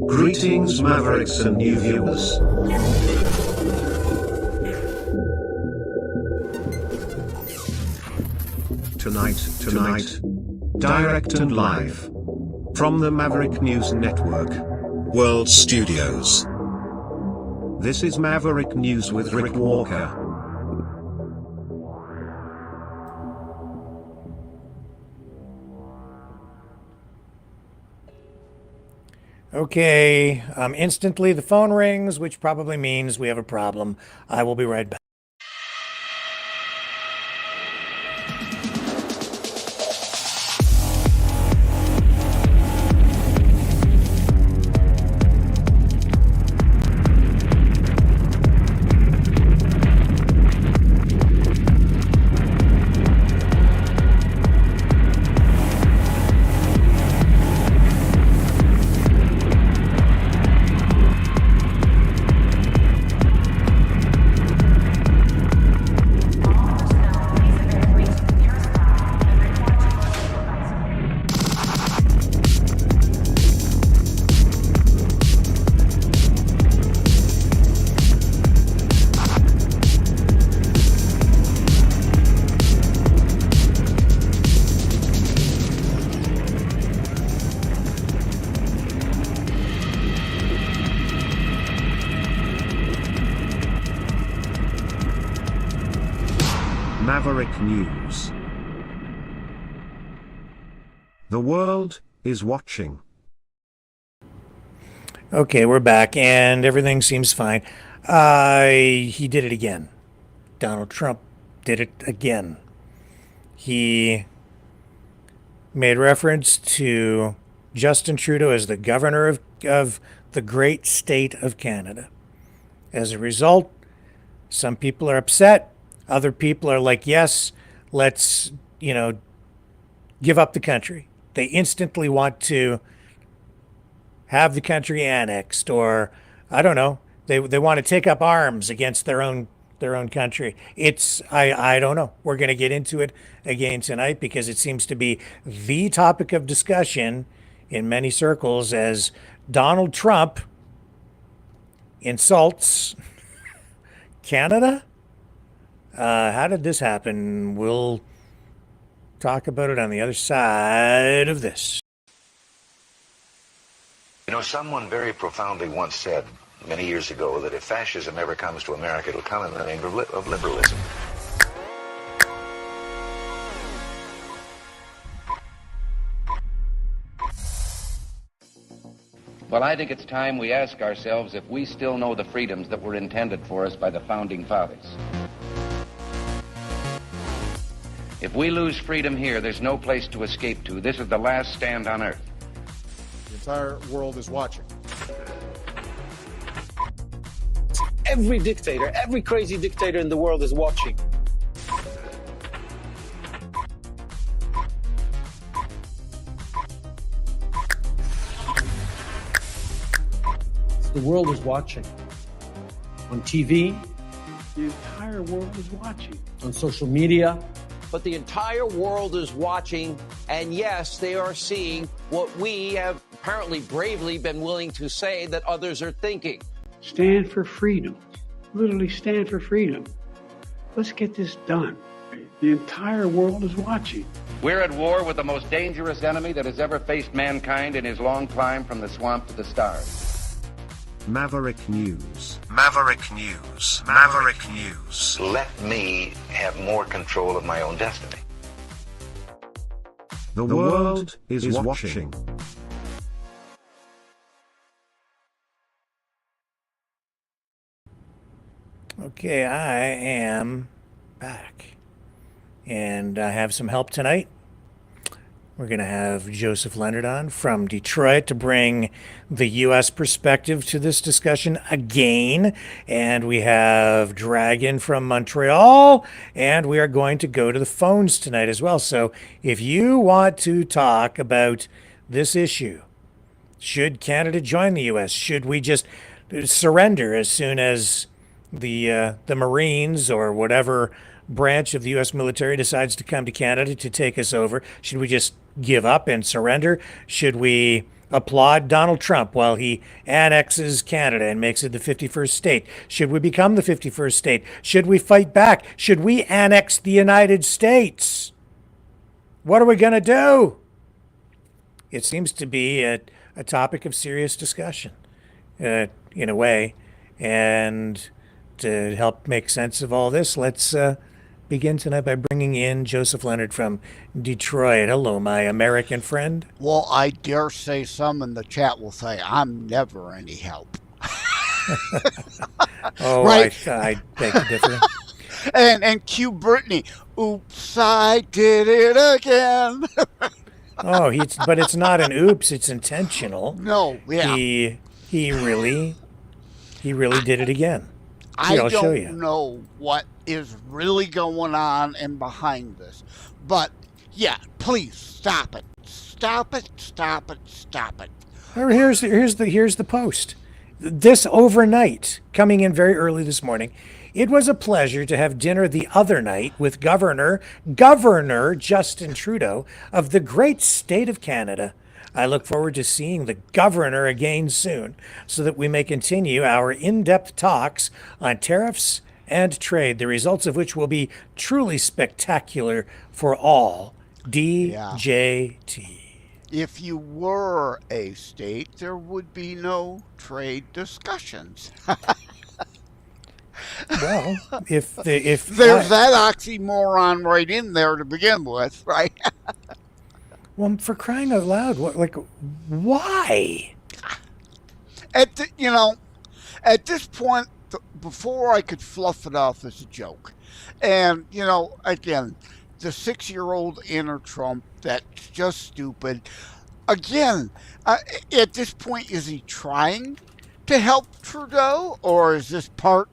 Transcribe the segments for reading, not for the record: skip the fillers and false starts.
Greetings, Mavericks and new viewers. Tonight, direct and live from the Maverick News Network World Studios. This is Maverick News with Rick Walker. Okay, instantly the phone rings, which probably means we have a problem. I will be right back. Maverick News. The world is watching. Okay, we're back, and everything seems fine. He did it again. Donald Trump did it again. He made reference to Justin Trudeau as the governor of the great state of Canada. As a result, some people are upset. Other people are like, yes, let's, give up the country. They instantly want to have the country annexed, or I don't know, they want to take up arms against their own country. I don't know. We're going to get into it again tonight because it seems to be the topic of discussion in many circles as Donald Trump insults Canada. How did this happen? We'll talk about it on the other side of this. Someone very profoundly once said many years ago that if fascism ever comes to America, it'll come in the name of liberalism. Well, I think it's time we ask ourselves if we still know the freedoms that were intended for us by the Founding Fathers. If we lose freedom here, there's no place to escape to. This is the last stand on Earth. The entire world is watching. Every dictator, every crazy dictator in the world is watching. The world is watching. On TV. The entire world is watching. On social media. But the entire world is watching, and yes, they are seeing what we have apparently bravely been willing to say that others are thinking. Stand for freedom. Literally stand for freedom. Let's get this done. The entire world is watching. We're at war with the most dangerous enemy that has ever faced mankind in his long climb from the swamp to the stars. Maverick News. Maverick News. Maverick News. Let me have more control of my own destiny. The world is watching. Okay, I am back. And I have some help tonight. We're going to have Joseph Leonard on from Detroit to bring the U.S. perspective to this discussion again. And we have Dragon from Montreal. And we are going to go to the phones tonight as well. So if you want to talk about this issue, should Canada join the U.S.? Should we just surrender as soon as the Marines or whatever branch of the U.S. military decides to come to Canada to take us over, should we just give up and surrender? Should we applaud Donald Trump while he annexes Canada and makes it the 51st state? Should we become the 51st state? Should we fight back? Should we annex the United States? What are we going to do? It seems to be a topic of serious discussion, in a way. And to help make sense of all this, let's begin tonight by bringing in Joseph Leonard from Detroit. Hello, my American friend. Well, I dare say some in the chat will say, I'm never any help. Oh, right? I beg to differ. and cue Brittany. Oops, I did it again. Oh, but it's not an oops, it's intentional. No, yeah. He really did it again. Here, I'll show you. don't know what is really going on and behind this. But, yeah, please stop it. Stop it, stop it, stop it. Here's the post. This overnight, coming in very early this morning, it was a pleasure to have dinner the other night with Governor Justin Trudeau of the great state of Canada. I look forward to seeing the governor again soon so that we may continue our in-depth talks on tariffs and trade, the results of which will be truly spectacular for all. DJT. If you were a state, there would be no trade discussions. Well, if there's that oxymoron right in there to begin with, right? Well, for crying out loud, why? At this point, before I could fluff it off as a joke, and again, the 6-year-old inner Trump, that's just stupid. Again, at this point, is he trying to help Trudeau, or is this part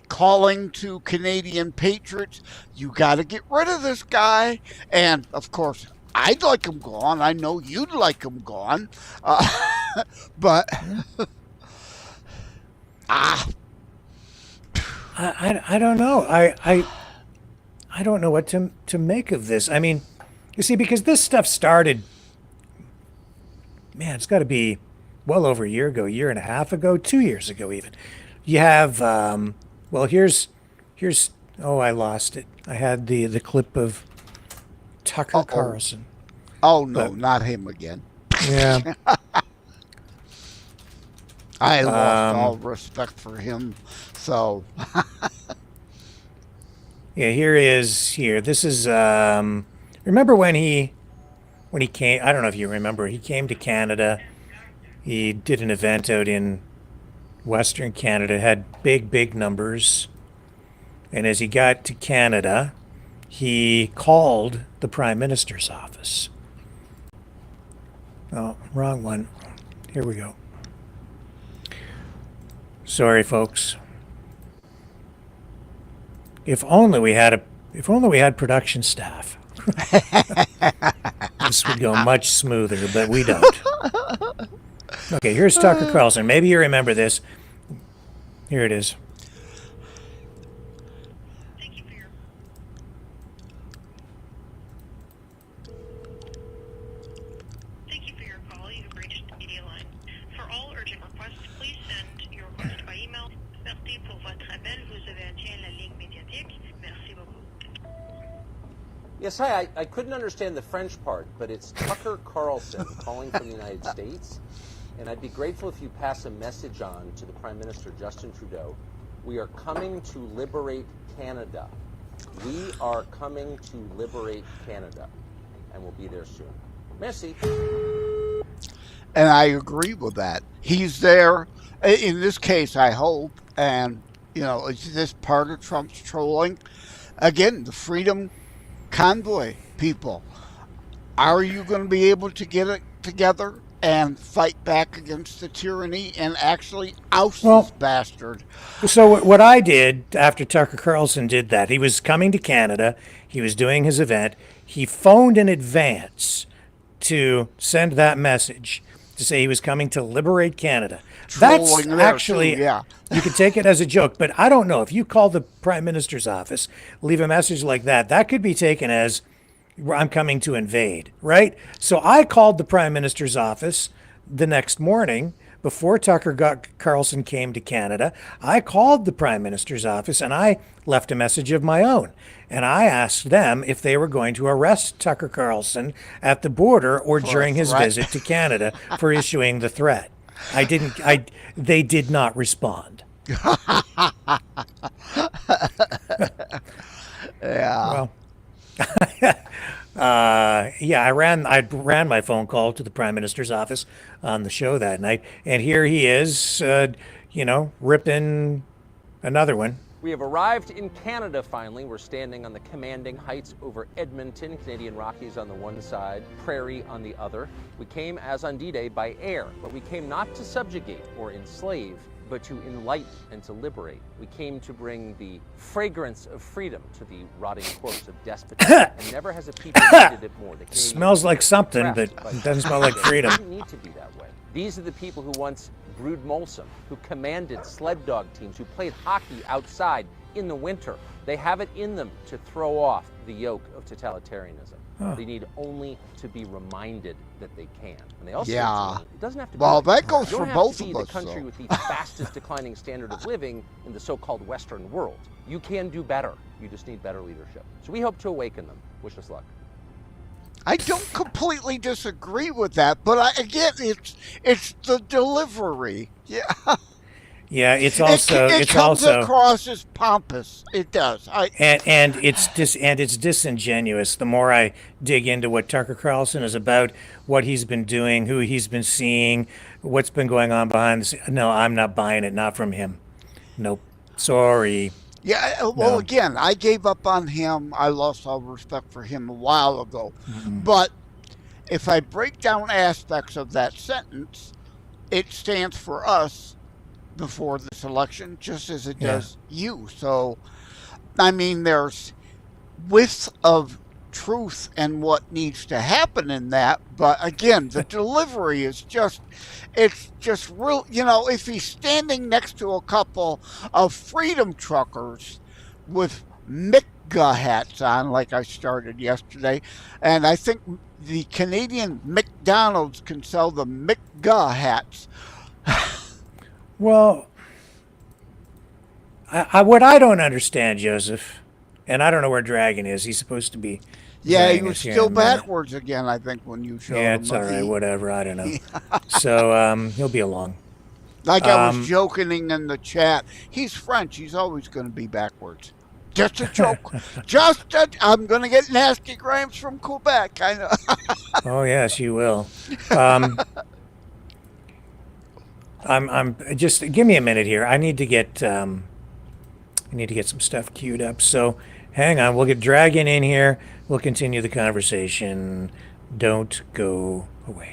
calling to Canadian patriots, you got to get rid of this guy? And of course, I'd like him gone. I know you'd like him gone, but I don't know. I don't know what to make of this. I mean, you see, because this stuff started, man, it's got to be well over a year ago, year and a half ago, 2 years ago even. You have, well, here's, oh, I lost it. I had the clip of Tucker Carlson. Oh, no, not him again. Yeah. I lost all respect for him, so. Yeah, here. This is, remember when he came, I don't know if you remember, he came to Canada. He did an event out in Western Canada, had big numbers. And as he got to Canada, he called the Prime Minister's office. Oh, wrong one. Here we go. Sorry, folks. If only we had production staff. This would go much smoother, but we don't. Okay, here's Tucker Carlson. Maybe you remember this. Here it is. Thank you for your call. You have reached the media line. For all urgent requests, please send your request by email. Merci pour votre appel. Vous avez atteint la ligne médiatique. Merci beaucoup. Yes, hi. I couldn't understand the French part, but it's Tucker Carlson calling from the United States. And I'd be grateful if you pass a message on to the Prime Minister, Justin Trudeau. We are coming to liberate Canada. We are coming to liberate Canada. And we'll be there soon. Merci. And I agree with that. He's there, in this case, I hope, and, is this part of Trump's trolling? Again, the Freedom Convoy people. Are you going to be able to get it together and fight back against the tyranny and actually oust this bastard? So what I did after Tucker Carlson did that, he was coming to Canada, he was doing his event, he phoned in advance to send that message. to say he was coming to liberate Canada. That's Trolling there, actually, too, yeah. you could take it as a joke, but I don't know. If you call the Prime Minister's office, leave a message like that, that could be taken as, I'm coming to invade, right? So I called the Prime Minister's office the next morning before Tucker Carlson came to Canada. I called the Prime Minister's office and I left a message of my own. And I asked them if they were going to arrest Tucker Carlson at the border or during his visit to Canada for issuing the threat. They did not respond. Yeah. Well, I ran my phone call to the Prime Minister's office on the show that night, and here he is, ripping another one. We have arrived in Canada finally. We're standing on the commanding heights over Edmonton, Canadian Rockies on the one side, Prairie on the other. We came as on D-Day by air, but we came not to subjugate or enslave, but to enlighten and to liberate. We came to bring the fragrance of freedom to the rotting corpse of despotism, and never has a people needed it more. The Smells like something, but it doesn't smell like freedom. It doesn't need to be that way. These are the people who once brewed Molson, who commanded sled dog teams, who played hockey outside in the winter. They have it in them to throw off the yoke of totalitarianism. They need only to be reminded that they can. And they also it doesn't have to be. Well, that goes for both of us. You don't have to be the country with the fastest declining standard of living in the so-called Western world. You can do better. You just need better leadership. So we hope to awaken them. Wish us luck. I don't completely disagree with that, but again, it's the delivery. Yeah. Yeah, it's also it comes across as pompous. It does. And it's disingenuous. The more I dig into what Tucker Carlson is about, what he's been doing, who he's been seeing, what's been going on behind the scenes. No, I'm not buying it. Not from him. Nope. Sorry. Yeah, well, again, I gave up on him. I lost all respect for him a while ago. Mm-hmm. But if I break down aspects of that sentence, it stands for us before this election, just as it does you. So, I mean, there's width of truth and what needs to happen in that. But again, the delivery is it's just real. If he's standing next to a couple of freedom truckers with McGa hats on, like I started yesterday, and I think the Canadian McDonald's can sell the McGa hats. Well, what I don't understand, Joseph, and I don't know where Dragon is. He's supposed to be. Yeah, he was still backwards again, I think, when you showed him. Yeah, it's all right, whatever, I don't know. So he'll be along. Like I was joking in the chat, he's French, he's always going to be backwards. Just a joke. I'm going to get nasty grams from Quebec, I know. Oh, yes, you will. I'm just give me a minute here. I need to get some stuff queued up. So hang on, we'll get Dragon in here. We'll continue the conversation. Don't go away.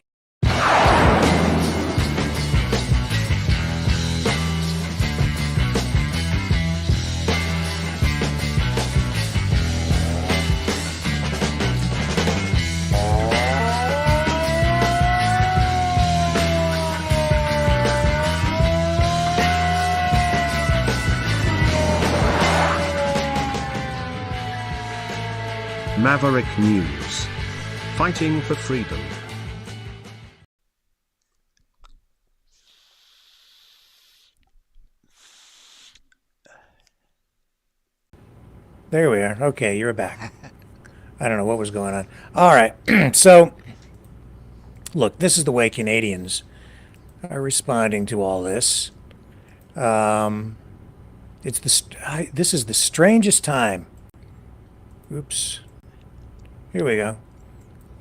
Maverick News. Fighting for freedom. There we are. Okay, you're back. I don't know what was going on. All right. So, look, this is the way Canadians are responding to all this. This is the strangest time. Oops. Here we go.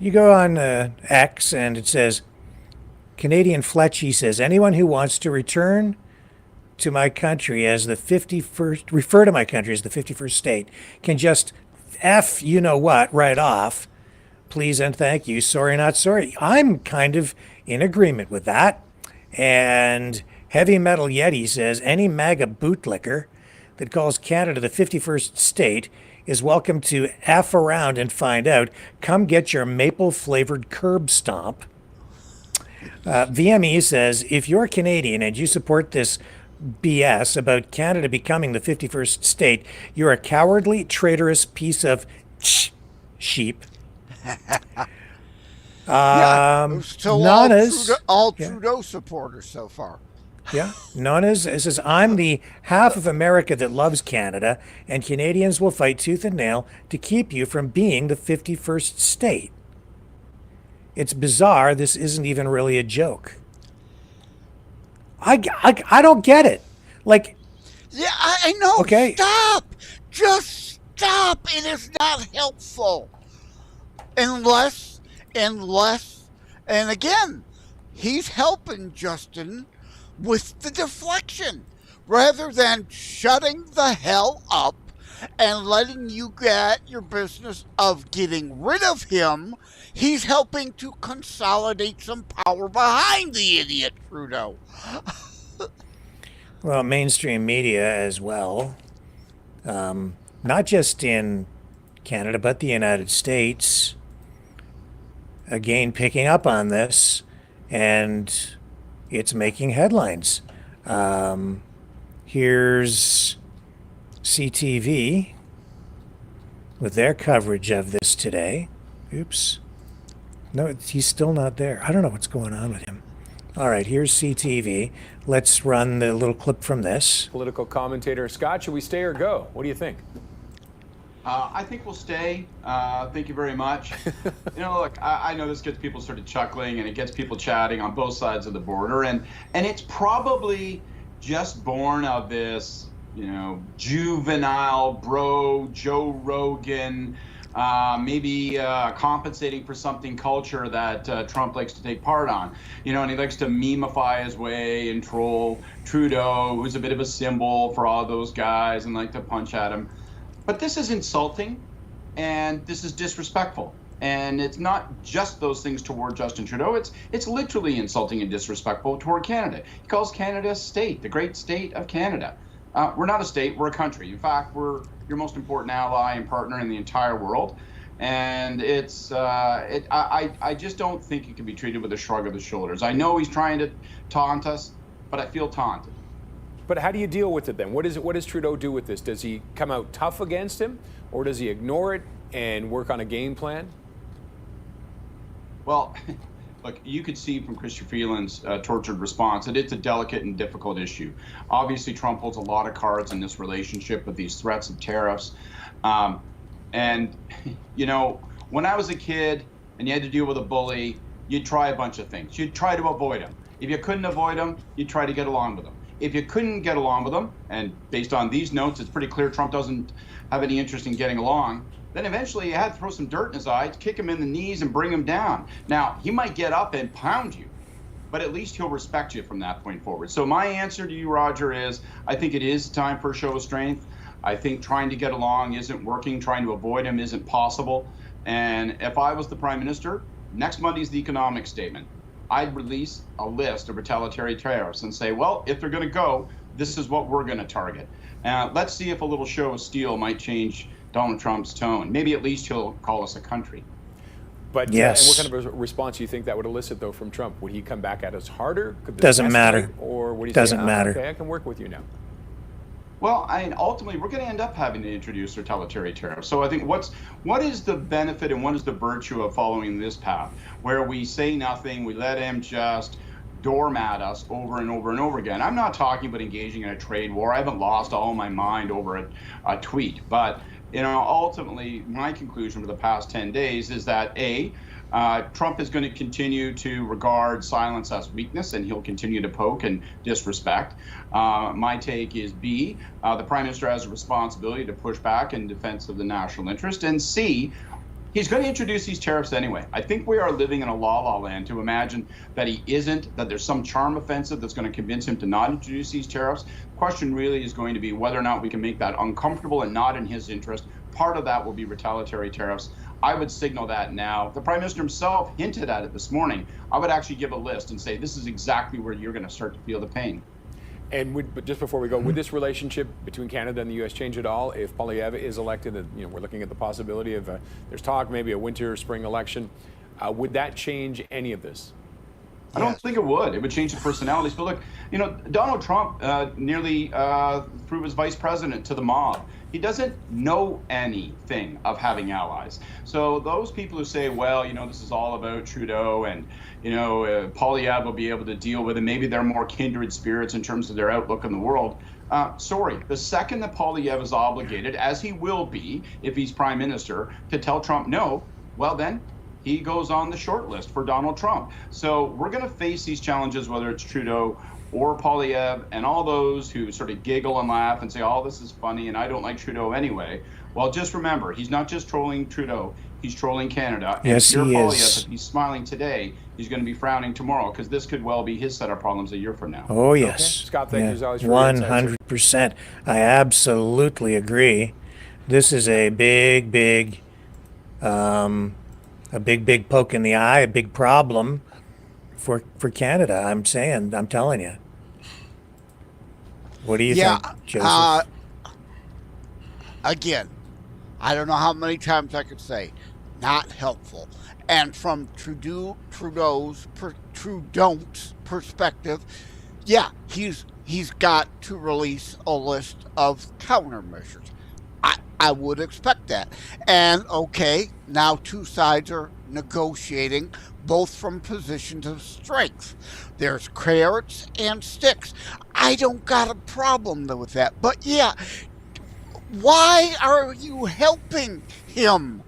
You go on X and it says, Canadian Fletchy says, anyone who wants to return to my country as the 51st, refer to my country as the 51st state, can just F you know what right off. Please and thank you. Sorry, not sorry. I'm kind of in agreement with that. And Heavy Metal Yeti says, any MAGA bootlicker that calls Canada the 51st state is welcome to F around and find out. Come get your maple-flavored curb stomp. VME says, if you're Canadian and you support this BS about Canada becoming the 51st state, you're a cowardly, traitorous piece of sheep. So Nanas, all Trudeau supporters so far. Yeah, Nanas says, I'm the half of America that loves Canada, and Canadians will fight tooth and nail to keep you from being the 51st state. It's bizarre. This isn't even really a joke. I don't get it. Like, yeah, I know. Okay. Stop. Just stop. It is not helpful. Unless, and again, he's helping Justin with the deflection rather than shutting the hell up and letting you get your business of getting rid of him. He's helping to consolidate some power behind the idiot Trudeau. Well, mainstream media as well, not just in Canada, but the United States, again, picking up on this, and it's making headlines. Here's CTV with their coverage of this today. Oops. No, he's still not there. I don't know what's going on with him. All right, here's CTV. Let's run the little clip from this. Political commentator Scott, should we stay or go? What do you think? I think we'll stay. Thank you very much. Look, I know this gets people sort of chuckling and it gets people chatting on both sides of the border. And it's probably just born of this, juvenile bro, Joe Rogan, maybe compensating for something culture that Trump likes to take part on. And he likes to memify his way and troll Trudeau, who's a bit of a symbol for all those guys and like to punch at him. But this is insulting, and this is disrespectful. And it's not just those things toward Justin Trudeau. It's literally insulting and disrespectful toward Canada. He calls Canada a state, the great state of Canada. We're not a state, we're a country. In fact, we're your most important ally and partner in the entire world. And I just don't think it can be treated with a shrug of the shoulders. I know he's trying to taunt us, but I feel taunted. But how do you deal with it then? What does Trudeau do with this? Does he come out tough against him, or does he ignore it and work on a game plan? Well, look, you could see from Christopher Freeland's tortured response that it's a delicate and difficult issue. Obviously, Trump holds a lot of cards in this relationship with these threats of tariffs. And, when I was a kid and you had to deal with a bully, you'd try a bunch of things. You'd try to avoid him. If you couldn't avoid him, you'd try to get along with him. If you couldn't get along with him, and based on these notes, it's pretty clear Trump doesn't have any interest in getting along, then eventually you had to throw some dirt in his eyes, kick him in the knees, and bring him down. Now, he might get up and pound you, but at least he'll respect you from that point forward. So my answer to you, Roger, is I think it is time for a show of strength. I think trying to get along isn't working. Trying to avoid him isn't possible. And if I was the Prime Minister, next Monday's the economic statement. I'd release a list of retaliatory tariffs and say, well, if they're going to go, this is what we're going to target. Let's see if a little show of steel might change Donald Trump's tone. Maybe at least he'll call us a country. But yes. And what kind of a response do you think that would elicit, though, from Trump? Would he come back at us harder? Doesn't matter. Or would he Doesn't say, matter. Okay, I can work with you now? Well, ultimately, we're going to end up having to introduce retaliatory tariffs. So I think what is the benefit and what is the virtue of following this path, where we say nothing, we let him just doormat us over and over and over again? I'm not talking about engaging in a trade war. I haven't lost all my mind over a tweet. But, ultimately, my conclusion for the past 10 days is that, Trump is going to continue to regard silence as weakness, and he'll continue to poke and disrespect. My take is B, the Prime Minister has a responsibility to push back in defense of the national interest. And C, he's going to introduce these tariffs anyway. I think we are living in a la-la land to imagine that he isn't, that there's some charm offensive that's going to convince him to not introduce these tariffs. The question really is going to be whether or not we can make that uncomfortable and not in his interest. Part of that will be retaliatory tariffs. I would signal that now. The Prime Minister himself hinted at it this morning. I would actually give a list and say, this is exactly where you're going to start to feel the pain. And but just before we go, would this relationship between Canada and the U.S. change at all if Poilievre is elected? And we're looking at the possibility of there's talk maybe a winter or spring election. Would that change any of this? I don't think it would. It would change the personalities. But look, Donald Trump nearly threw his vice president to the mob. He doesn't know anything of having allies. So those people who say, well, this is all about Trudeau and, Poilievre will be able to deal with it. Maybe they're more kindred spirits in terms of their outlook on the world. Sorry, the second that Poilievre is obligated, as he will be if he's prime minister, to tell Trump no, well then, he goes on the short list for Donald Trump. So we're going to face these challenges, whether it's Trudeau or Poilievre and all those who sort of giggle and laugh and say, oh, this is funny and I don't like Trudeau anyway. Well, just remember, he's not just trolling Trudeau, he's trolling Canada. Yes, he Poilievre, is. if he's smiling today, he's going to be frowning tomorrow, because this could well be his set of problems a year from now. Oh, yes. Okay. Scott, thank you as always for your insights. 100%. I absolutely agree. This is a big poke in the eye, a big problem for Canada. I'm telling you. What do you think, Joseph? Again, I don't know how many times I could say, not helpful. And from Trudeau's perspective, yeah, he's got to release a list of countermeasures. I would expect that. And okay, now two sides are negotiating, both from positions of strength. There's carrots and sticks. I don't got a problem with that. But yeah, why are you helping him?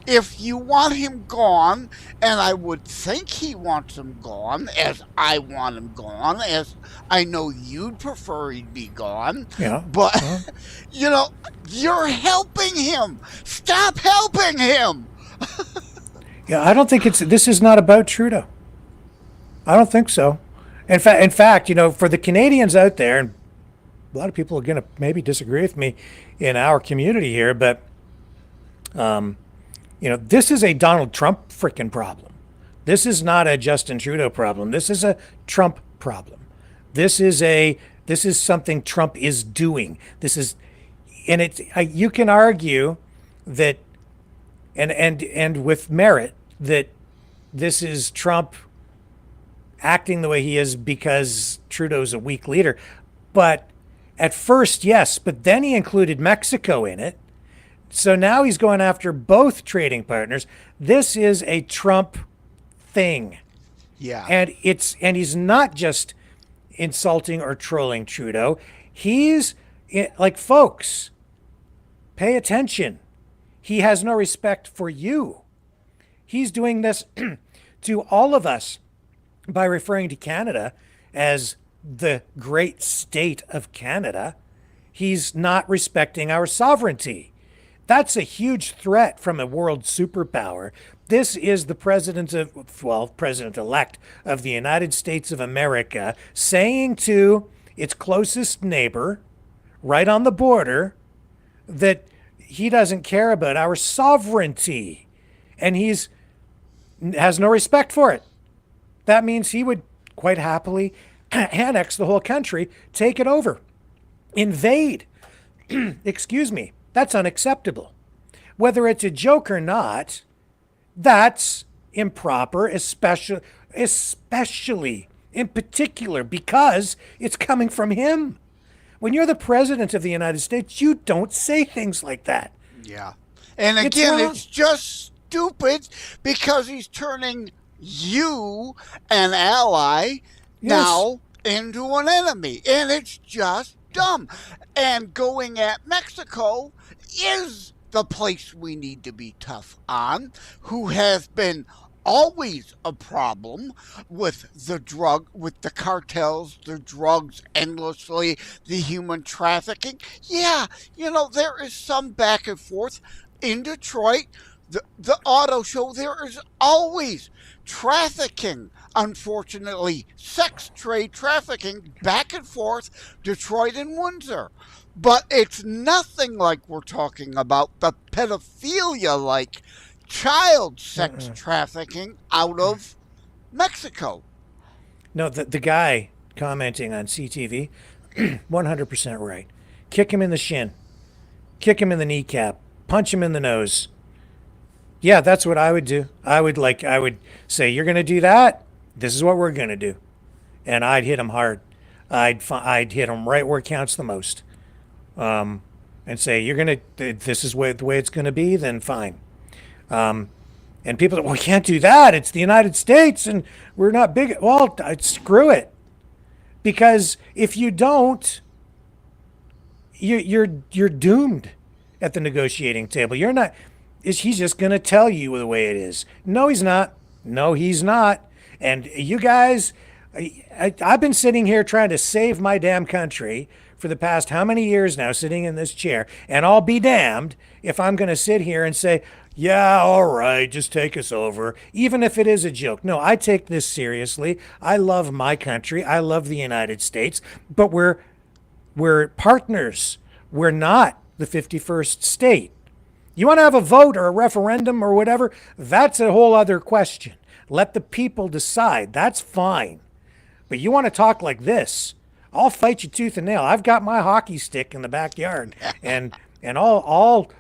If you want him gone, and I would think he wants him gone, as I want him gone, as I know you'd prefer he'd be gone. Yeah. But, you're helping him. Stop helping him. Yeah, I don't think this is not about Trudeau. I don't think so. In fact, for the Canadians out there, and a lot of people are going to maybe disagree with me in our community here, but this is a Donald Trump freaking problem. This is not a Justin Trudeau problem. This is a Trump problem. This is something Trump is doing. You can argue that, and with merit, that this is Trump acting the way he is because Trudeau's a weak leader. But at first, yes, but then he included Mexico in it. So now he's going after both trading partners. This is a Trump thing. Yeah. And he's not just insulting or trolling Trudeau. He's folks, pay attention. He has no respect for you. He's doing this to all of us by referring to Canada as the great state of Canada. He's not respecting our sovereignty. That's a huge threat from a world superpower. This is the president-elect of the United States of America saying to its closest neighbor, right on the border, that he doesn't care about our sovereignty, and has no respect for it. That means he would quite happily annex the whole country, take it over, invade. Excuse me. That's unacceptable. Whether it's a joke or not, that's improper, especially in particular because it's coming from him. When you're the president of the United States, you don't say things like that. Yeah. And again, it's just stupid because he's turning you, an ally, now into an enemy. And it's just dumb. And going at Mexico is the place we need to be tough on, who has been always a problem with the cartels, the drugs endlessly, the human trafficking. Yeah, there is some back and forth. In Detroit, the auto show, there is always trafficking, unfortunately, sex trade trafficking back and forth, Detroit and Windsor. But it's nothing like we're talking about the pedophilia, like child sex trafficking out of Mexico. No, the guy commenting on CTV, 100% right. Kick him in the shin. Kick him in the kneecap. Punch him in the nose. Yeah, that's what I would do. I would say, you're going to do that? This is what we're going to do. And I'd hit him hard. I'd hit him right where it counts the most. And say, this is the way it's going to be, then fine. And people say, well, we can't do that. It's the United States and we're not big. Well, screw it. Because if you don't, you're doomed at the negotiating table. You're not. He's just going to tell you the way it is. No, he's not. No, he's not. And you guys, I've been sitting here trying to save my damn country for the past how many years now, sitting in this chair, and I'll be damned if I'm going to sit here and say, yeah, all right, just take us over, even if it is a joke. No, I take this seriously. I love my country. I love the United States, but we're partners. We're not the 51st state. You want to have a vote or a referendum or whatever? That's a whole other question. Let the people decide. That's fine. But you want to talk like this? I'll fight you tooth and nail. I've got my hockey stick in the backyard, and I'll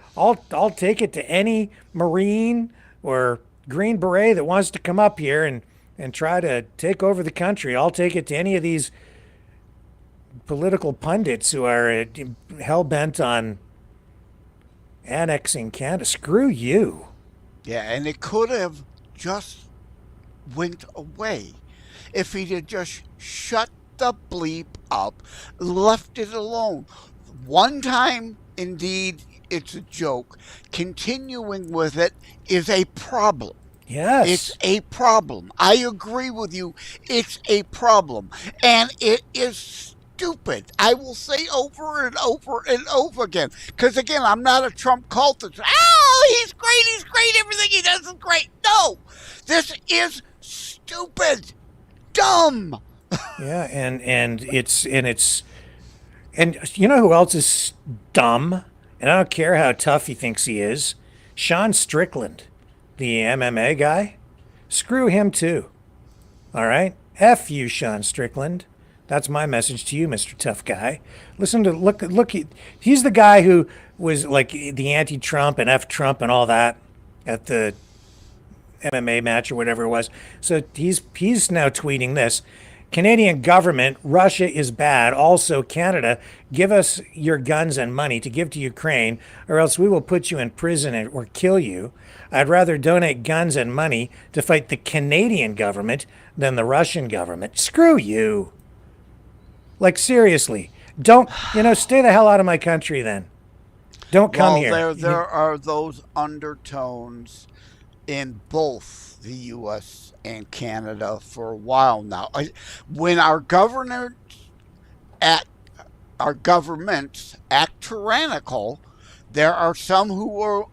take it to any Marine or Green Beret that wants to come up here and try to take over the country. I'll take it to any of these political pundits who are hell-bent on annexing Canada. Screw you. Yeah, and it could have just went away if he'd have just shut the bleep up, left it alone. One time, indeed, it's a joke. Continuing with it is a problem. Yes. It's a problem. I agree with you. It's a problem. And it is stupid. I will say over and over and over again. Because, again, I'm not a Trump cultist. Oh, he's great, everything he does is great. No, this is stupid. Dumb. Yeah, and you know who else is dumb? And I don't care how tough he thinks he is. Sean Strickland, the MMA guy. Screw him too. All right? F you, Sean Strickland. That's my message to you, Mr. Tough Guy. Look. He's the guy who was like the anti-Trump and F Trump and all that at the MMA match or whatever it was. So he's now tweeting this. Canadian government, Russia is bad. Also, Canada, give us your guns and money to give to Ukraine, or else we will put you in prison or kill you. I'd rather donate guns and money to fight the Canadian government than the Russian government. Screw you. Like, seriously. Don't, stay the hell out of my country then. Don't come here. There are those undertones in both the U.S. and Canada for a while now. When our governments act tyrannical, there are some who are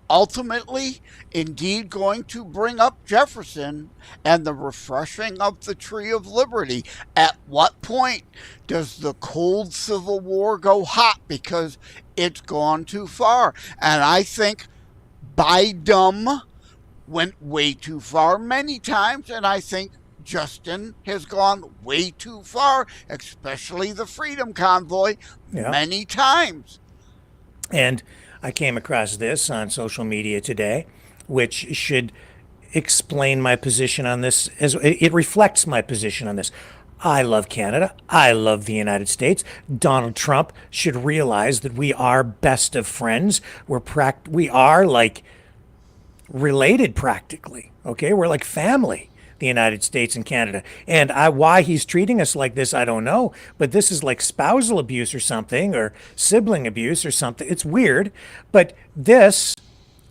ultimately indeed going to bring up Jefferson and the refreshing of the Tree of Liberty. At what point does the cold Civil War go hot because it's gone too far? And I think Biden went way too far many times, and I think Justin has gone way too far, especially the Freedom Convoy, many times. And I came across this on social media today, which should explain my position on this. As it reflects my position on this. I love Canada. I love the United States. Donald Trump should realize that we are best of friends. We are like related practically. Okay, we're like family, the United States and Canada. And why he's treating us like this, I don't know. But this is like spousal abuse or something, or sibling abuse or something. It's weird. But this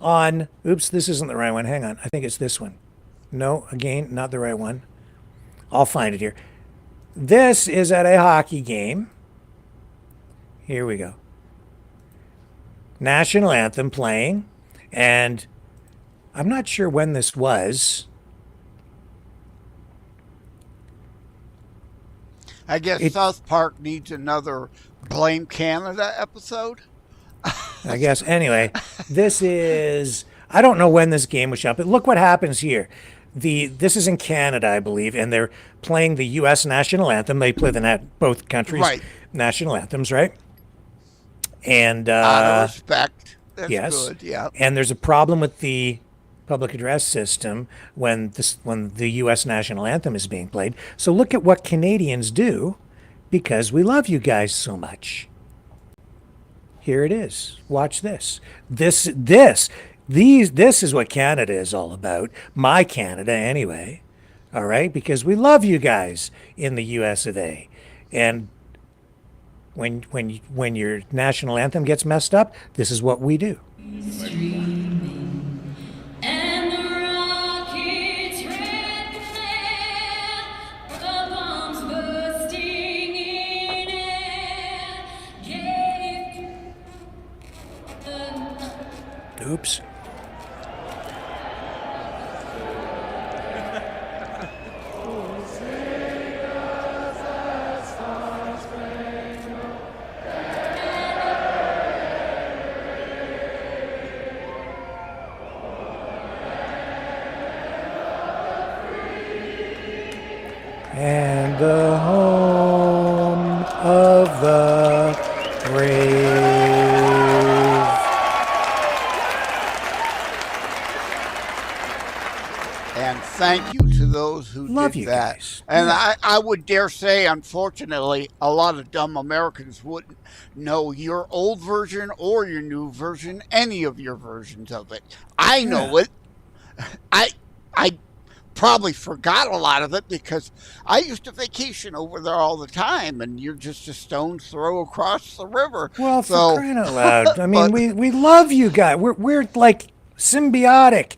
this isn't the right one. Hang on. I think it's this one. No, again, not the right one. I'll find it here. This is at a hockey game. Here we go. National anthem playing. And I'm not sure when this was. I guess South Park needs another Blame Canada episode. I guess. Anyway, this is, I don't know when this game was shot, but look what happens here. This is in Canada, I believe, and they're playing the U.S. national anthem. They play both countries' national anthems, right? And out of respect. That's yes. Good, yeah. And there's a problem with the public address system when the U.S. national anthem is being played. So look at what Canadians do because we love you guys so much. Here it is. Watch this. This is what Canada is all about. My Canada, anyway. All right, because we love you guys in the U.S. of A. And when your national anthem gets messed up, this is what we do. Oops. And the home of the brave. And thank you to those who did that. Guys. And I would dare say, unfortunately, a lot of dumb Americans wouldn't know your old version or your new version, any of your versions of it. I know it. I probably forgot a lot of it because I used to vacation over there all the time, and you're just a stone's throw across the river. Well, for crying out loud. I mean, we love you guys. We're like symbiotic.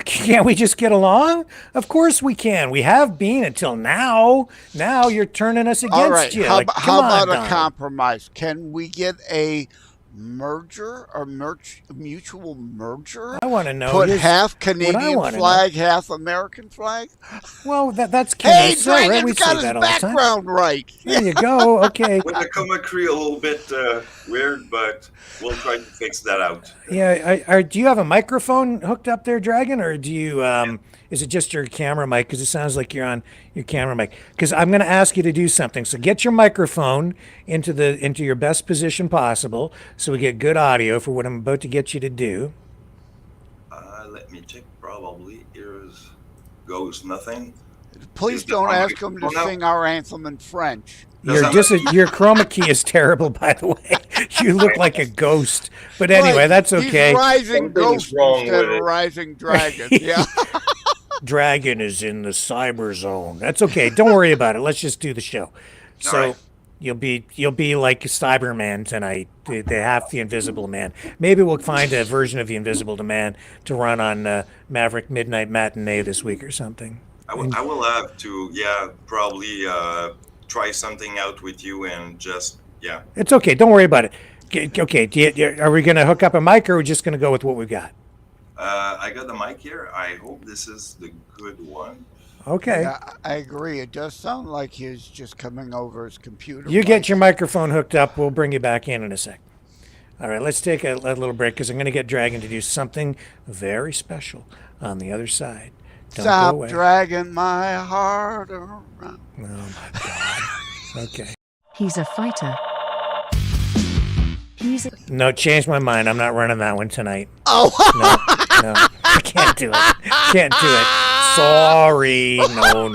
Can't we just get along? Of course we can. We have been until now. Now you're turning us against all right. you. How about a compromise? Can we get a merger or mutual merger? I want to know. Put half Canadian flag, half American flag. Well, that's hey, Canada, right? Dragon's We got say his that all the time. background right. There you go. Okay. With the commentary a little bit weird, but we'll try to fix that out. Yeah. Do you have a microphone hooked up there, Dragon, or do you? Is it just your camera mic? Because it sounds like you're on your camera mic. Because I'm going to ask you to do something. So get your microphone into your best position possible, so we get good audio for what I'm about to get you to do. Let me check. Probably goes nothing. Please don't ask him to sing our anthem in French. Your chroma key is terrible, by the way. You look like a ghost. But anyway, that's okay. He's rising ghost instead of rising dragon. Yeah. Dragon is in the cyber zone. That's okay. Don't worry about it. Let's just do the show. So right. you'll be like Cyberman tonight. They have the Invisible Man. Maybe we'll find a version of the Invisible Man to run on Maverick Midnight Matinee this week or something. I will have to, probably try something out with you and just, It's okay. Don't worry about it. Okay. Are we going to hook up a mic, or are we just going to go with what we've got? I got the mic here. I hope this is the good one. Okay. Yeah, I agree. It does sound like he's just coming over his computer. You get your microphone hooked up. We'll bring you back in a sec. All right, let's take a little break because I'm going to get Dragon to do something very special on the other side. Don't Stop go away. dragging my heart around. Oh, my God. Okay. He's a fighter. No, change my mind. I'm not running that one tonight. Oh. No, I can't do it. Can't do it. Sorry. No.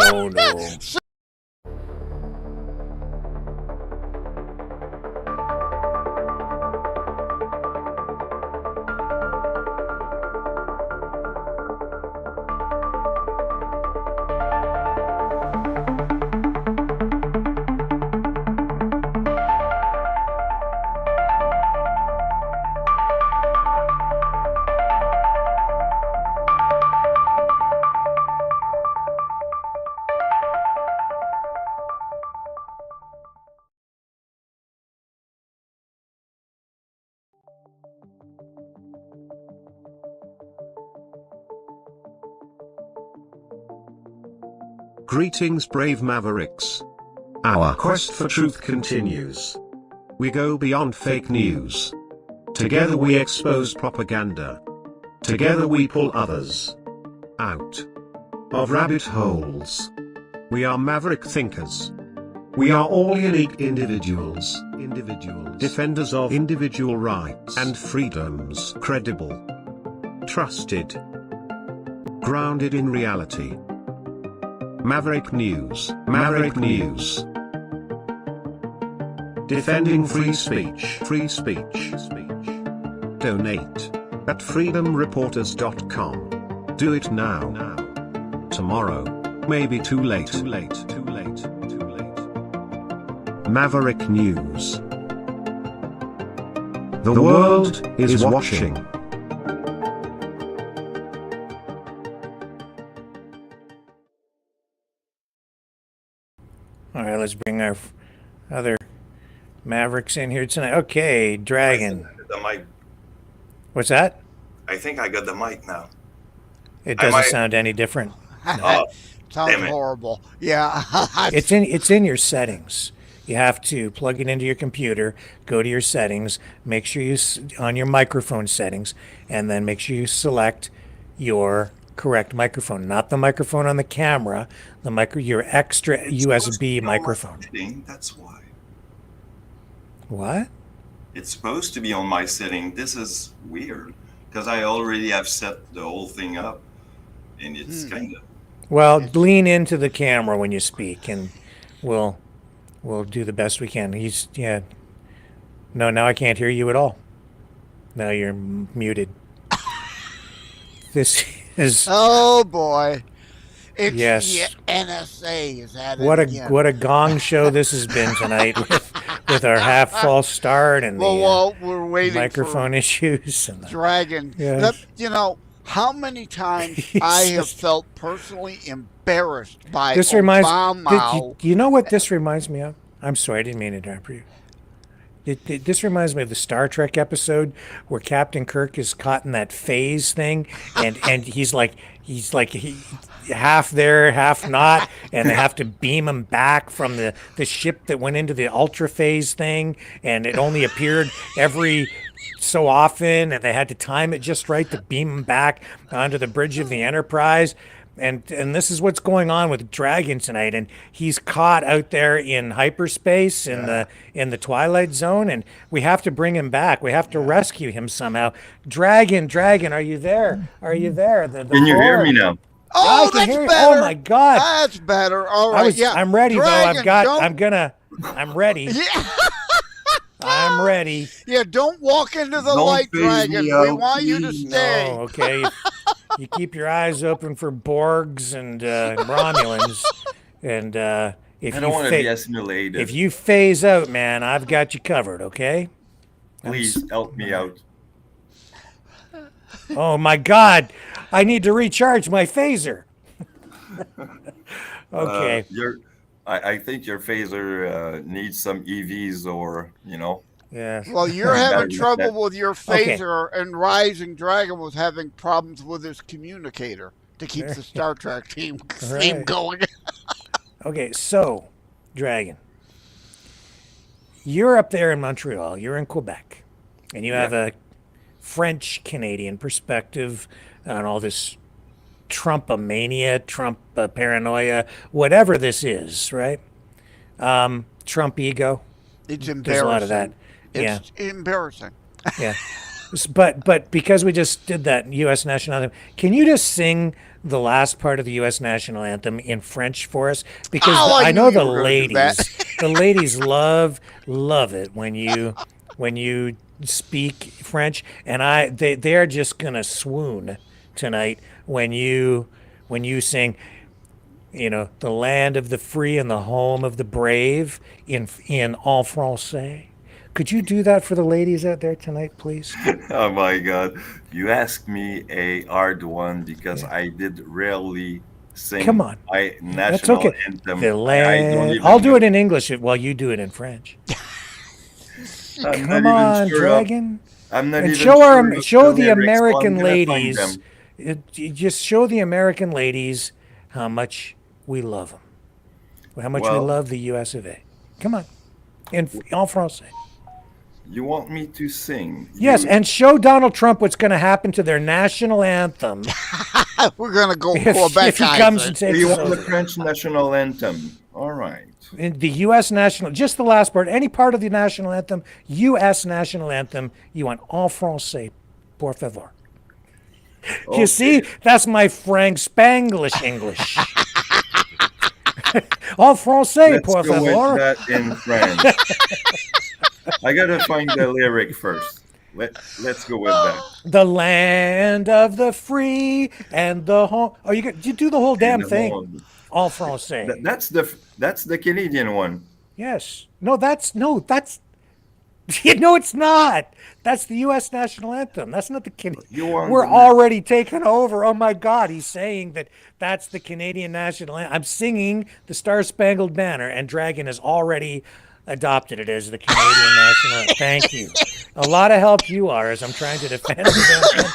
Greetings, brave Mavericks. Our quest for truth continues. We go beyond fake news. Together we expose propaganda. Together we pull others out of rabbit holes. We are maverick thinkers. We are all unique individuals, defenders of individual rights and freedoms, credible, trusted. Grounded in reality. Maverick News. Maverick News. Defending free speech. Free speech. Donate at freedomreporters.com. Do it now. Tomorrow may be too late. Too late. Too late. Too late. Maverick News. The world is watching. All right, let's bring our other Mavericks in here tonight. Okay, Dragon. The mic. What's that? I think I got the mic now. It doesn't sound any different. Oh, Sounds horrible. Yeah. It's in your settings. You have to plug it into your computer, go to your settings, make sure you on your microphone settings, and then make sure you select your correct microphone, not the microphone on the camera, your extra USB microphone. That's why. What? It's supposed to be on my setting. This is weird because I already have set the whole thing up, and it's kind of. Well, lean into the camera when you speak, and we'll do the best we can. No, now I can't hear you at all. Now you're muted. This is. Oh boy. It's yes. The NSA is at it What a gong show this has been tonight with our half false start and we're waiting microphone for issues and Dragon. Yes. How many times I have felt personally embarrassed by this Obama. You know what this reminds me of? I'm sorry, I didn't mean to interrupt you. This reminds me of the Star Trek episode where Captain Kirk is caught in that phase thing, and he's like half there, half not, and they have to beam him back from the ship that went into the ultra phase thing, and it only appeared every so often, and they had to time it just right to beam him back onto the bridge of the Enterprise. And this is what's going on with Dragon tonight, and he's caught out there in hyperspace in the Twilight Zone, and we have to bring him back. We have to rescue him somehow. Dragon, are you there? Are you there? Can you hear me now? Oh, that's better. Oh my God, that's better. All right, I'm ready Dragon, though. I'm ready. Yeah. I'm ready. Yeah, don't walk into the light, Dragon. We want you to stay. No, okay. You keep your eyes open for Borgs and Romulans, and if I don't want to be assimilated. If you phase out, man, I've got you covered. Okay. Please help me out. Oh my God! I need to recharge my phaser. Okay. I think your phaser needs some EVs or. Yeah. Well, you're having trouble with your phaser, and Rising Dragon was having problems with his communicator to keep the Star Trek theme going. Okay, so, Dragon, you're up there in Montreal, you're in Quebec, and you have a French-Canadian perspective on all this Trumpomania, Trump paranoia, whatever this is, right? Trump ego. It's embarrassing. There's a lot of that. It's embarrassing. Yeah. But because we just did that U.S. national anthem, can you just sing the last part of the U.S. national anthem in French for us? Because I know the ladies love it when you speak French, and they're just gonna swoon tonight when you sing, the land of the free and the home of the brave in en français. Could you do that for the ladies out there tonight, please? Oh my God. You asked me a hard one because I did rarely sing my national anthem. The land. I'll do it in English while you do it in French. Come on, Dragon. I'm not and even show the American ladies. Just show the American ladies how much we love them. How much we love the US of A. Come on. En français. You want me to sing? Yes, and show Donald Trump what's going to happen to their national anthem. We're going to go Quebec. If he comes and takes you want the French national anthem? All right. In the U.S. national, just the last part, any part of the national anthem, U.S. national anthem, you want en français, por favor. You see, that's my Frank Spanglish English. En français, Let's por go favor. with that in French. I gotta find the lyric first. Let's go with that. The land of the free and the home. Oh, you do the whole damn thing. En français. That's the Canadian one. Yes. No, that's no, it's not. That's the U.S. national anthem. That's not the Canadian. We're already taken over. Oh my God, he's saying that's the Canadian national anthem. I'm singing the Star Spangled Banner, and Dragon has already adopted it as the Canadian national anthem. Thank you. A lot of help you are as I'm trying to defend the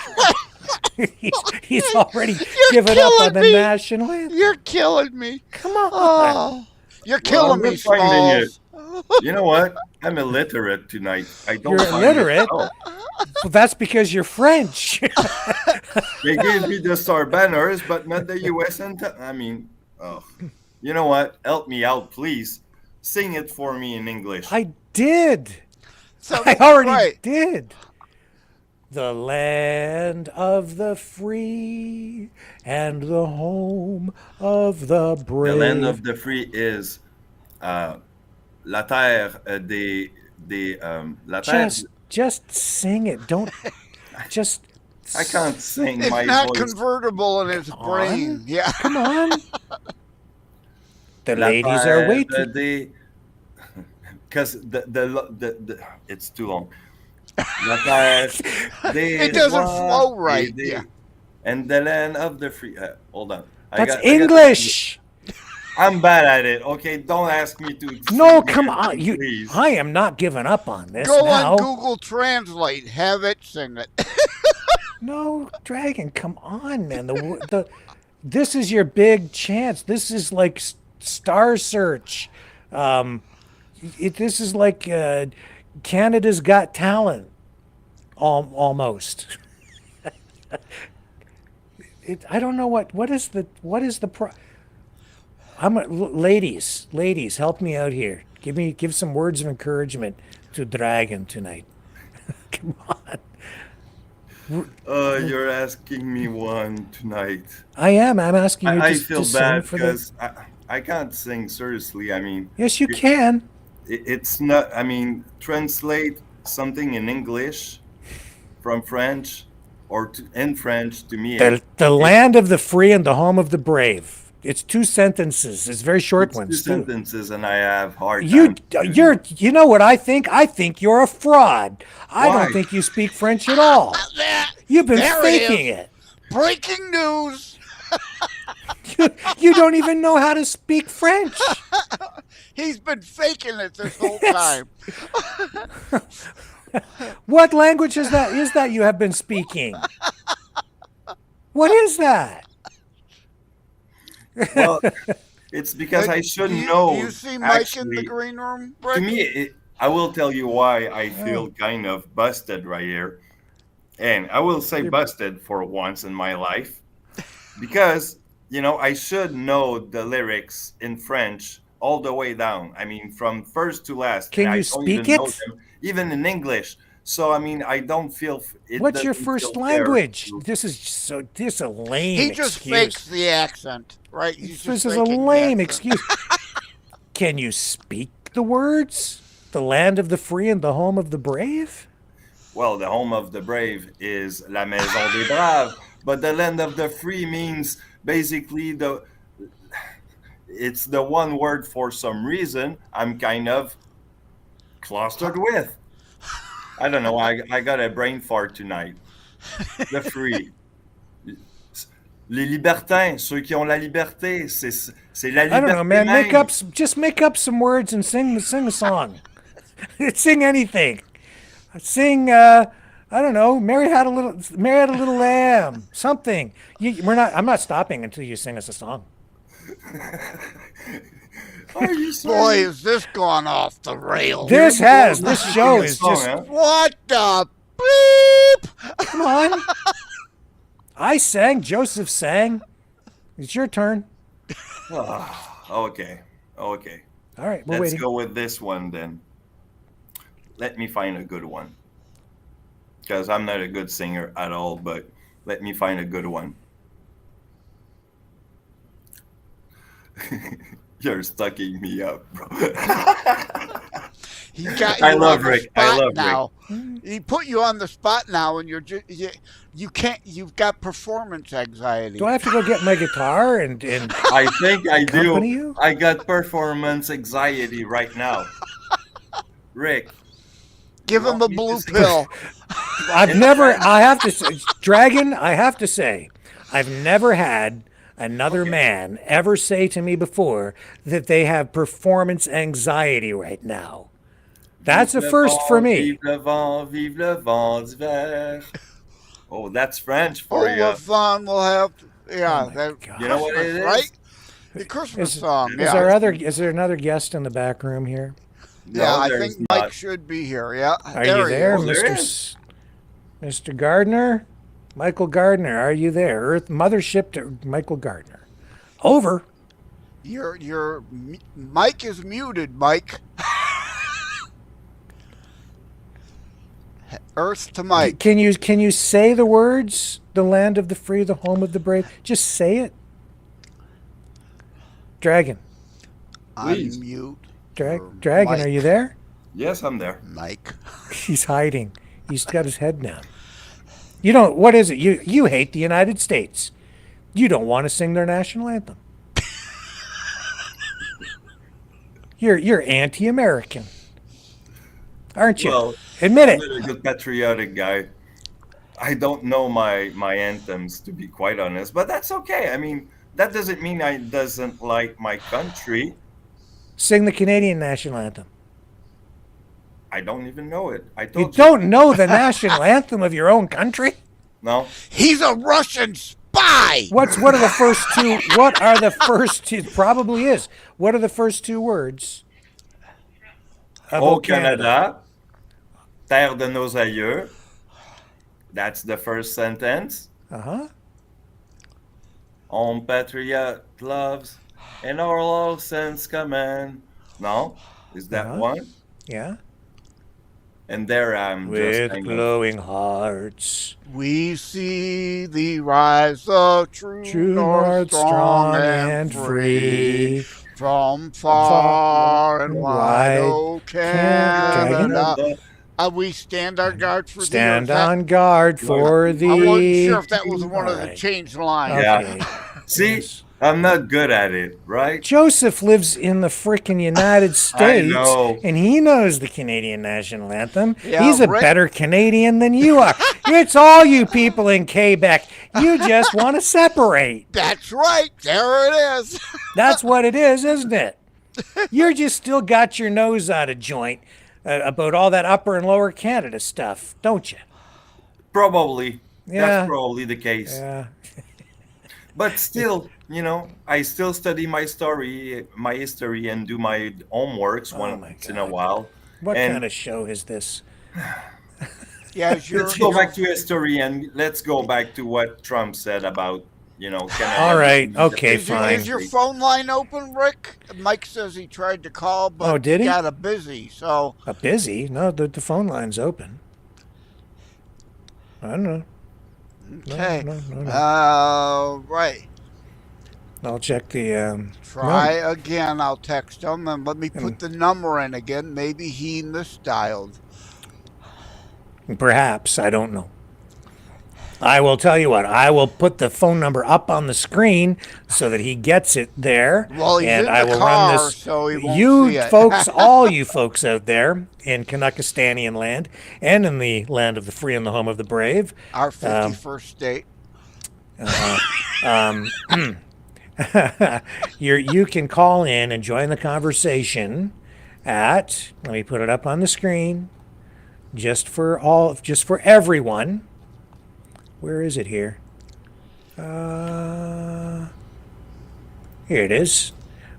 country. he's already given up on the national anthem. You're killing me. Come on. Oh, you're killing me, Smalls. You know what? I'm illiterate tonight. You're illiterate? Well, that's because you're French. They gave me the Star Banners, but not the U.S. anthem. I mean, you know what? Help me out, please. Sing it for me in English. I did. I already did. The land of the free and the home of the brave. The land of the free is la terre des la terre. Just sing it. Don't just. I can't sing. It's my not voice. Convertible in his brain. Yeah, come on. The ladies are waiting. Because the it's too long. La terre it doesn't flow right. Yeah. And the land of the free. Hold on. That's English. I'm bad at it. Okay, don't ask me to. No, come on. Please. I am not giving up on this. Go now. on Google Translate. Have it sing it. No, Dragon, come on, man. This is your big chance. This is like Star Search. This is like Canada's Got Talent, almost. I don't know what is the ladies, help me out here. Give some words of encouragement to Dragon tonight. Come on. You're asking me one tonight. I am. I'm asking you. I feel bad because I can't sing. Seriously, I mean. Yes, you can. It's not. I mean, translate something in English from French or in French to me. The land of the free and the home of the brave. It's 2 sentences. It's very short ones. 2 sentences, and I have hard time. You know what I think? I think you're a fraud. I don't think you speak French at all. You've been faking it. Breaking news. You don't even know how to speak French. He's been faking it this whole time. What language is that you have been speaking? What is that? Well, it's because I should know. Do you see Mike in the green room? To me, I will tell you why I feel kind of busted right here. And I will say busted for once in my life. Because, I should know the lyrics in French all the way down. I mean, from first to last. Can you speak it? Even in English. So, I mean, I don't feel... What's your first language? This is a lame He just excuse. fakes the accent, right? This is a lame excuse. Can you speak the words? The land of the free and the home of the brave? Well, the home of the brave is La Maison des Braves. But the land of the free means basically it's the one word for some reason I'm kind of clustered with. I don't know. I got a brain fart tonight. The free. Les libertins, ceux qui ont la liberté, c'est la liberté. I don't know, man. Just make up some words and sing a song. Sing anything. Sing. I don't know. Mary had a little lamb. Something. I'm not stopping until you sing us a song. Are you serious? Boy, has this gone off the rails. This show is just... What the beep? Come on. I sang. Joseph sang. It's your turn. Okay. All right, Let's go with this one then. Let me find a good one. Because I'm not a good singer at all, but Let me find a good one. You're stucking me up, bro. He got I you love on the Rick. spot I love now. Rick. He put you on the spot now, and you can't. You've got performance anxiety. Do I have to go get my guitar and I think I accompany do. you? I got performance anxiety right now. Rick, Give him a blue pill. I have to say, Dragon, I have to say, I've never had another man ever say to me before that they have performance anxiety right now. That's a first for me. Vive le vent d'hiver. Oh, that's French for Oh, you. what fun we'll have. Yeah, You know what it is? right? The Christmas song. Is there another guest in the back room here? Yeah, No, I there's think not. Mike should be here. Yeah. Are you there, Mr. Gardner? Michael Gardner, are you there? Earth Mothership to Michael Gardner. Over. Your mic is muted, Mike. Earth to Mike. Can you say the words? The land of the free, the home of the brave. Just say it. Dragon. Please. Unmute. Dragon, Mike. are you there? Yes, I'm there. Mike. He's hiding. He's got his head down. You don't. What is it? You hate the United States. You don't want to sing their national anthem. You're anti-American, aren't you? Well, admit I'm it. a good patriotic guy. I don't know my anthems, to be quite honest, but that's okay. I mean, that doesn't mean I doesn't like my country. Sing the Canadian national anthem. I don't even know it. I You told don't know the national anthem of your own country? No. He's a Russian spy. What are the first two? What are the first two? Probably is. What are the first two words? Au Canada, terre de nos aïeux. That's the first sentence. Uh-huh. On patriot loves and our all sense command. No? Is that one? Yeah. And there I'm With just glowing hearts. We see the rise of true north, strong and free. From far and wide, O Canada. We stand our guard for Stand thee. on guard for thee. I wasn't sure if that was one of the Right. changed lines. Yeah. See, I'm not good at it, right? Joseph lives in the frickin' United States, know. and he knows the Canadian national anthem. Yeah, He's a Rick- better Canadian than you are. It's all you people in Quebec. You just want to separate. That's right. There it is. That's what it is, isn't it? You're just still got your nose out of joint about all that upper and lower Canada stuff, don't you? Probably. Yeah. That's probably the case. Yeah. But still, you know, I still study my history, and do my homeworks once in a while. What And kind of show is this? Yeah, let's go back to history, and let's go back to what Trump said about, you know, Canada. All right. Okay, Is fine. your phone line open, Rick? Mike says he tried to call, but Oh, did he? got a busy. So Busy? No, the phone line's open. I don't know. okay, No. right. I'll check the. Try again. I'll text him and let me put the number in again. Maybe he misdialed. Perhaps, I don't know. I will tell you what, I will put the phone number up on the screen so that he gets it there. Well, he's and in I the will car, run this. so he won't You see it. folks, all you folks out there in Canuckistanian land and in the land of the free and the home of the brave. Our 51st state. You can call in and join the conversation at, let me put it up on the screen, just for everyone. Where is it here? Here it is.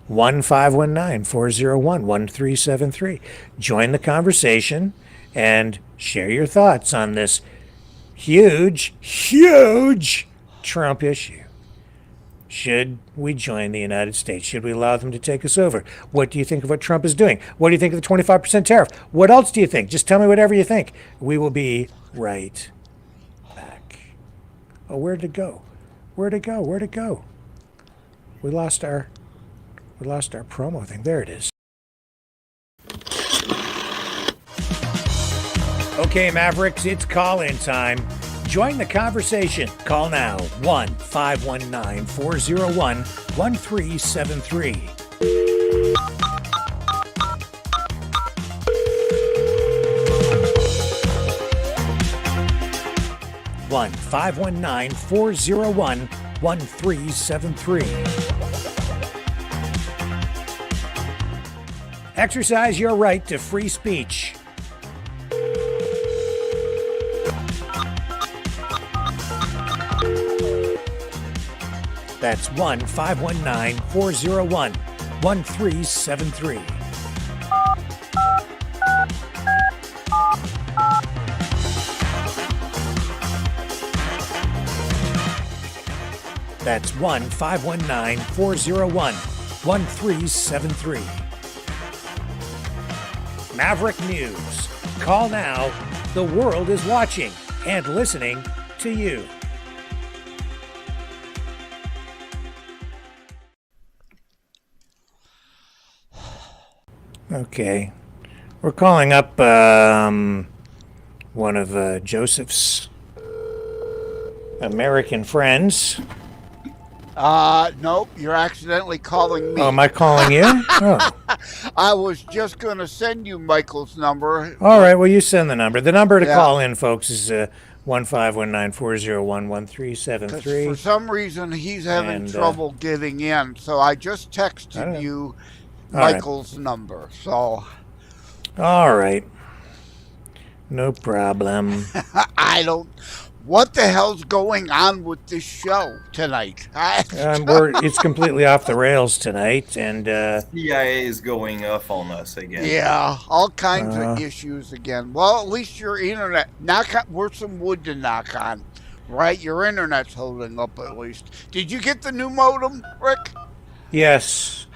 1519-401-1373. Join the conversation and share your thoughts on this huge Trump issue. Should we join the United States? Should we allow them to take us over? What do you think of what Trump is doing? What do you think of the 25% tariff? What else do you think? Just tell me whatever you think. We will be right back. Oh, where'd it go? Where'd it go? Where'd it go? We lost our promo thing. There it is. Okay, Mavericks, it's call-in time. Join the conversation. Call now. 1-519-401-1373. One 519-401-1373. Exercise your right to free speech. That's 1-519-401-1373. That's 1-519-401-1373. Maverick News. Call now. The world is watching and listening to you. Okay. We're calling up one of Joseph's American friends. Nope, you're accidentally calling me. Oh, am I calling you? Oh. I was just going to send you Michael's number. All right, well, you send the number. The number to call in, folks, is 1-519-401-1373. For some reason, he's having trouble getting in, so I just texted you Michael's number. So, all right, no problem. I don't. What the hell's going on with this show tonight? It's completely off the rails tonight, and CIA is going off on us again. Yeah, all kinds of issues again. Well, at least your internet. We're some wood to knock on, right? Your internet's holding up at least. Did you get the new modem, Rick? Yes.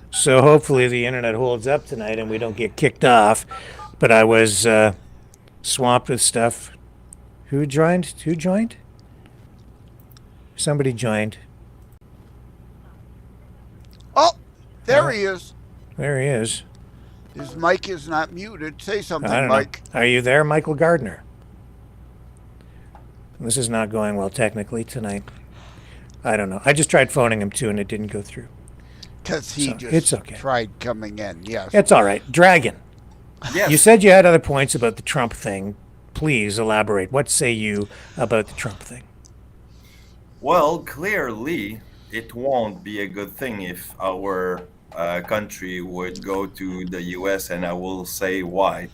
So hopefully the internet holds up tonight and we don't get kicked off. But I was swamped with stuff. Who joined? Somebody joined. Oh, there he is. There he is. His mic is not muted. Say something, I don't Mike. know. Are you there, Michael Gardner? This is not going well technically tonight. I don't know. I just tried phoning him too and it didn't go through. Because he it's okay. Tried coming in, yes. It's all right. Dragon. Yes. You said you had other points about the Trump thing. Please elaborate. What say you about the Trump thing? Well, clearly, it won't be a good thing if our country would go to the U.S., and I will say why.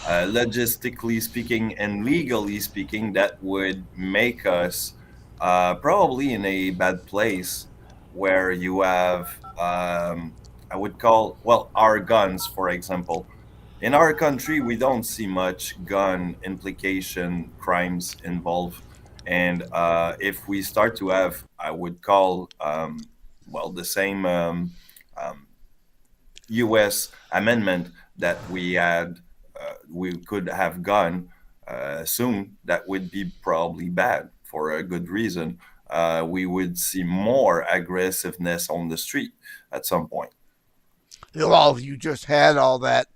Logistically speaking and legally speaking, that would make us probably in a bad place where you have, I would call, our guns, for example. In our country, we don't see much gun implication crimes involved. And if we start to have, I would call, the same U.S. amendment that we had, we could have gone soon, that would be probably bad for a good reason. We would see more aggressiveness on the street at some point. Well, you just had all that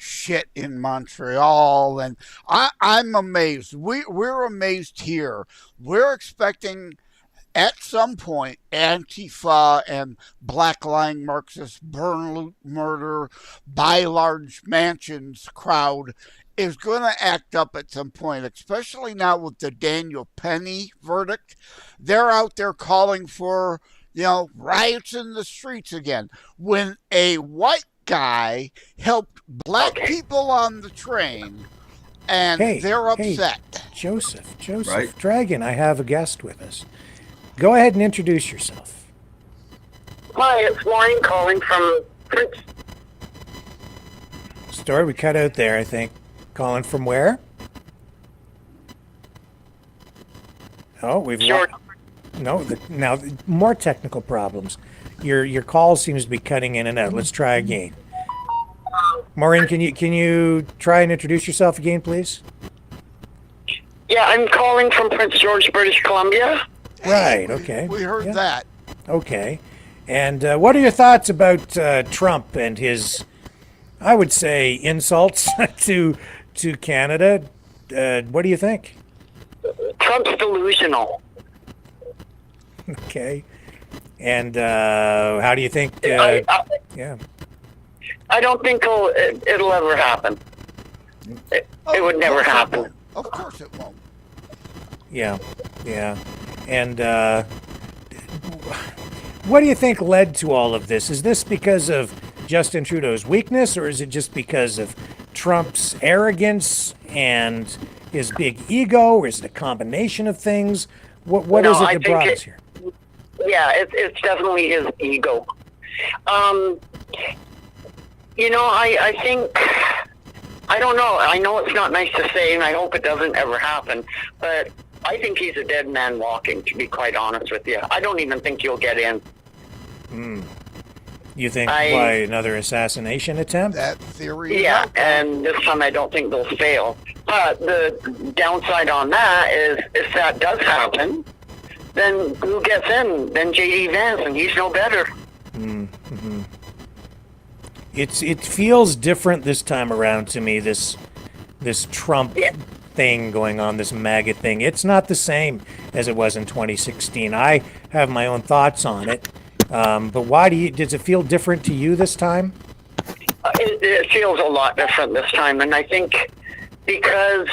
shit in Montreal, and I'm amazed. We're amazed here. We're expecting at some point Antifa and Black Line Marxists, burn, loot, murder, buy large mansions crowd is going to act up at some point, especially now with the Daniel Penny verdict. They're out there calling for, riots in the streets again. When a white guy helped black people on the train, and they're upset. Hey, Joseph, right? Dragon, I have a guest with us. Go ahead and introduce yourself. Hi, it's Maureen calling from Prince. Story, we cut out there, I think. Calling from where? Oh, we've now more technical problems. Your call seems to be cutting in and out. Let's try again. Maureen, can you try and introduce yourself again, please? Yeah, I'm calling from Prince George, British Columbia. Right, okay. We heard Yeah. that. Okay. And what are your thoughts about Trump and his, I would say, insults to Canada? What do you think? Trump's delusional. Okay. And how do you think? I Yeah. don't think it'll ever happen. It would never happen. Of course it won't. Yeah. Yeah. And what do you think led to all of this? Is this because of Justin Trudeau's weakness, or is it just because of Trump's arrogance and his big ego, or is it a combination of things? What is it that brought us here? Yeah, it's definitely his ego. I think, I don't know. I know it's not nice to say, and I hope it doesn't ever happen, but I think he's a dead man walking, to be quite honest with you. I don't even think he'll get in. You think by another assassination attempt? That theory. Yeah, and this time I don't think they'll fail. But the downside on that is if that does happen, then who gets in? Then J.D. Vance, and he's no better. Mm-hmm. It feels different this time around to me, this Trump thing going on, this MAGA thing. It's not the same as it was in 2016. I have my own thoughts on it. But why does it feel different to you this time? It feels a lot different this time, and I think because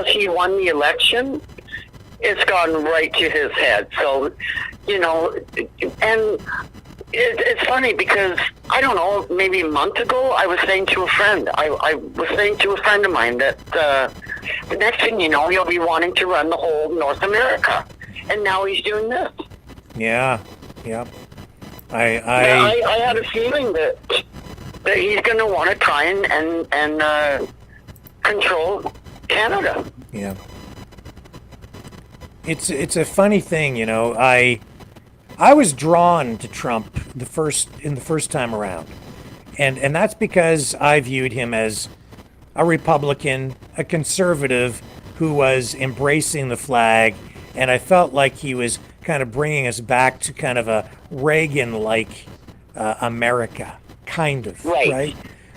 he won the election, it's gone right to his head. So, and it's funny because, I don't know, maybe a month ago, I was saying to a friend, I was saying to a friend of mine that the next thing you know, he'll be wanting to run the whole North America. And now he's doing this. Yeah. I had a feeling that he's going to want to try and control Canada. Yeah. It's a funny thing, I was drawn to Trump the first time around. And that's because I viewed him as a Republican, a conservative who was embracing the flag, and I felt like he was kind of bringing us back to kind of a Reagan-like America, kind of, right?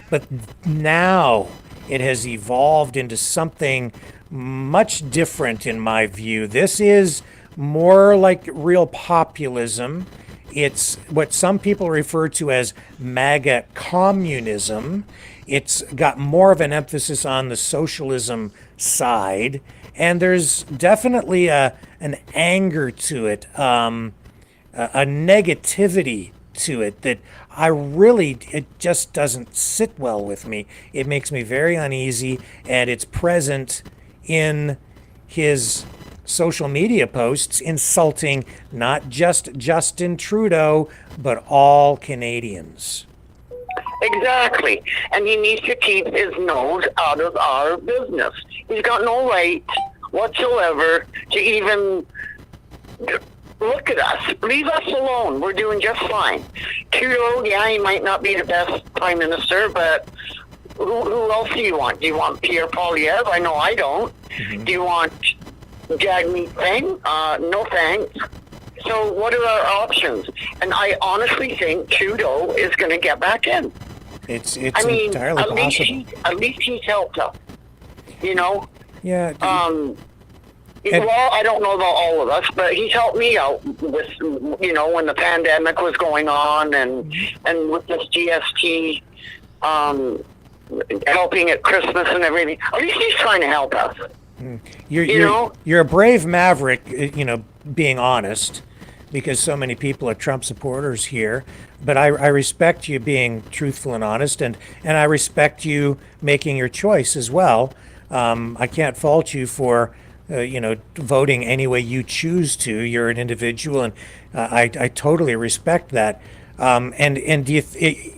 But now it has evolved into something much different in my view. This is more like real populism. It's what some people refer to as MAGA communism. It's got more of an emphasis on the socialism side, and there's definitely an anger to it, a negativity to it that it just doesn't sit well with me. It makes me very uneasy, and it's present in his social media posts insulting not just Justin Trudeau, but all Canadians. Exactly. And he needs to keep his nose out of our business. He's got no right whatsoever to even look at us. Leave us alone. We're doing just fine. Trudeau, yeah, he might not be the best prime minister, but who else do you want? Do you want Pierre Poilievre? I know I don't. Mm-hmm. Do you want Jagmeet Singh? No thanks. So what are our options? And I honestly think Trudeau is going to get back in. It's entirely possible. At least he's helped us. Yeah. Well, I don't know about all of us, but he's helped me out with, when the pandemic was going on and with this GST, helping at Christmas and everything. At least he's trying to help us. You're a brave maverick, being honest, because so many people are Trump supporters here. But I respect you being truthful and honest, and I respect you making your choice as well. I can't fault you for voting any way you choose to. You're an individual, and I totally respect that. And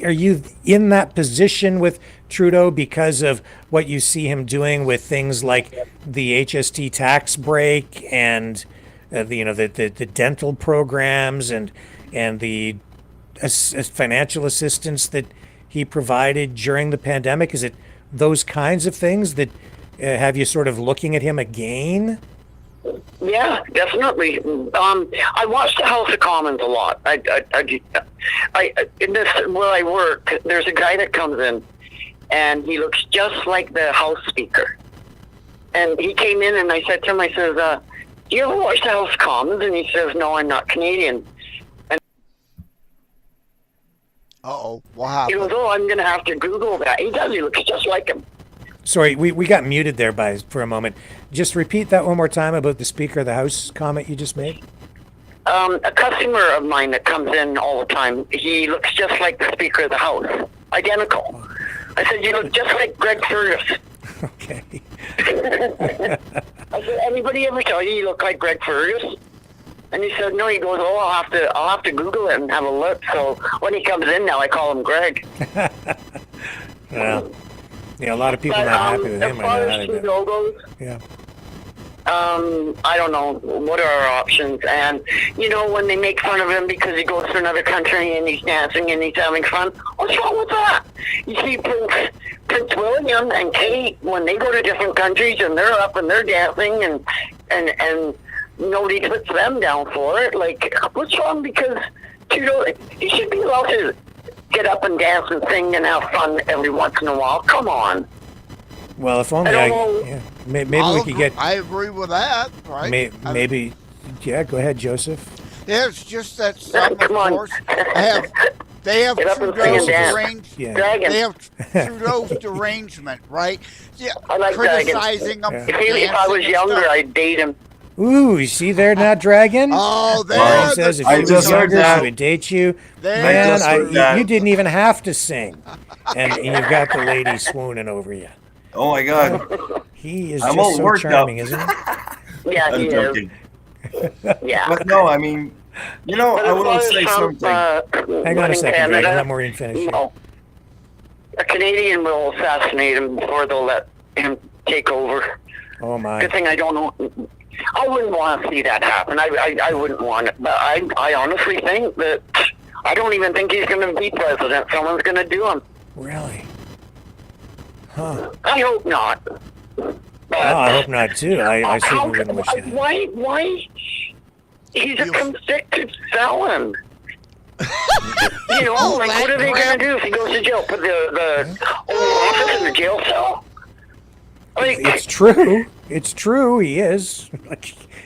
are you in that position with Trudeau because of what you see him doing with things like the HST tax break and the dental programs and the financial assistance that he provided during the pandemic? Is it those kinds of things that have you sort of looking at him again? Yeah, definitely. I watch the House of Commons a lot. In this where I work, there's a guy that comes in, and he looks just like the House Speaker. And he came in, and I said to him, I says, "Do you ever watch the House of Commons?" And he says, "No, I'm not Canadian." And what happened? he goes, "Oh, I'm going to have to Google that." He does. He looks just like him. Sorry, we got muted there for a moment. Just repeat that one more time about the Speaker of the House comment you just made. A customer of mine that comes in all the time, he looks just like the Speaker of the House. Identical. I said, "You look just like Greg Fergus." Okay. I said, "Anybody ever tell you look like Greg Fergus?" And he said, "No." He goes, "Oh, I'll have to Google it and have a look." So when he comes in now, I call him Greg. Well, yeah, a lot of people not happy with him. As far as Trudeau goes, yeah. I don't know what are our options. And when they make fun of him because he goes to another country and he's dancing and he's having fun, what's wrong with that? You see, Prince William and Kate, when they go to different countries and they're up and they're dancing and nobody puts them down for it. Like, what's wrong? Because Trudeau, he should be allowed to get up and dance and sing and have fun every once in a while. Come on. Well, if only maybe we could get. I agree with that, right? Maybe, yeah. Go ahead, Joseph. Yeah, it's just that some, of course, they have Trudeau's They have Trudeau's derangement, right? Yeah, I like criticizing Dragon. him. If I was younger, I'd date him. Ooh, you see there, not Dragon? Oh, there. Lauren says if he was younger, she would date you. Man, you didn't even have to sing. And you've got the lady swooning over you. Oh, my God. He is just so charming, isn't he? Yeah, he is. Yeah. But no, I mean, I will say something. Hang on a second, Dragon. Let Maureen finish. A Canadian will assassinate him before they'll let him take over. Oh, my. Good thing I don't know. I wouldn't want to see that happen. I wouldn't want it. But I honestly think that I don't even think he's going to be president. Someone's going to do him. Really? Huh. I hope not. I hope not, too. I certainly wouldn't wish that. Why? He's a convicted felon. What are they going to do if he goes to jail? Put the Oval Office in the jail cell? It's true. It's true. He is.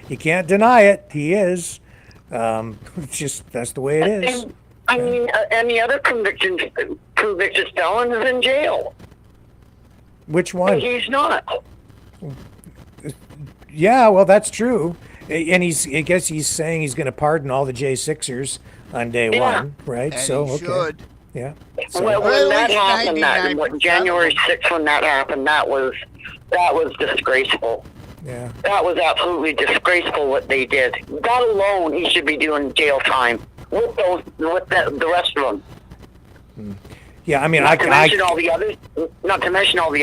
You can't deny it. He is. It's just that's the way it is. Any other convicted felon is in jail. Which one? He's not. Yeah, well, that's true. And I guess he's saying he's going to pardon all the J6ers on day one, right? And so he should. Yeah. So, when that happened, January 6th, when that happened, that was disgraceful. Yeah. That was absolutely disgraceful what they did. That alone, he should be doing jail time with the rest of them. Yeah, I mean, not to mention all the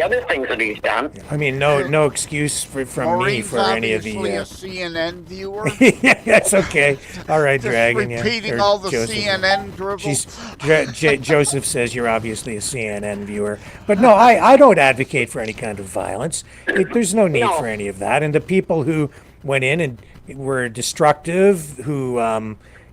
other things that he's done. I mean, no excuse from me for any of the. A CNN viewer. Yeah, that's okay. All right, Just Dragon. repeating all the CNN dribbles. Joseph says you're obviously a CNN viewer, but no, I don't advocate for any kind of violence. There's no need for any of that. And the people who went in and were destructive, who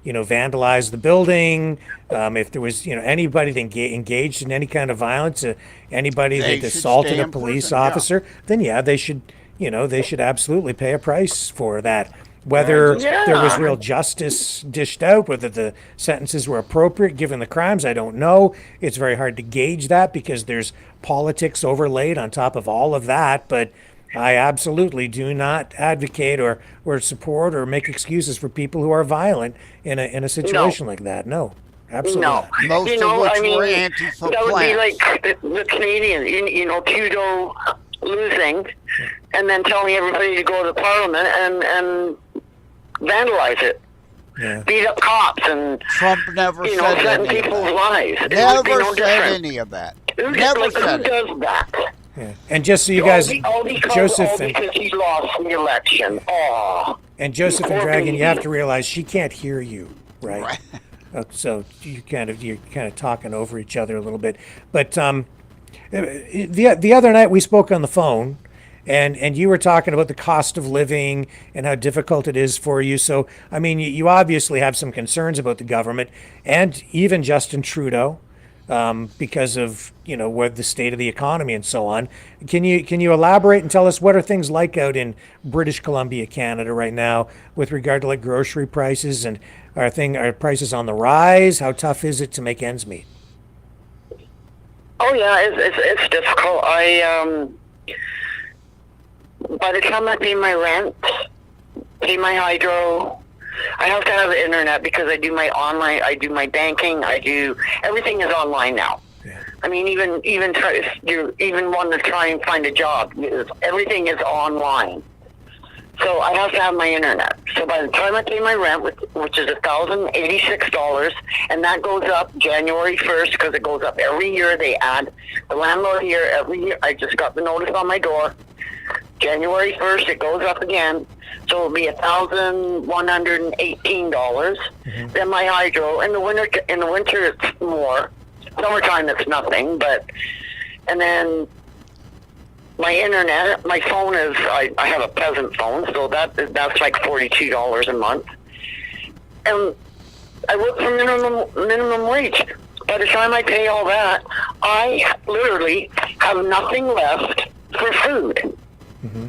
vandalized the building. If there was, anybody that engaged in any kind of violence, anybody that assaulted a police officer, then they should, they should absolutely pay a price for that. Whether there was real justice dished out, whether the sentences were appropriate given the crimes, I don't know. It's very hard to gauge that because there's politics overlaid on top of all of that, but I absolutely do not advocate or support or make excuses for people who are violent in a situation like that. No, absolutely not. Most of which were anti-for that would be like the Canadians, Trudeau losing and then telling everybody to go to Parliament and vandalize it. Yeah. Beat up cops and Trump never said threaten any people's of that. lives. Never said any of that. Never said who does that? Yeah. And just so you guys, Joseph because he lost the election. And Joseph and Dragon, you have to realize she can't hear you, right? So you're kind of talking over each other a little bit. But the other night we spoke on the phone, And you were talking about the cost of living and how difficult it is for you. So, I mean, you obviously have some concerns about the government and even Justin Trudeau, because of, what the state of the economy and so on. Can you elaborate and tell us what are things like out in British Columbia, Canada right now with regard to like grocery prices, and are prices on the rise? How tough is it to make ends meet? Oh yeah, it's difficult. By the time I pay my rent, pay my hydro, I have to have the internet because I do my banking, everything is online now. Yeah. I mean, even want to try and find a job, everything is online. So I have to have my internet. So by the time I pay my rent, which is $1,086, and that goes up January 1st because it goes up every year. They add the landlord here every year. I just got the notice on my door. January 1st, it goes up again. So it'll be $1,118. Then my hydro. In the winter, it's more. Summertime, it's nothing. And then my internet, my phone is, I have a peasant phone, so that's like $42 a month. And I work for minimum wage. By the time I pay all that, I literally have nothing left for food. Mm-hmm.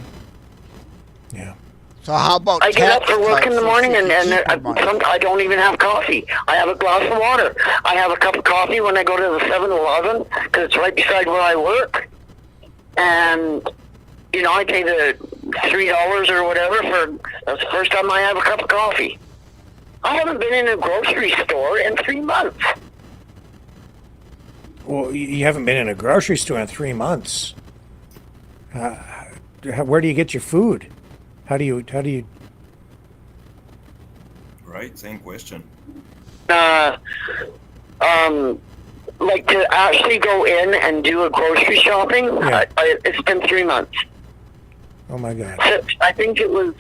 Yeah. So how about I get up for work in the morning and I don't even have coffee. I have a glass of water. I have a cup of coffee when I go to the 7-Eleven because it's right beside where I work. And, I pay the $3 or whatever that's the first time I have a cup of coffee. I haven't been in a grocery store in 3 months. Well, you haven't been in a grocery store in 3 months. Where do you get your food? How do you? Right, same question. Like to actually go in and do a grocery shopping, yeah. It's been 3 months. Oh my God. I think it was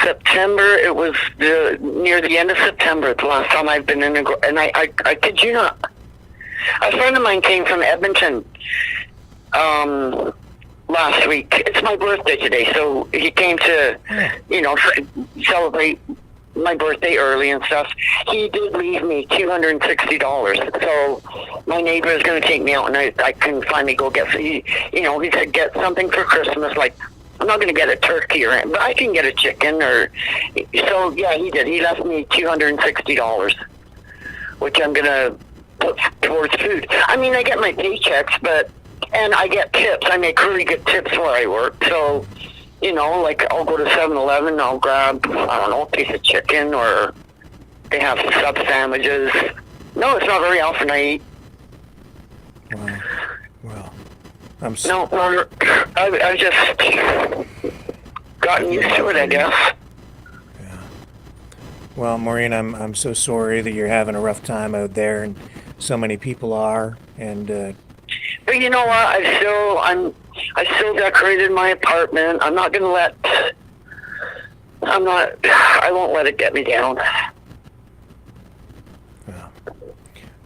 September. It was near the end of September, the last time I've been in and I kid you not. A friend of mine came from Edmonton last week. It's my birthday today, so he came to, celebrate my birthday early and stuff. He did leave me $260. So my neighbor is going to take me out, and I can finally go get. He said get something for Christmas. Like I'm not going to get a turkey or anything, but I can get a chicken or. So yeah, he did. He left me $260, which I'm going to put towards food. I mean, I get my paychecks, and I get tips. I make really good tips where I work. So, like I'll go to 7-Eleven, I'll grab, a piece of chicken, or they have sub sandwiches. No, it's not very often I eat. Wow. Well, I've just gotten used to it, I guess. Yeah. Well, Maureen, I'm so sorry that you're having a rough time out there, and so many people are, and. But you know what? I still decorated my apartment. I won't let it get me down.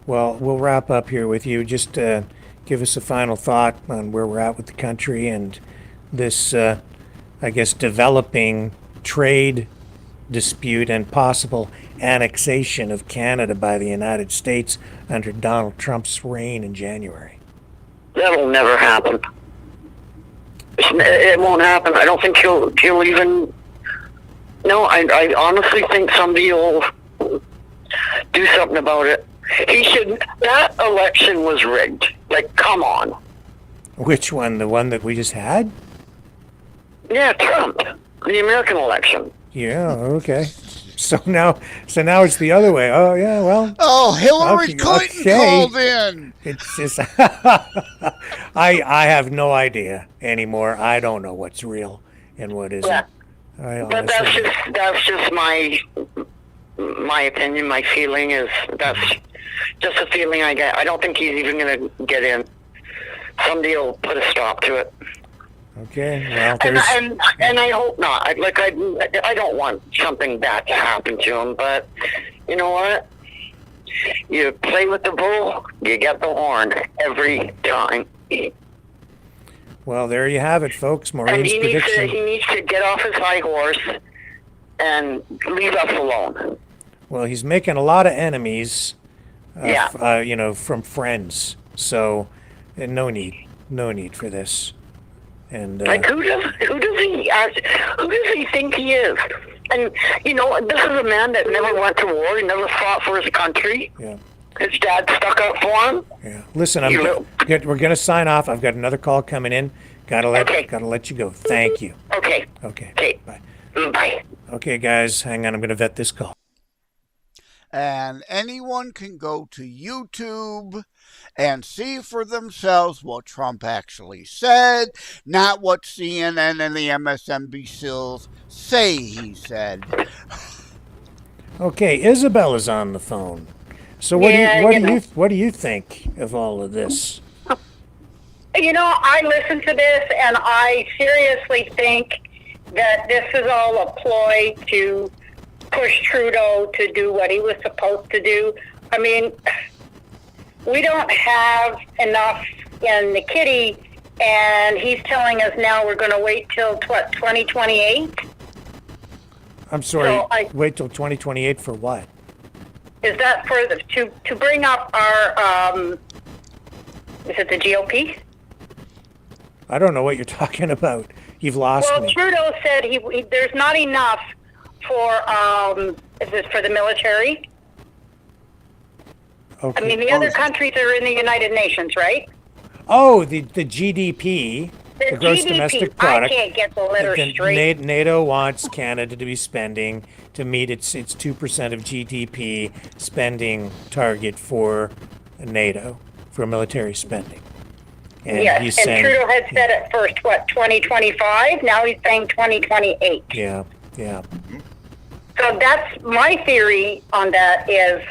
Well, we'll wrap up here with you. Just give us a final thought on where we're at with the country and this, developing trade dispute and possible annexation of Canada by the United States under Donald Trump's reign in January. That'll never happen. It won't happen. I don't think he'll even. No, I honestly think somebody will do something about it. He should. That election was rigged. Like, come on. Which one? The one that we just had? Yeah, Trump. The American election. Yeah. Okay. So now it's the other way. Oh yeah, well. Oh, Hillary Clinton called in. It's just I have no idea anymore. I don't know what's real and what isn't. Yeah. But that's just my opinion. My feeling is that's just a feeling I get. I don't think he's even going to get in. Somebody will put a stop to it. Okay, well, and I hope not. I don't want something bad to happen to him, but you know what? You play with the bull, you get the horn every time. Well, there you have it, folks. And Maureen's prediction. he needs to get off his high horse and leave us alone. Well, he's making a lot of enemies, Yeah. you know, from friends. So, no need for this. And Like who does he think he is? And you know, this is a man that never went to war. He never fought for his country. Yeah. His dad stuck up for him. Yeah. Listen, we're gonna sign off. I've got another call coming in. Gotta let you go. Thank you. Okay. Okay. Bye. Bye. Okay, guys, hang on. I'm gonna vet this call. And anyone can go to YouTube and see for themselves what Trump actually said, not what CNN and the MSNBCs say he said. Okay, Isabella's on the phone. So what do you think of all of this? You know, I listen to this and I seriously think that this is all a ploy to push Trudeau to do what he was supposed to do. I mean, we don't have enough in the kitty, and he's telling us now we're going to wait till, 2028? I'm sorry, wait till 2028 for what? Is that for to bring up our, is it the GOP? I don't know what you're talking about. You've lost me. Well, Trudeau said there's not enough for, is it for the military? Okay. I mean, the other countries are in the United Nations, right? Oh, the GDP, the gross GDP, domestic product. I can't get the letters straight. NATO wants Canada to be spending to meet its 2% of GDP spending target for NATO, for military spending. And yes, he's and saying, Trudeau had said at first, 2025? Now he's saying 2028. Yeah. So that's my theory on that is,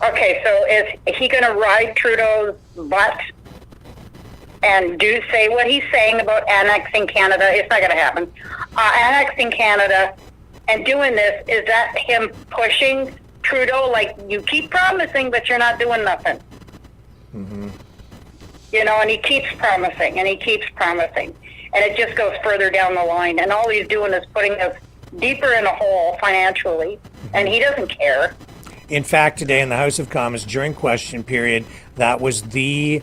okay, so is he going to ride Trudeau's butt and say what he's saying about annexing Canada? It's not going to happen. Annexing Canada and doing this, is that him pushing Trudeau like you keep promising, but you're not doing nothing? Mm-hmm. You know, and he keeps promising, and he keeps promising. And it just goes further down the line. And all he's doing is putting us deeper in a hole financially, and he doesn't care. In fact, today in the House of Commons, during question period, that was the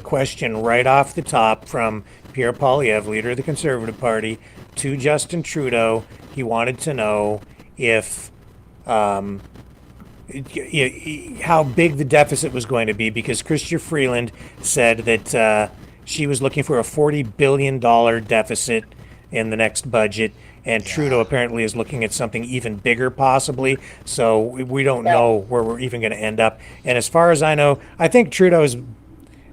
question right off the top from Pierre Poilievre, leader of the Conservative Party, to Justin Trudeau. He wanted to know if how big the deficit was going to be, because Chrystia Freeland said that she was looking for a $40 billion deficit in the next budget, and Trudeau apparently is looking at something even bigger possibly, so we don't know where we're even going to end up. And as far as I know, I think Trudeau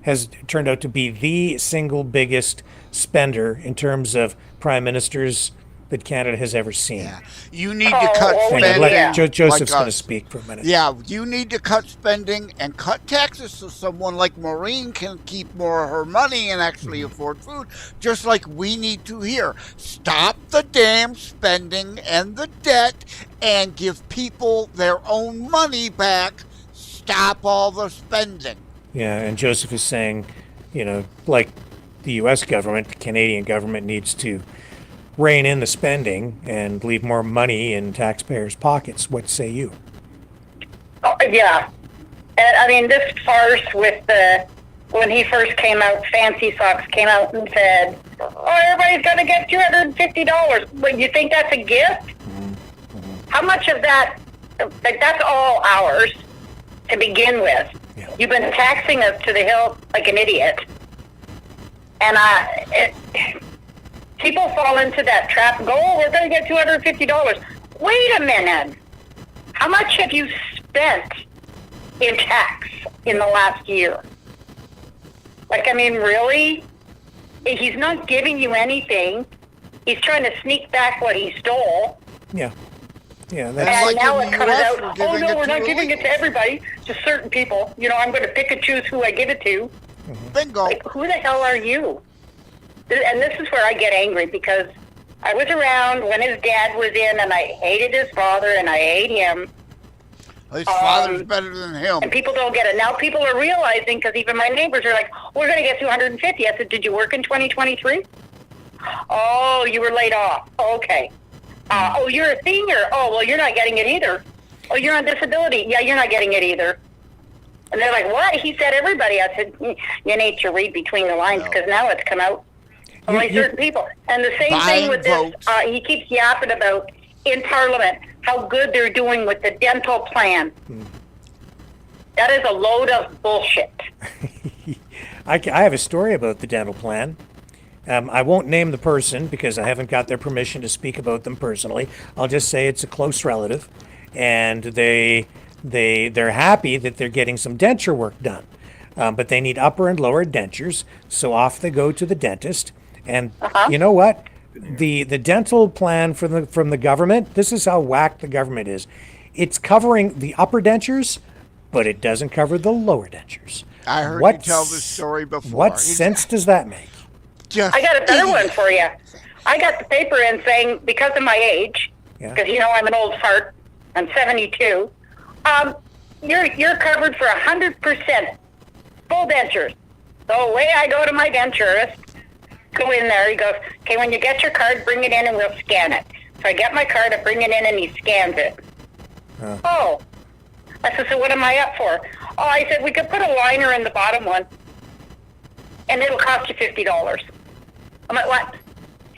has turned out to be the single biggest spender in terms of prime ministers that Canada has ever seen. Yeah. You need to cut spending. Joseph's going to speak for a minute. Yeah, you need to cut spending and cut taxes so someone like Maureen can keep more of her money and actually afford food, just like we need to here. Stop the damn spending and the debt and give people their own money back. Stop all the spending. Yeah, and Joseph is saying, you know, like the U.S. government, the Canadian government needs to rein in the spending and leave more money in taxpayers' pockets. What say you? Oh, yeah. I mean, this farce with when he first came out, Fancy Socks came out and said, oh, everybody's going to get $250. But you think that's a gift? Mm-hmm. How much of that, like, that's all ours to begin with. Yeah. You've been taxing us to the hill like an idiot. And people fall into that trap and go, oh, we're going to get $250. Wait a minute. How much have you spent in tax in the last year? Like, I mean, really? He's not giving you anything. He's trying to sneak back what he stole. Yeah. Yeah. That's and like now it comes out, oh, no, we're not giving it to everybody, just certain people. You know, I'm going to pick and choose who I give it to. Mm-hmm. Bingo. Like, who the hell are you? And this is where I get angry, because I was around when his dad was in, and I hated his father, and I hate him. His father's better than him. And people don't get it. Now people are realizing, because even my neighbors are like, we're going to get 250. I said, did you work in 2023? Oh, you were laid off. Okay. Oh, you're a senior. Oh, well, you're not getting it either. Oh, you're on disability. Yeah, you're not getting it either. And they're like, what? He said everybody. I said, you need to read between the lines, because now it's come out. Only certain people. And the same thing with this, he keeps yapping about in Parliament how good they're doing with the dental plan. That is a load of bullshit. I have a story about the dental plan. I won't name the person because I haven't got their permission to speak about them personally. I'll just say it's a close relative, and they're happy that they're getting some denture work done, but they need upper and lower dentures. So off they go to the dentist, and you know what? The dental plan from the government. This is how whacked the government is. It's covering the upper dentures, but it doesn't cover the lower dentures. I heard you tell this story before. What sense does that make? I got a better one for you. I got the paper in saying, because of my age, because I'm an old fart, I'm 72, you're covered for 100% full dentures. So away I go to my denturist, go in there, he goes, okay, when you get your card, bring it in and we'll scan it. So I get my card, I bring it in and he scans it. Oh. I said, so what am I up for? Oh, I said, we could put a liner in the bottom one and it'll cost you $50. I'm like, what?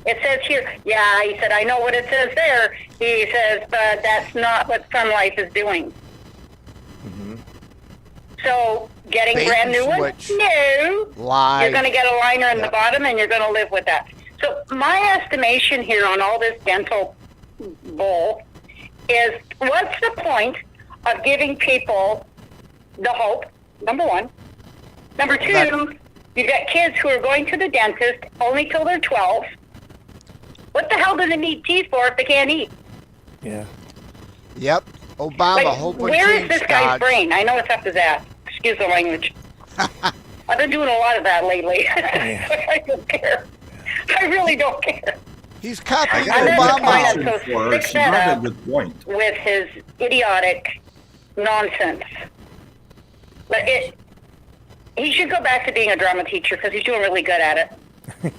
It says here, yeah, he said, I know what it says there. He says, but that's not what Sun Life is doing. So, getting brand new ones? No. Live. You're going to get a liner in the bottom and you're going to live with that. So, my estimation here on all this dental bull is, what's the point of giving people the hope, number one? Number two, you've got kids who are going to the dentist only till they're 12. What the hell do they need teeth for if they can't eat? Yeah. Yep. Obama, whole bunch where is this guy's brain? I know it's up his ass. Excuse the language. I've been doing a lot of that lately. I don't care. I really don't care. He's copying Obama. For her. She brought a good point. With his idiotic nonsense. But he should go back to being a drama teacher because he's doing really good at it.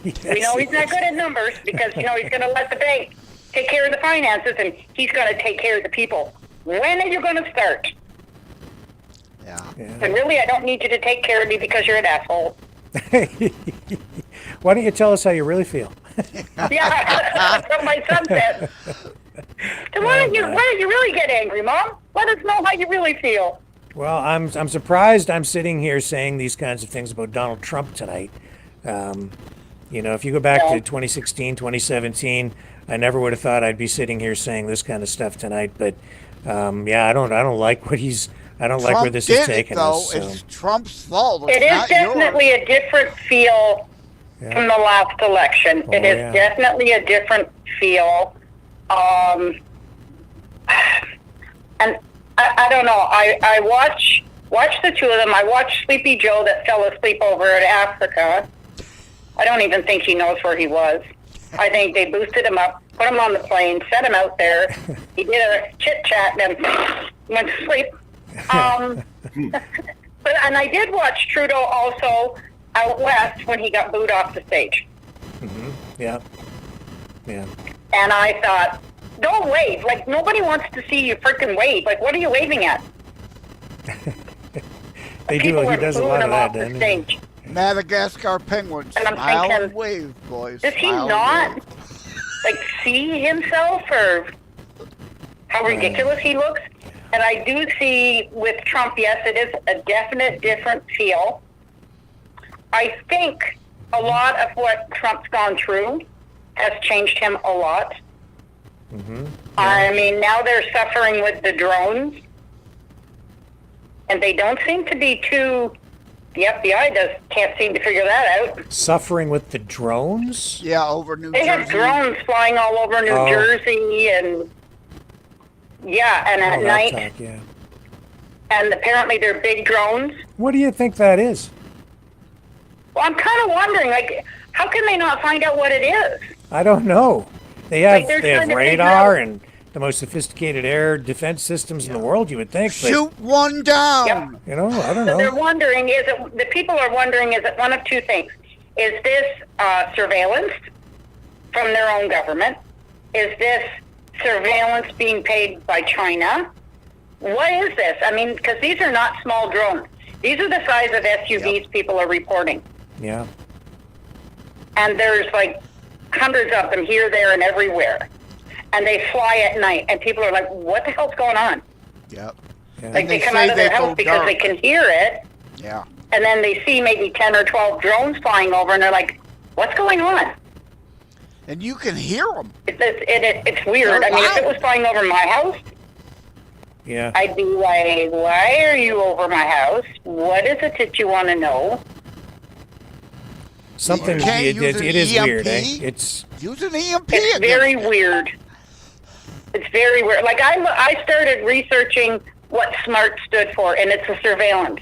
We know he's not good at numbers because, he's going to let the bank take care of the finances and he's going to take care of the people. When are you going to start? Yeah. And really, I don't need you to take care of me because you're an asshole. Why don't you tell us how you really feel? Yeah, that's what my son said. So why don't you really get angry, Mom? Let us know how you really feel. Well, I'm surprised I'm sitting here saying these kinds of things about Donald Trump tonight. If you go back to 2016, 2017, I never would have thought I'd be sitting here saying this kind of stuff tonight. But I don't like what I don't like where this is taking us. So. It's Trump's fault. It is definitely a different feel from the last election. It is definitely a different feel. And I don't know. I watch the two of them. I watched Sleepy Joe that fell asleep over in Africa. I don't even think he knows where he was. I think they boosted him up, put him on the plane, set him out there. He did a chit-chat and then went to sleep. And I did watch Trudeau also out west when he got booed off the stage. Yeah. And I thought, don't wave. Like, nobody wants to see you freaking wave. Like, what are you waving at? He does a lot of that, doesn't he? Madagascar penguins. And I'm Smile thinking, and wave, boys. Does he not, see himself or how ridiculous he looks? And I do see with Trump, yes, it is a definite different feel. I think a lot of what Trump's gone through has changed him a lot. I mean, now they're suffering with the drones. And they don't seem to be too... The FBI can't seem to figure that out. Suffering with the drones? Yeah, over New Jersey. They have drones flying all over New Jersey and... Yeah, and at night. And apparently they're big drones. What do you think that is? Well, I'm kind of wondering, how can they not find out what it is? I don't know. They have radar and the most sophisticated air defense systems in the world, you would think. But, Shoot one down. you know, I don't So they're know. wondering, the people are wondering, is it one of two things? Is this surveillance from their own government? Is this surveillance being paid by China? What is this? I mean, because these are not small drones. These are the size of SUVs people are reporting. Yeah. And there's like hundreds of them here, there, and everywhere. And they fly at night, and people are like, what the hell's going on? Yep. Like they come out of their house because they can hear it, Yeah. and then they see maybe 10 or 12 drones flying over, and they're like, what's going on? And you can hear them. It's weird. I mean, if it was flying over my house, Yeah. I'd be like, why are you over my house? What is it that you want to know? Something, You can't it use an is weird, eh? EMP? It's Use an EMP. It's very weird. It's very weird. Like I started researching what SMART stood for, and it's a surveillance.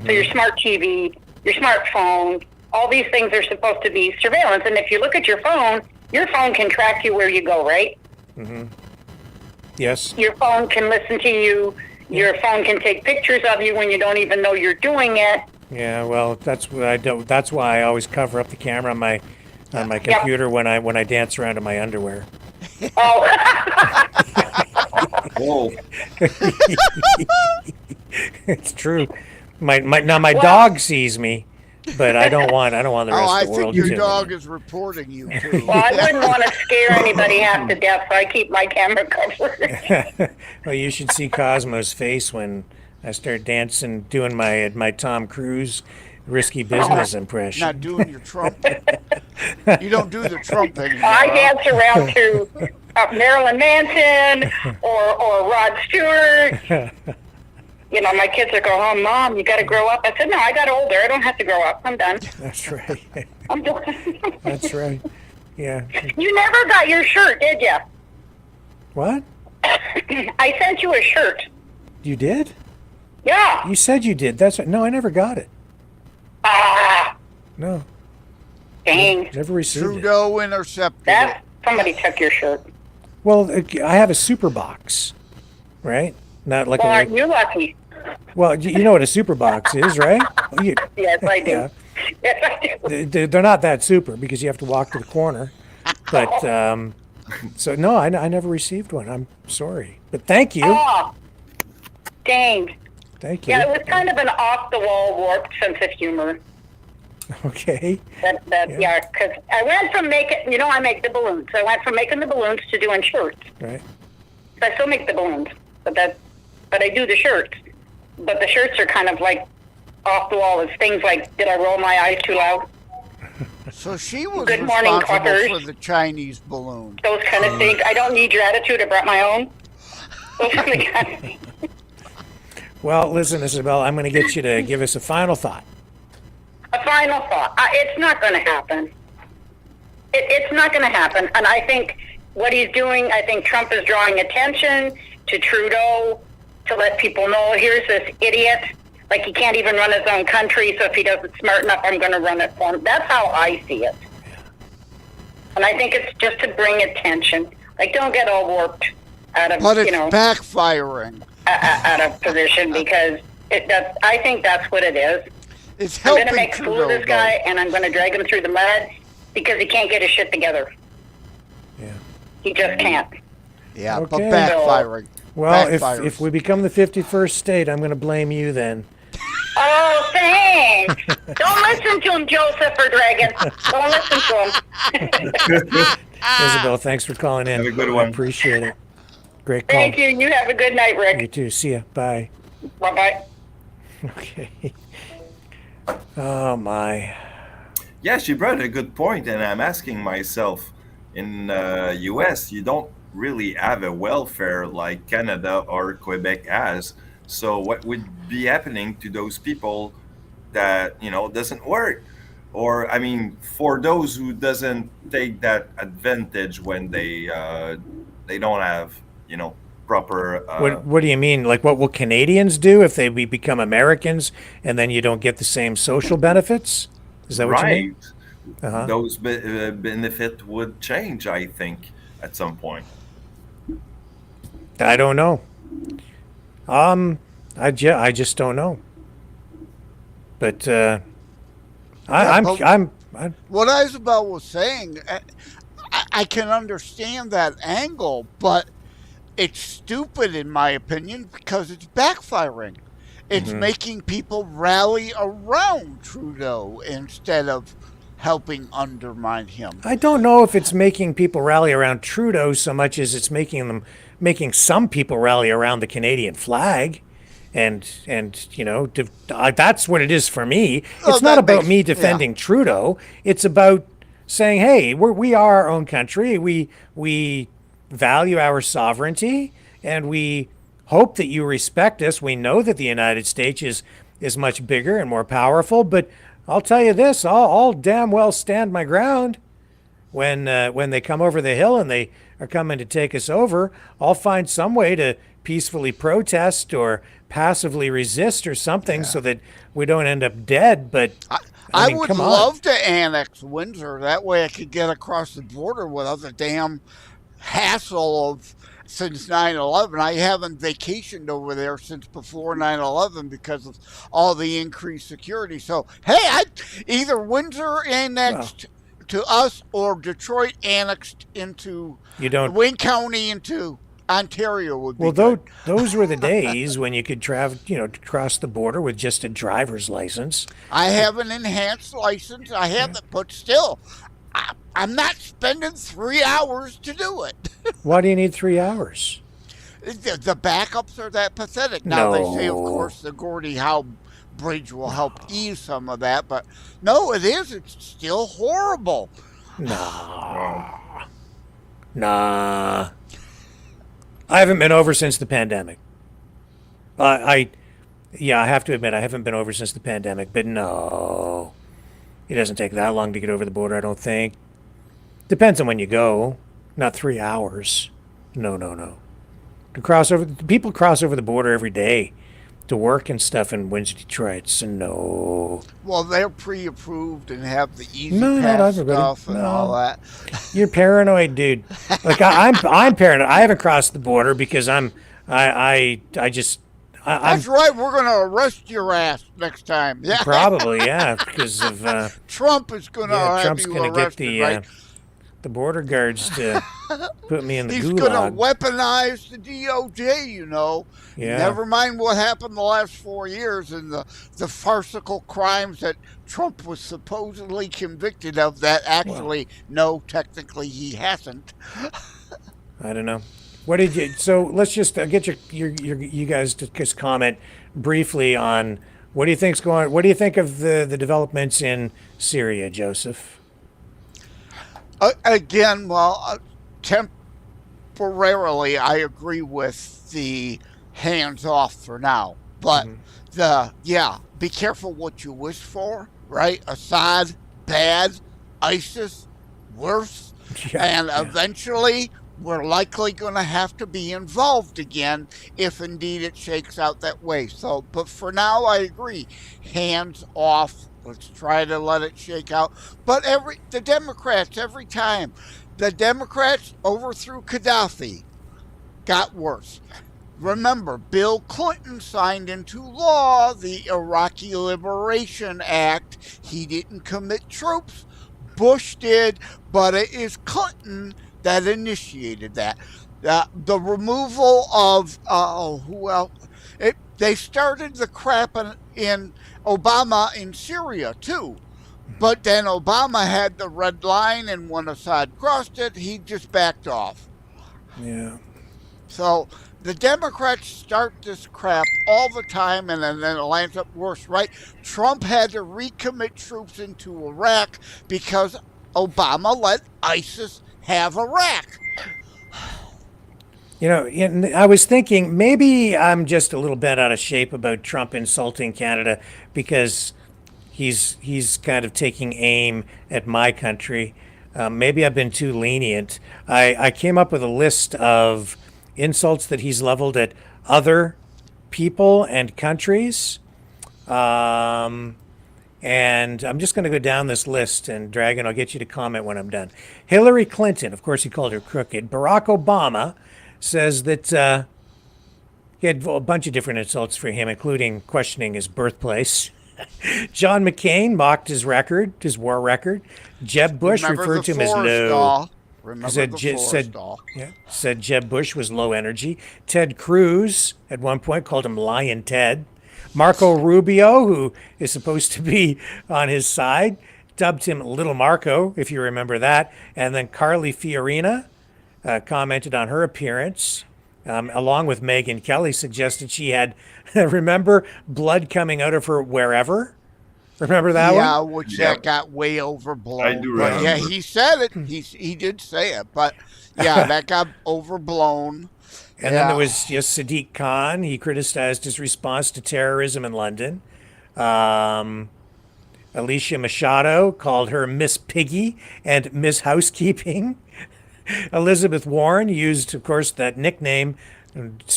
So your smart TV, your smartphone, all these things are supposed to be surveillance. And if you look at your phone can track you where you go, right? Mm-hmm. Yes. Your phone can listen to you. Your phone can take pictures of you when you don't even know you're doing it. Yeah. Well, that's what I do. That's why I always cover up the camera on my computer when I dance around in my underwear. Oh. Whoa. It's true. My dog sees me, but I don't want the rest I of the world think to. your dog is reporting you too. Well, I wouldn't want to scare anybody half to death, so I keep my camera covered. Well, you should see Cosmo's face when I start dancing, doing my Tom Cruise risky business impression. Not doing your Trump. You don't do the Trump thing. I dance around to Marilyn Manson or Rod Stewart. You know, my kids are going, oh, Mom, you got to grow up. I said, no, I got older. I don't have to grow up. I'm done. That's right. I'm done. That's right. Yeah. You never got your shirt, did you? What? I sent you a shirt. You did? Yeah. You said you did. That's no, I never got it. Ah, No. dang. Never received it. Trudeau intercepted it. That somebody took your shirt. Well, I have a super box, right? Not like Well, a. aren't you lucky? Well, you know what a super box is, right? You, Yes, I do. Yeah. Yes, I do. They're not that super because you have to walk to the corner. But so no, I never received one. I'm sorry, but thank you. Oh, dang. Thank you. Yeah, it was kind of an off-the-wall warped sense of humor. Okay. Yeah, because I went from making, I make the balloons. I went from making the balloons to doing shirts. Right. I still make the balloons, but I do the shirts. But the shirts are kind of like off the wall. It's things like, did I roll my eyes too loud? So she was Good morning, responsible fuckers. for the Chinese balloon. Those kind of things. I don't need your attitude. I brought my own. Those are the kind of things. Well, listen, Isabel, I'm going to get you to give us a final thought. A final thought. It's not going to happen. It's not going to happen. And I think what he's doing, I think Trump is drawing attention to Trudeau to let people know, here's this idiot. Like, he can't even run his own country, so if he doesn't smart enough, I'm going to run it for him. That's how I see it. And I think it's just to bring attention. Like, don't get all warped out of, But it's backfiring. out of position, because I think that's what it is. It's I'm helping going to make a fool Trudeau, of this guy, and I'm going to drag him through the mud because he can't get his shit together. Yeah. He just can't. Yeah, but Okay. backfiring. Well, Backfires. if we become the 51st state, I'm going to blame you then. Oh, thanks. Don't listen to him, Joseph or Dragon. Don't listen to him. Isabel, thanks for calling in. Have a good one. I appreciate it. Great call. Thank you. You have a good night, You Rick. too. See ya. Bye. Bye-bye. Okay. Oh, my. Yeah, she brought a good point, and I'm asking myself, in U.S., you don't really have a welfare like Canada or Quebec has. So what would be happening to those people that, doesn't work? Or, I mean, for those who doesn't take that advantage when they don't have, proper... What do you mean? Like, what will Canadians do if we become Americans and then you don't get the same social benefits? Is that what you mean? Right. Those benefits would change, I think, at some point. I don't know. I just don't know. But what Isabel was saying, I can understand that angle, but it's stupid in my opinion because it's backfiring. It's making people rally around Trudeau instead of helping undermine him. I don't know if it's making people rally around Trudeau so much as it's making some people rally around the Canadian flag. And you know, that's what it is for me. It's not about me defending Trudeau. It's about saying, hey, we are our own country. We value our sovereignty, and we hope that you respect us. We know that the United States is much bigger and more powerful, but I'll tell you this, I'll damn well stand my ground when they come over the hill and they are coming to take us over. I'll find some way to peacefully protest or passively resist or something so that we don't end up dead. But I mean, would love to annex Windsor. That way I could get across the border without the damn hassle of since 9/11. I haven't vacationed over there since before 9/11 because of all the increased security. So, hey, either Windsor annexed to us or Detroit annexed into Wayne County into Ontario would be good. Those were the days when you could travel, cross the border with just a driver's license. I have an enhanced license. I have it, but still, I'm not spending 3 hours to do it. Why do you need 3 hours? The backups are that pathetic. Now they say, of course, the Gordie Howe Bridge will help ease some of that, but no, it is. It's still horrible. Nah. I haven't been over since the pandemic. I have to admit, I haven't been over since the pandemic, but no. It doesn't take that long to get over the border, I don't think. Depends on when you go. Not 3 hours. No. People cross over the border every day to work and stuff in Windsor, Detroit, so no. Well, they're pre-approved and have the easy pass stuff and all that. You're paranoid, dude. Like I'm paranoid. I haven't crossed the border because That's right. We're going to arrest your ass next time. Yeah. Probably, yeah, because of Trump is going to have Trump's you going to arrested, get right? the border guards to put me in the He's gulag. going to weaponize the DOJ, Yeah. Never mind what happened the last 4 years and the farcical crimes that Trump was supposedly convicted of that actually, no, technically he hasn't. I don't know. What did you? So let's just get you guys to just comment briefly on what do you think's going. What do you think of the developments in Syria, Joseph? Again, temporarily, I agree with the hands off for now. But be careful what you wish for, right? Assad, bad. ISIS, worse. And eventually, we're likely going to have to be involved again if indeed it shakes out that way. So, but for now, I agree. Hands off. Let's try to let it shake out. But the Democrats, every time, the Democrats overthrew Gaddafi, got worse. Remember, Bill Clinton signed into law the Iraqi Liberation Act. He didn't commit troops. Bush did, but it is Clinton that initiated that. The removal of, who else? They started the crap in Obama in Syria, too. But then Obama had the red line, and when Assad crossed it, he just backed off. Yeah. So the Democrats start this crap all the time, and then it lands up worse, right? Trump had to recommit troops into Iraq because Obama let ISIS have Iraq. I was thinking maybe I'm just a little bent out of shape about Trump insulting Canada because he's kind of taking aim at my country. Maybe I've been too lenient. I came up with a list of insults that he's leveled at other people and countries. And I'm just going to go down this list, and Dragon, I'll get you to comment when I'm done. Hillary Clinton, of course he called her crooked. Barack Obama, says that he had a bunch of different insults for him, including questioning his birthplace. John McCain mocked his record, his war record. Jeb Bush referred to him as low. Said Jeb Bush was low energy. Ted Cruz at one point called him Lion Ted. Marco Rubio, who is supposed to be on his side, dubbed him Little Marco, if you remember that. And then Carly Fiorina commented on her appearance, along with Megyn Kelly, suggested she had, remember, blood coming out of her wherever? Remember that one? Yeah, which that got way overblown. I do remember. Yeah, he said it. He did say it, but yeah, that got overblown. And then there was Sadiq Khan. He criticized his response to terrorism in London. Alicia Machado called her Miss Piggy and Miss Housekeeping. Elizabeth Warren used, of course, that nickname,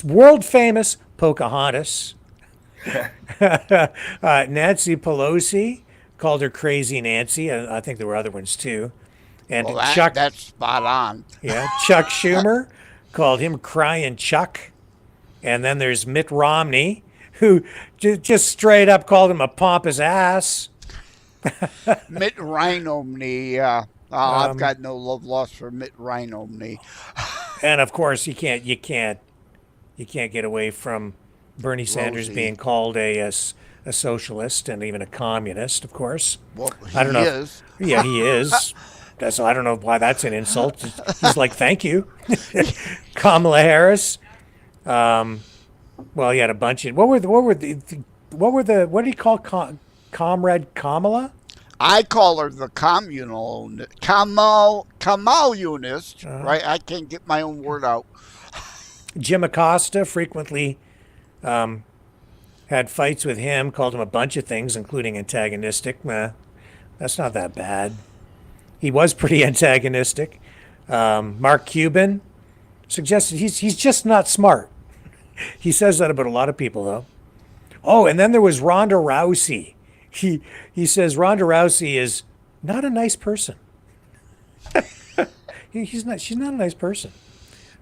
world famous Pocahontas. Nancy Pelosi called her Crazy Nancy. I think there were other ones too. And that's spot on. Yeah, Chuck Schumer called him Crying Chuck. And then there's Mitt Romney, who just straight up called him a pompous ass. Mitt Romney. I've got no love lost for Mitt Romney. And of course, you can't get away from Bernie Sanders being called a socialist and even a communist, of course. Well, I don't know. He is. Yeah, he is. So I don't know why that's an insult. He's like, thank you. Kamala Harris. Well, he had a bunch of what do you call Comrade Kamala? I call her the communist, right? I can't get my own word out. Jim Acosta frequently had fights with him, called him a bunch of things, including antagonistic. That's not that bad. He was pretty antagonistic. Mark Cuban suggested he's just not smart. He says that about a lot of people, though. Oh, and then there was Ronda Rousey. He says Ronda Rousey is not a nice person. She's not a nice person.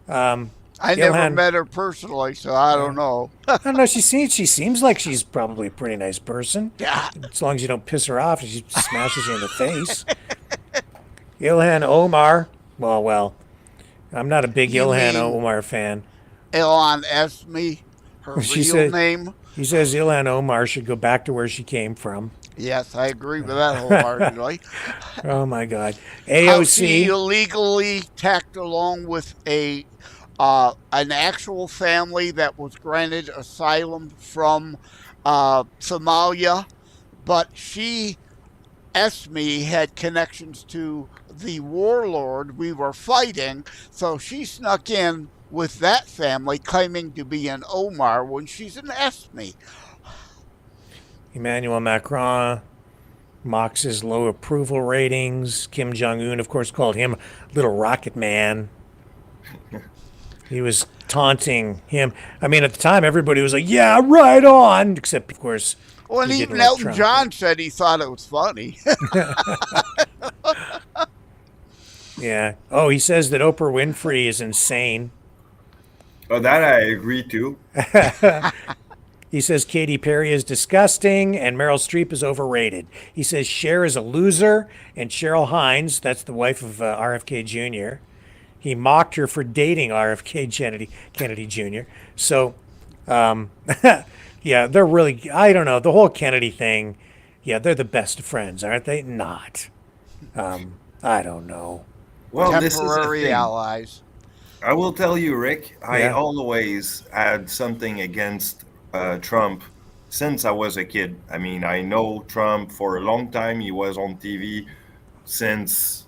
I never met her personally, so I don't know. I don't know. She seems like she's probably a pretty nice person. Yeah. As long as you don't piss her off, she smashes you in the face. Ilhan Omar. Well, I'm not a big Ilhan Omar fan. Ilhan Esme, her real name. He says Ilhan Omar should go back to where she came from. Yes, I agree with that wholeheartedly. Oh my God. AOC. How she illegally tacked along with an actual family that was granted asylum from Somalia, but Esme had connections to the warlord we were fighting, so she snuck in with that family claiming to be an Omar when she's an Esme. Emmanuel Macron mocks his low approval ratings. Kim Jong-un, of course, called him Little Rocket Man. He was taunting him. I mean, at the time, everybody was like, yeah, right on. Except, of course, well, even Elton John said he thought it was funny. Yeah. Oh, he says that Oprah Winfrey is insane. Oh, that I agree to. He says Katy Perry is disgusting and Meryl Streep is overrated. He says Cher is a loser and Cheryl Hines, that's the wife of RFK Jr., he mocked her for dating RFK Kennedy Jr. So, yeah, they're really, I don't know, the whole Kennedy thing, yeah, they're the best of friends, aren't they? Not. I don't know. Well, temporary allies. I will tell you, Rick, I always had something against Trump since I was a kid. I mean, I know Trump for a long time. He was on TV since,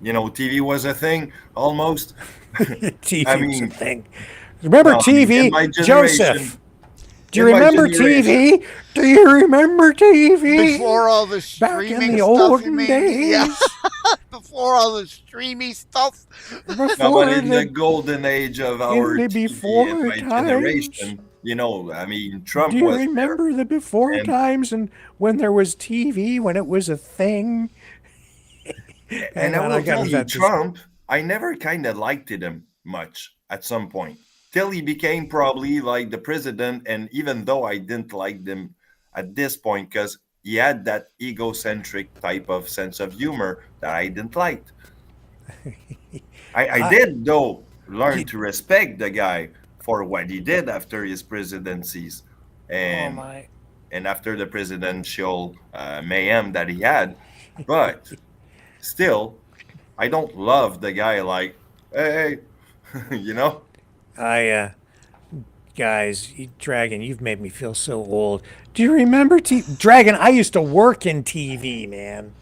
TV was a thing almost. TV was a thing. Remember TV? Joseph. Do you remember TV? Do you remember TV? Before all the streaming back in the stuff, olden days. Yeah. Before all the streamy stuff. But in the golden age of our TV and my generation, I mean, Trump was. Do you remember the before times and when there was TV, when it was a thing? And I will tell you, Trump, I never kind of liked him much. at some point, till he became probably like the president. And even though I didn't like them at this point, because he had that egocentric type of sense of humor that I didn't like. I did, though, learn to respect the guy for what he did after his presidencies and after the presidential mayhem that he had. But still, I don't love the guy like, hey, you know? Guys, Dragon, you've made me feel so old. Do you remember Dragon? I used to work in TV, man.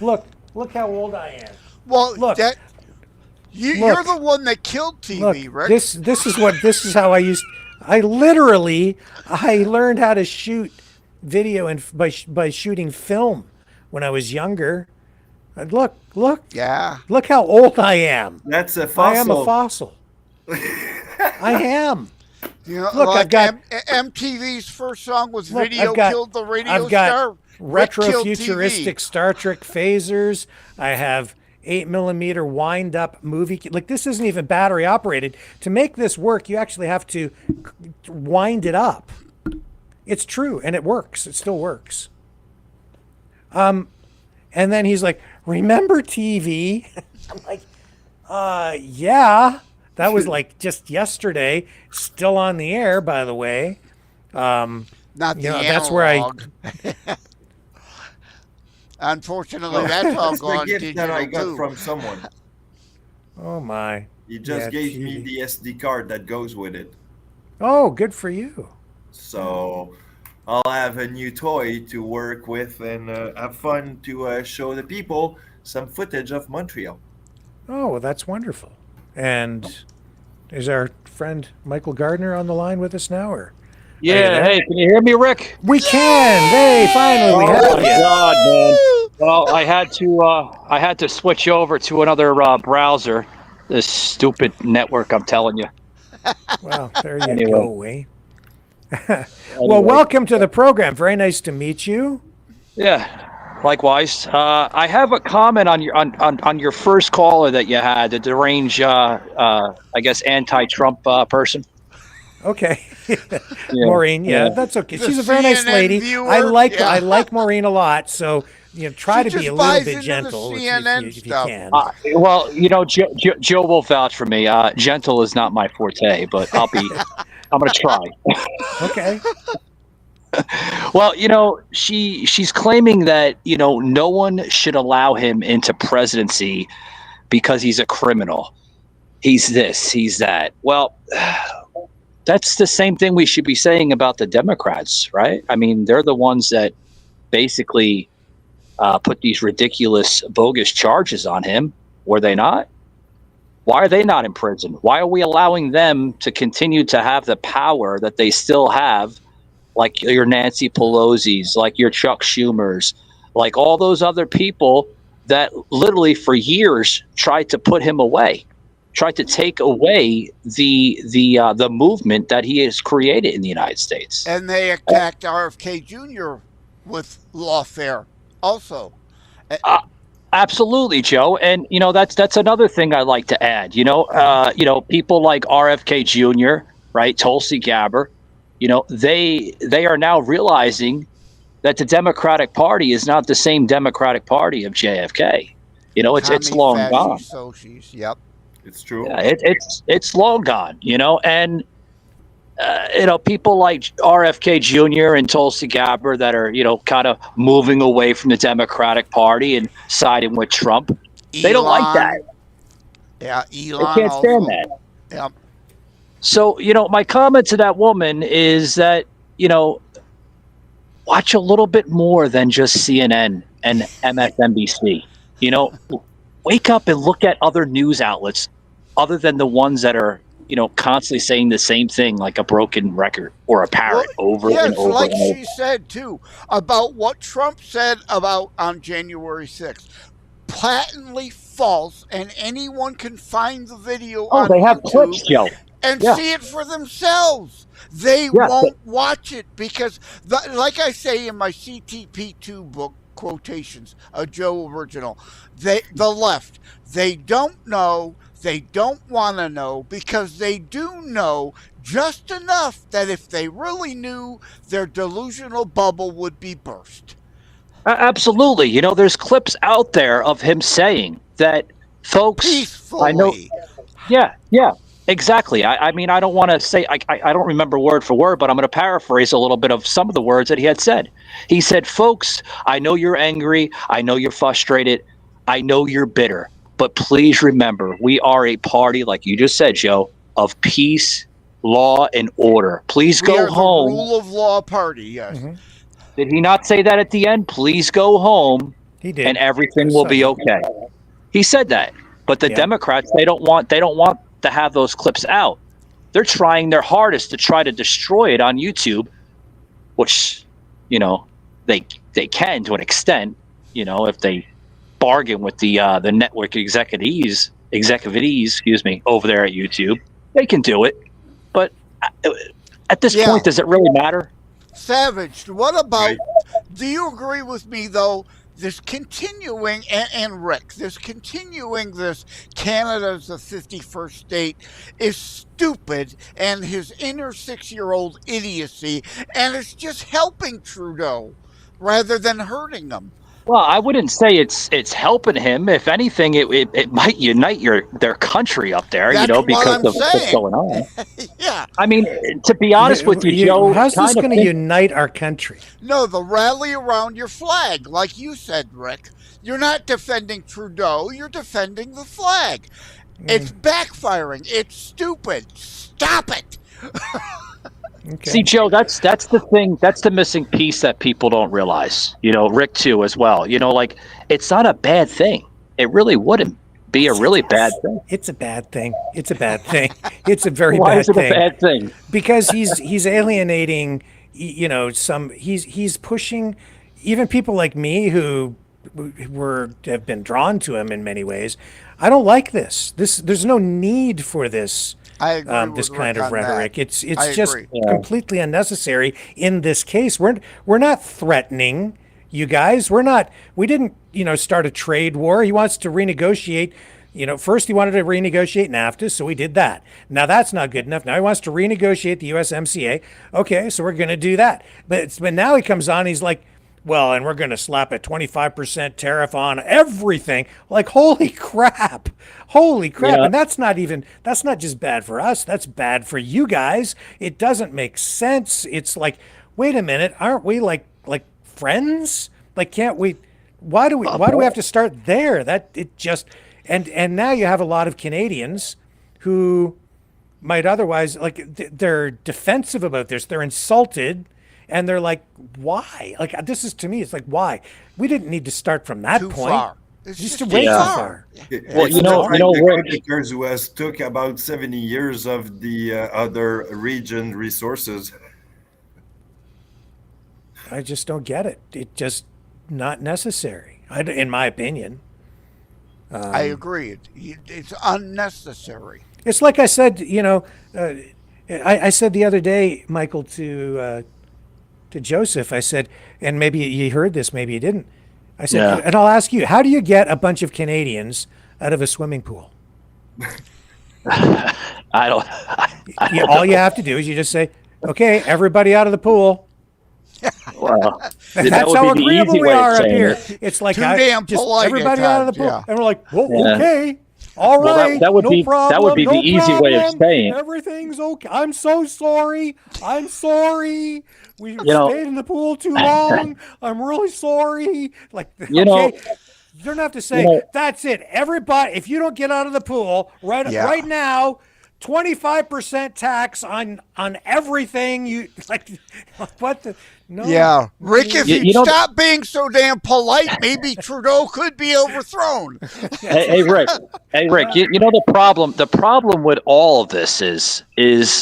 Look how old I am. Well, look, you're the one that killed TV, Rick. This is how I learned how to shoot video and by shooting film when I was younger. Look. Yeah. Look how old I am. That's a fossil. I am a fossil. I am. You know, look, like I've got MTV's first song was killed the radio I've got star. Retro-futuristic Star Trek phasers. I have 8mm wind-up movie. Like, this isn't even battery operated. To make this work, you actually have to wind it up. It's true, and it works. It still works. And then he's like, "Remember TV?" I'm like, yeah. That was like just yesterday. Still on the air, by the way. Not the analog. That's where Unfortunately, that's all that's gone the gift digital that I got too. from someone. Oh my! He just gave me the SD card that goes with it. Oh, good for you. So I'll have a new toy to work with and have fun to show the people some footage of Montreal. Oh, well, that's wonderful. And is our friend Michael Gardner on the line with us now, or? Yeah. Hey, can you hear me, Rick? We can. Hey, finally we have you. God, man. Well, I had to switch over to another browser. This stupid network, I'm telling you. Well, there you go, eh? Well, welcome to the program. Very nice to meet you. Yeah. Likewise. I have a comment on your first caller that you had, the deranged, I guess, anti-Trump person. Okay, Maureen. Yeah, that's okay. She's a very nice lady. Viewer, I like Maureen a lot. So try to be a little bit gentle if you can. Well, Joe will vouch for me. Gentle is not my forte, but I'm going to try. Okay. Well, she's claiming that, no one should allow him into presidency because he's a criminal. He's this, he's that. Well, that's the same thing we should be saying about the Democrats, right? I mean, they're the ones that basically put these ridiculous, bogus charges on him. Were they not? Why are they not in prison? Why are we allowing them to continue to have the power that they still have? Like your Nancy Pelosi's, like your Chuck Schumer's, like all those other people that literally for years tried to put him away, tried to take away the movement that he has created in the United States. And they attacked RFK Jr. with lawfare also. Absolutely, Joe. And that's another thing I like to add. People like RFK Jr., right, Tulsi Gabbard. They are now realizing that the Democratic Party is not the same Democratic Party of JFK. It's long gone. Yep, it's true. Yeah, it's long gone. And people like RFK Jr. and Tulsi Gabbard that are kind of moving away from the Democratic Party and siding with Trump. They don't like that. Yeah, Elon. They can't stand that. Yep. So, my comment to that woman is that, watch a little bit more than just CNN and MSNBC. Wake up and look at other news outlets other than the ones that are, constantly saying the same thing like a broken record or a parrot over and over. Like and over. she said, too, about what Trump said on January 6th. Patently false, and anyone can find the video on they have YouTube. clips, Joe. And see it for themselves. They won't watch it because, like I say in my CTP2 book, quotations, a Joe original, the left, they don't know They don't want to know because they do know just enough that if they really knew, their delusional bubble would be burst. Absolutely. You know, there's clips out there of him saying that, folks, peacefully. I know. Yeah, exactly. I mean, I don't want to say, I don't remember word for word, but I'm going to paraphrase a little bit of some of the words that he had said. He said, folks, I know you're angry. I know you're frustrated. I know you're bitter. But please remember, we are a party, like you just said, Joe, of peace, law, and order. Please We go are home. the rule of law party, yes. Did he not say that at the end? Please go home. He did. And everything will be okay. He said that. But the Democrats, they don't want to have those clips out. They're trying their hardest to try to destroy it on YouTube, which, you know, they can to an extent, you know, if they bargain with the network executives, over there at YouTube, they can do it. But at this point, does it really matter? Savage, what about, do you agree with me, though, this continuing, and Rick, this Canada's the 51st state is stupid, and his inner 6-year-old idiocy, and it's just helping Trudeau rather than hurting him? Well, I wouldn't say it's helping him. If anything, it might unite their country up there, That's you know, because of saying. what's going on. Yeah. I mean, to be honest with you, Joe, how's this going to unite our country? No, the rally around your flag, like you said, Rick. You're not defending Trudeau, you're defending the flag. It's backfiring. It's stupid. Stop it. Okay. See, Joe, that's the thing. That's the missing piece that people don't realize. You know, Rick too, as well. You know, like, it's not a bad thing. It really wouldn't be a really bad thing. It's a bad thing. It's a bad thing. It's a very Why bad is it thing. a bad thing? Because he's alienating. You know, he's pushing even people like me who have been drawn to him in many ways. I don't like this. There's no need for this. I agree this with kind Rick of on rhetoric. that. It's just completely unnecessary in this case. We're not threatening you guys. We didn't, you know, start a trade war. He wants to renegotiate. You know, first he wanted to renegotiate NAFTA, so we did that. Now that's not good enough. Now he wants to renegotiate the USMCA. Okay, so we're going to do that. But now he comes on, he's like, well, and we're going to slap a 25% tariff on everything. Like, holy crap. Yeah. And that's not just bad for us. That's bad for you guys. It doesn't make sense. It's like, wait a minute. Aren't we like friends? Like, can't we, why do we have to start there? And now you have a lot of Canadians who might otherwise, like, they're defensive about this. They're insulted. And they're like, why? Like, this is, to me, it's like, why? We didn't need to start from that point. Far. It's just way too far. Well, you know, competitors who has took about 70 years of the other region resources. I just don't get it. It's just not necessary, in my opinion. I agree. It's unnecessary. It's like I said, you know, I said the other day, Michael, to Joseph, I said, and maybe you heard this, maybe you didn't. I said, and I'll ask you, how do you get a bunch of Canadians out of a swimming pool? All you have to do is you just say, okay, everybody out of the pool. Well, that's how agreeable we are up here. It's like, too damn just polite everybody at out of the times, pool. And we're like, well, okay. All Well, right, that would no be problem, that would be no the easy way of problem. saying. Everything's okay. I'm so sorry. I'm sorry. We know- stayed in the pool too long. I'm really sorry. Like, You know- you don't have to say that's it. Everybody, if you don't get out of the pool right now, 25% tax on everything. You like what the no? Yeah, Rick, if you you'd know- stop being so damn polite, maybe Trudeau could be overthrown. Hey, Rick. You know, the problem with all of this is,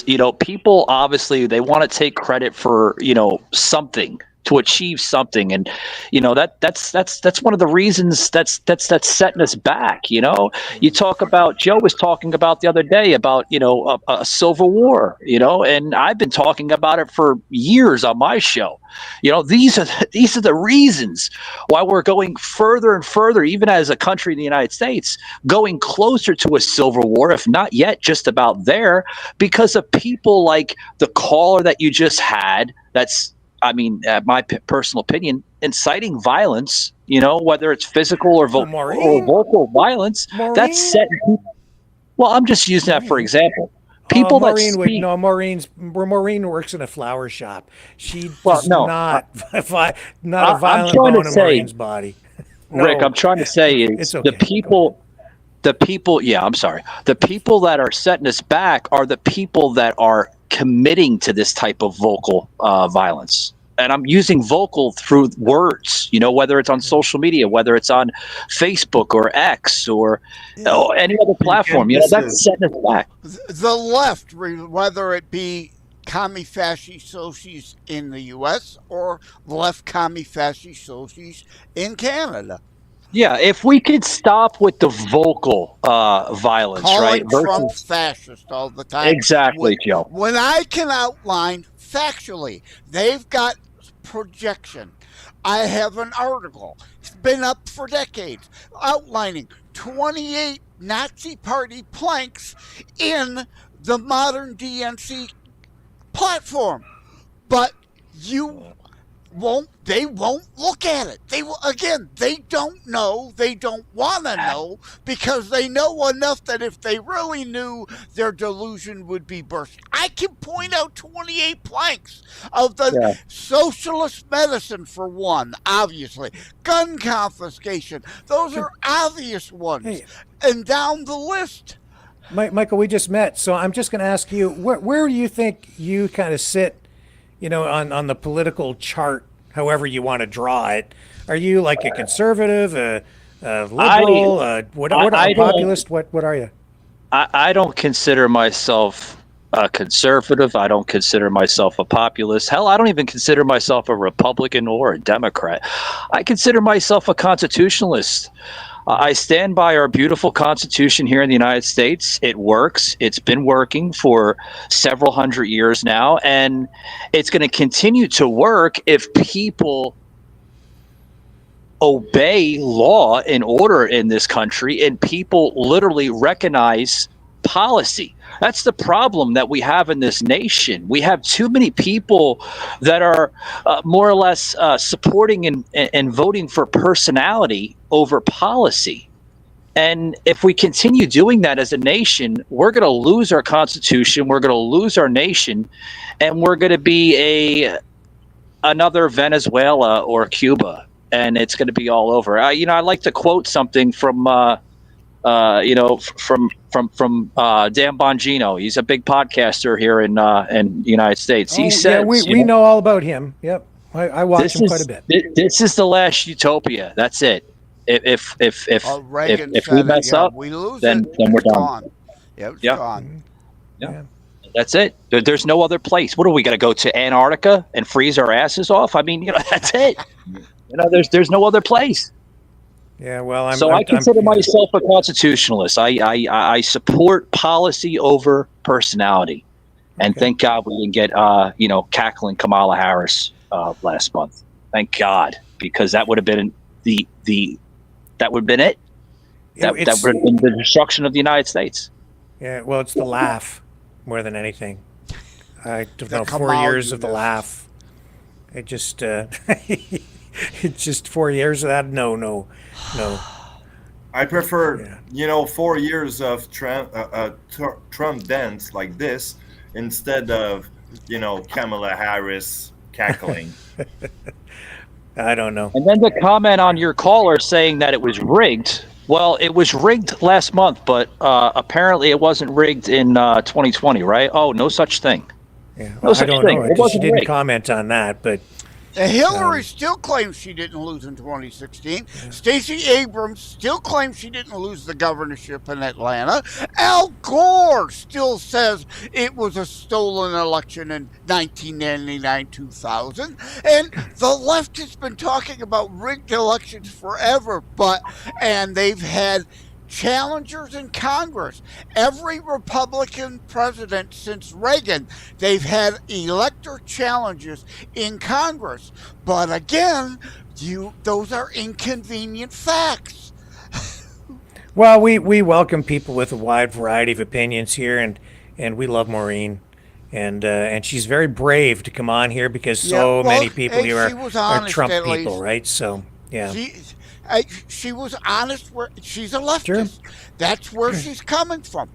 you know, people obviously they want to take credit for, you know, something to achieve something. And that's one of the reasons that's setting us back. You talk about, Joe was talking about the other day about a civil war, and I've been talking about it for years on my show. These are the reasons why we're going further and further, even as a country in the United States, going closer to a civil war, if not yet just about there, because of people like the caller that you just had. That's, my personal opinion, inciting violence, whether it's physical or vocal violence. Maureen? That's setting people. Well, I'm just using that for example. People Maureen that speak. Maureen works in a flower shop. She Well, does no, not a violent I'm trying bone to in say, Maureen's body. No, Rick, I'm trying to say is it's okay. the people. Yeah, I'm sorry. The people that are setting us back are the people that are committing to this type of vocal violence. And I'm using vocal through words, whether it's on social media, whether it's on Facebook or X or any other platform, that's setting us back. The left, whether it be commie fascist socialists in the U.S. or left commie fascist socialists in Canada. Yeah, if we could stop with the vocal violence, calling right? Trump fascist all the time. Exactly, Joe. When I can outline factually, they've got projection. I have an article. It's been up for decades outlining 28 Nazi Party planks in the modern DNC platform. But they won't look at it. They don't know. They don't want to know because they know enough that if they really knew, their delusion would be burst. I can point out 28 planks of the socialist medicine for one, obviously. Gun confiscation. Those are obvious ones. Hey. And down the list. Michael, we just met, so I'm just going to ask you, where do you think you kind of sit, on the political chart, however you want to draw it? Are you like a conservative, a liberal, a populist? What are you? I don't consider myself a conservative. I don't consider myself a populist. Hell, I don't even consider myself a Republican or a Democrat. I consider myself a constitutionalist. I stand by our beautiful Constitution here in the United States. It works. It's been working for several hundred years now, and it's going to continue to work if people obey law and order in this country and people literally recognize policy. That's the problem that we have in this nation. We have too many people that are more or less supporting and voting for personality over policy. And if we continue doing that as a nation, we're going to lose our Constitution, we're going to lose our nation, and we're going to be another Venezuela or Cuba, and it's going to be all over. I like to quote something from Dan Bongino. He's a big podcaster here in the United States. He says, we know all about him. Yep, I watch him quite a bit. This is the last utopia. That's it. If we mess up, we lose then we're done. Gone. Yeah, it's gone. Yeah. That's it. There's no other place. What are we going to go to Antarctica and freeze our asses off? I mean, that's it. There's no other place. Yeah, well, I consider myself a constitutionalist. I support policy over personality, and thank God we didn't get cackling Kamala Harris last month. Thank God, because that would have been that would have been it. That would have been the destruction of the United States. Yeah, well, it's the laugh more than anything. I don't know, 4 years of the laugh. It just it's just 4 years of that. No. I prefer, 4 years of Trump dance like this instead of, Kamala Harris cackling. I don't know. And then the comment on your caller saying that it was rigged. Well, it was rigged last month, but apparently it wasn't rigged in 2020, right? Oh, no such thing. Yeah, no such I don't thing. know. It wasn't she didn't rigged. comment on that, but Hillary still claims she didn't lose in 2016. Stacey Abrams still claims she didn't lose the governorship in Atlanta. Al Gore still says it was a stolen election in 1999-2000. And the left has been talking about rigged elections forever, and they've had challengers in Congress. Every Republican president since Reagan, they've had elector challenges in Congress. But again, those are inconvenient facts. Well, we welcome people with a wide variety of opinions here, and we love Maureen. And she's very brave to come on here because many people here are Trump people, right? So, yeah. She was honest. She's a leftist. Sure. That's where she's coming from.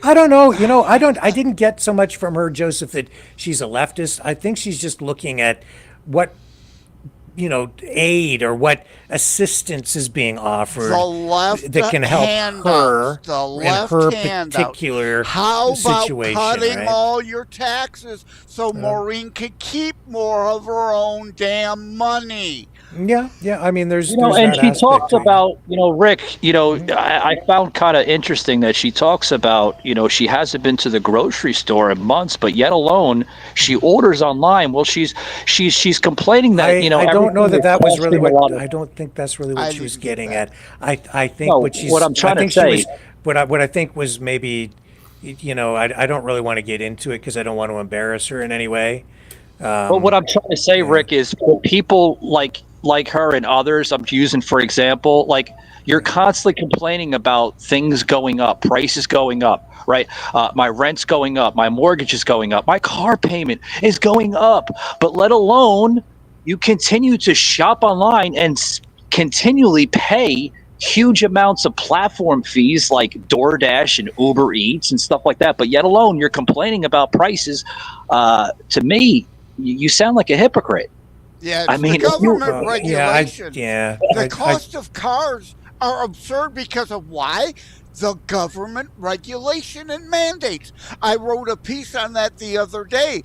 I don't know. I didn't get so much from her, Joseph, that she's a leftist. I think she's just looking at what, aid or what assistance is being offered that can help her in her particular How about situation. Cutting right? all your taxes so Maureen could keep more of her own damn money? Yeah. I mean, there's and she talks about, Rick, I found kind of interesting that she talks about, she hasn't been to the grocery store in months, but yet alone she orders online. Well, she's complaining that, I don't know that was really what I don't think that's really what she was getting at. I think what I'm trying to say, what I think was maybe, I don't really want to get into it because I don't want to embarrass her in any way. But what I'm trying to say, Rick, is for people like her and others, I'm using for example, like you're constantly complaining about things going up, prices going up, right? My rent's going up, my mortgage is going up, my car payment is going up, but let alone you continue to shop online and continually pay huge amounts of platform fees like DoorDash and Uber Eats and stuff like that. But yet alone you're complaining about prices. To me, you sound like a hypocrite. Yeah, I mean, the government regulation. The I cost of cars are absurd because of why? The government regulation and mandates. I wrote a piece on that the other day.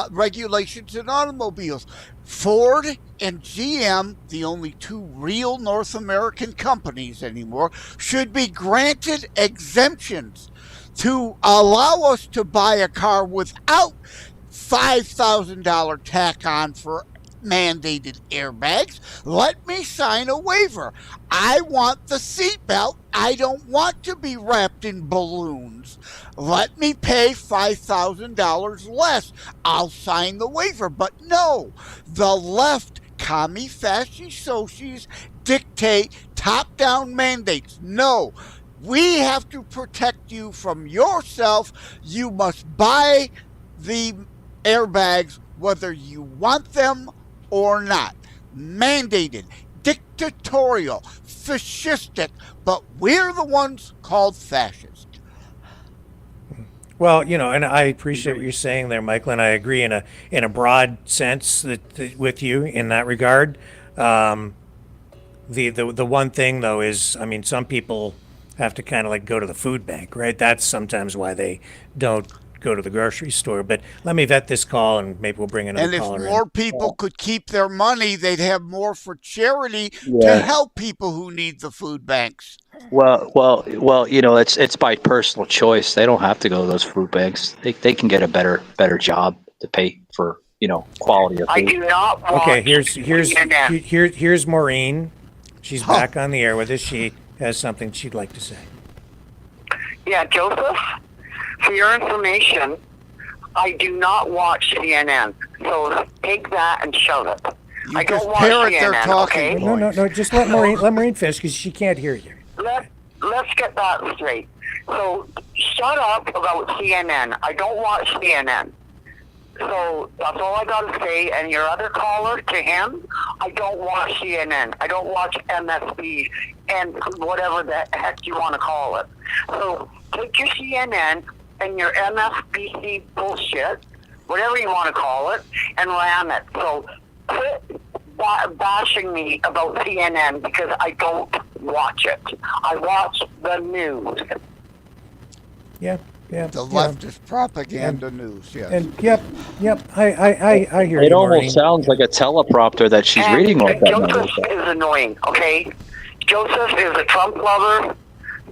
Regulations in automobiles. Ford and GM, the only two real North American companies anymore, should be granted exemptions to allow us to buy a car without $5,000 tack on for mandated airbags. Let me sign a waiver. I want the seatbelt. I don't want to be wrapped in balloons. Let me pay $5,000 less. I'll sign the waiver. But no, the left, commie, fasci, socis, dictate top-down mandates. No, we have to protect you from yourself. You must buy the airbags whether you want them or not. Mandated, dictatorial, fascistic, but we're the ones called fascist. Well, and I appreciate what you're saying there, Michael, and I agree in a broad sense that with you in that regard. The one thing though is, I mean, some people have to kind of like go to the food bank, right? That's sometimes why they don't go to the grocery store. But let me vet this call and maybe we'll bring another caller in. And if more people could keep their money, they'd have more for charity to help people who need the food banks. Well, it's by personal choice. They don't have to go to those food banks. They can get a better job to pay for, quality of food. I do not want Okay, here's Maureen. She's back on the air with us. She has something she'd like to say. Yeah, Joseph, for your information, I do not watch CNN. So take that and shove it. I don't watch CNN, okay? No. Just let Maureen finish because she can't hear you. Let's get that straight. So shut up about CNN. I don't watch CNN. So that's all I got to say. And your other caller, to him, I don't watch CNN. I don't watch MSB and whatever the heck you want to call it. So take your CNN and your MSBC bullshit, whatever you want to call it, and ram it. So quit bashing me about CNN because I don't watch it. I watch the news. Yeah. The leftist propaganda news, yes. And yep. I hear It you, almost Maureen. sounds like a teleprompter that she's reading like that. Joseph is annoying, okay? Joseph is a Trump lover.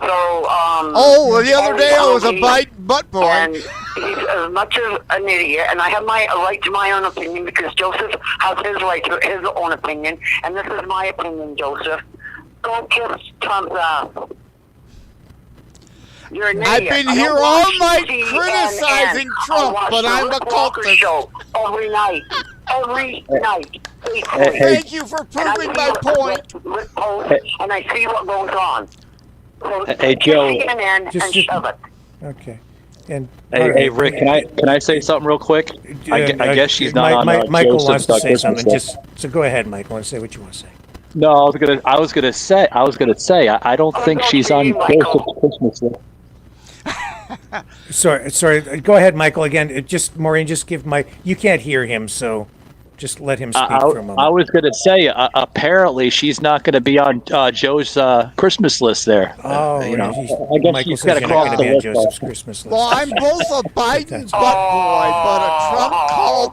So, well, the other day I was a Biden butt boy. And he's as much of an idiot, and I have my right to my own opinion because Joseph has his right to his own opinion, and this is my opinion, Joseph. Go kiss Trump's ass. You're an idiot. I've been here all night criticizing Trump, but I'm a cultist. Show every night. Thank you for proving my point. And I see what goes on. So hey, Joe. CNN and shove it. Okay. And hey, Rick, can I say something real quick? I guess she's not on. Michael Joseph's wants to say Christmas something. list. So go ahead, Michael, and say what you want to say. No, I was gonna say I don't think she's on Joseph's Christmas list. Sorry. Go ahead, Michael. Again, Maureen, just give you can't hear him, so just let him speak for a moment. I was going to say, apparently she's not going to be on Joe's Christmas list there. Oh, I guess Michael she's got to cross the list. Joseph's Christmas list. Well, I'm both a Biden's butt boy, but a Trump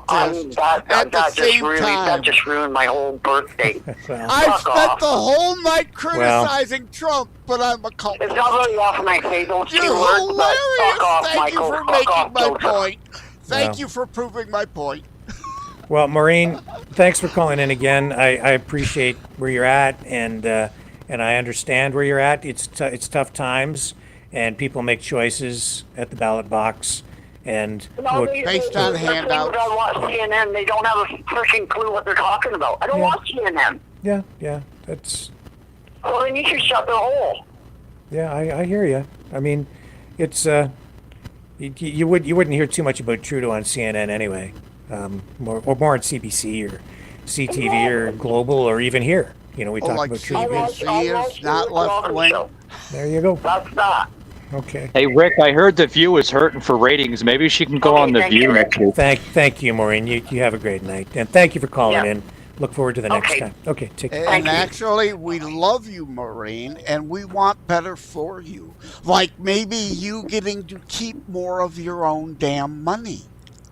cultist at the same time. That just ruined my whole birthday. I spent the whole night criticizing Trump, but I'm a cultist. It's not really off my face. Those You're two words, hilarious. off, Thank Michael. you for making my Joseph. point. Thank you for proving my point. Well, Maureen, thanks for calling in again. I appreciate where you're at, and I understand where you're at. It's tough times, and people make choices at the ballot box, and based on handouts. I watch CNN. They don't have a freaking clue what they're talking about. I don't watch CNN. Yeah, that's. Well, then you should shut the hole. Yeah, I hear you. I mean, it's you wouldn't hear too much about Trudeau on CNN anyway. More on CBC or CTV or Global or even here. We talk like about Trudeau. CBC is not left wing. There you go. That's that. Okay. Hey, Rick, I heard The View is hurting for ratings. Maybe she can go on The View next week. Thank you, Maureen. You have a great night, and thank you for calling in. Look forward to the next time. Okay, take care. And actually, we love you, Maureen, and we want better for you. Like maybe you getting to keep more of your own damn money.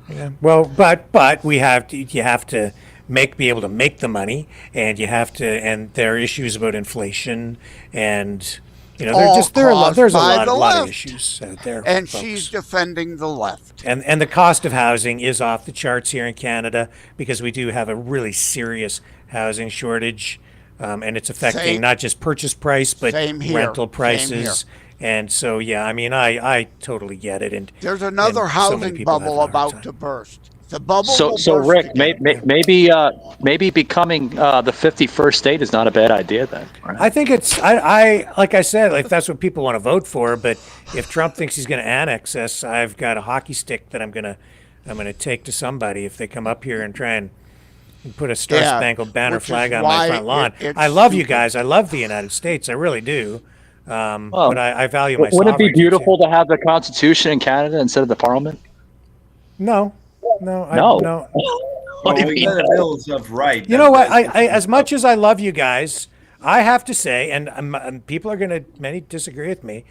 Yeah. Well, but you have to be able to make the money, and and there are issues about inflation, and there's a lot of issues out there. And folks. She's defending the left. And the cost of housing is off the charts here in Canada because we do have a really serious housing shortage, and it's affecting not just purchase price but rental prices. And so, yeah, I mean, I totally get it. And there's another housing bubble about to burst. The bubble. So Rick, maybe becoming the 51st state is not a bad idea then. Right? I think it's like I said, if that's what people want to vote for. But if Trump thinks he's going to annex us, I've got a hockey stick that I'm gonna take to somebody if they come up here and try and put a Star-Spangled Banner flag on my front lawn. I love you guys. I love the United States. I really do. But I value my Wouldn't it be sovereignty, beautiful to have the Constitution in Canada instead of the Parliament? No. Well, we got a Bills of Right. You know what? I as much as I love you guys, I have to say, and people are many disagree with me,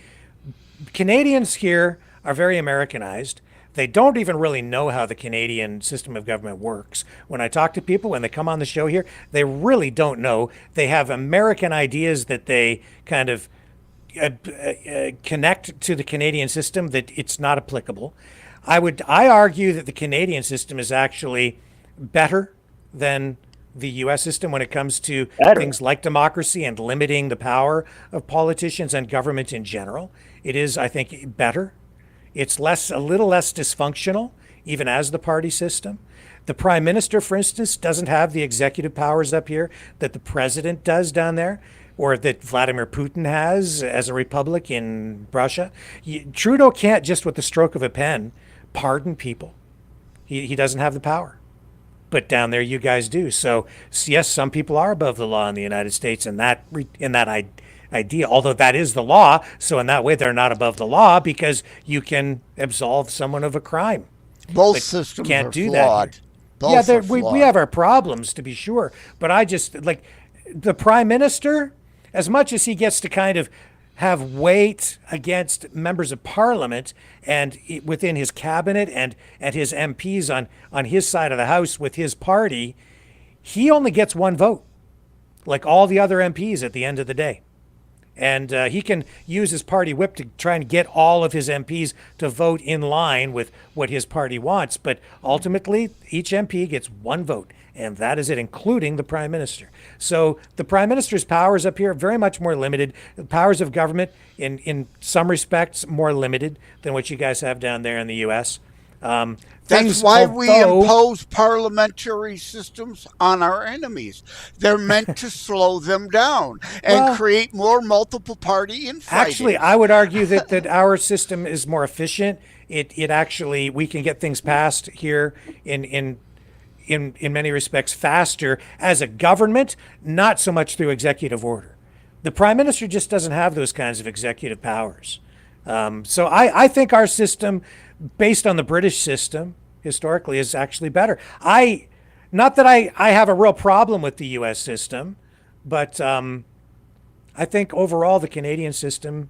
Canadians here are very Americanized. They don't even really know how the Canadian system of government works. When I talk to people, when they come on the show here, they really don't know. They have American ideas that they kind of connect to the Canadian system that it's not applicable. I argue that the Canadian system is actually better than the U.S. system when it comes to things like democracy and limiting the power of politicians and government in general. It is, I think, better. It's a little less dysfunctional, even as the party system. The prime minister, for instance, doesn't have the executive powers up here that the president does down there, or that Vladimir Putin has as a republic in Russia. Trudeau can't just with the stroke of a pen pardon people. He doesn't have the power. But down there you guys do. So yes, some people are above the law in the United States in that idea, although that is the law. So in that way they're not above the law because you can absolve someone of a crime. Both systems can't are do flawed. That. We have our problems, to be sure. But I just, like, the prime minister, as much as he gets to kind of have weight against members of parliament and within his cabinet and his MPs on his side of the house with his party, he only gets one vote, like all the other MPs at the end of the day. And he can use his party whip to try and get all of his MPs to vote in line with what his party wants. But ultimately, each MP gets one vote, and that is it, including the prime minister. So the prime minister's powers up here are very much more limited. The powers of government, in some respects, more limited than what you guys have down there in the U.S. That's why we impose parliamentary systems on our enemies. They're meant to slow them down and create more multiple party infighting. Actually, I would argue that our system is more efficient. It actually, we can get things passed here in many respects faster as a government, not so much through executive order. The prime minister just doesn't have those kinds of executive powers. So I think our system, based on the British system, historically, is actually better. Not that I have a real problem with the U.S. system, but I think overall the Canadian system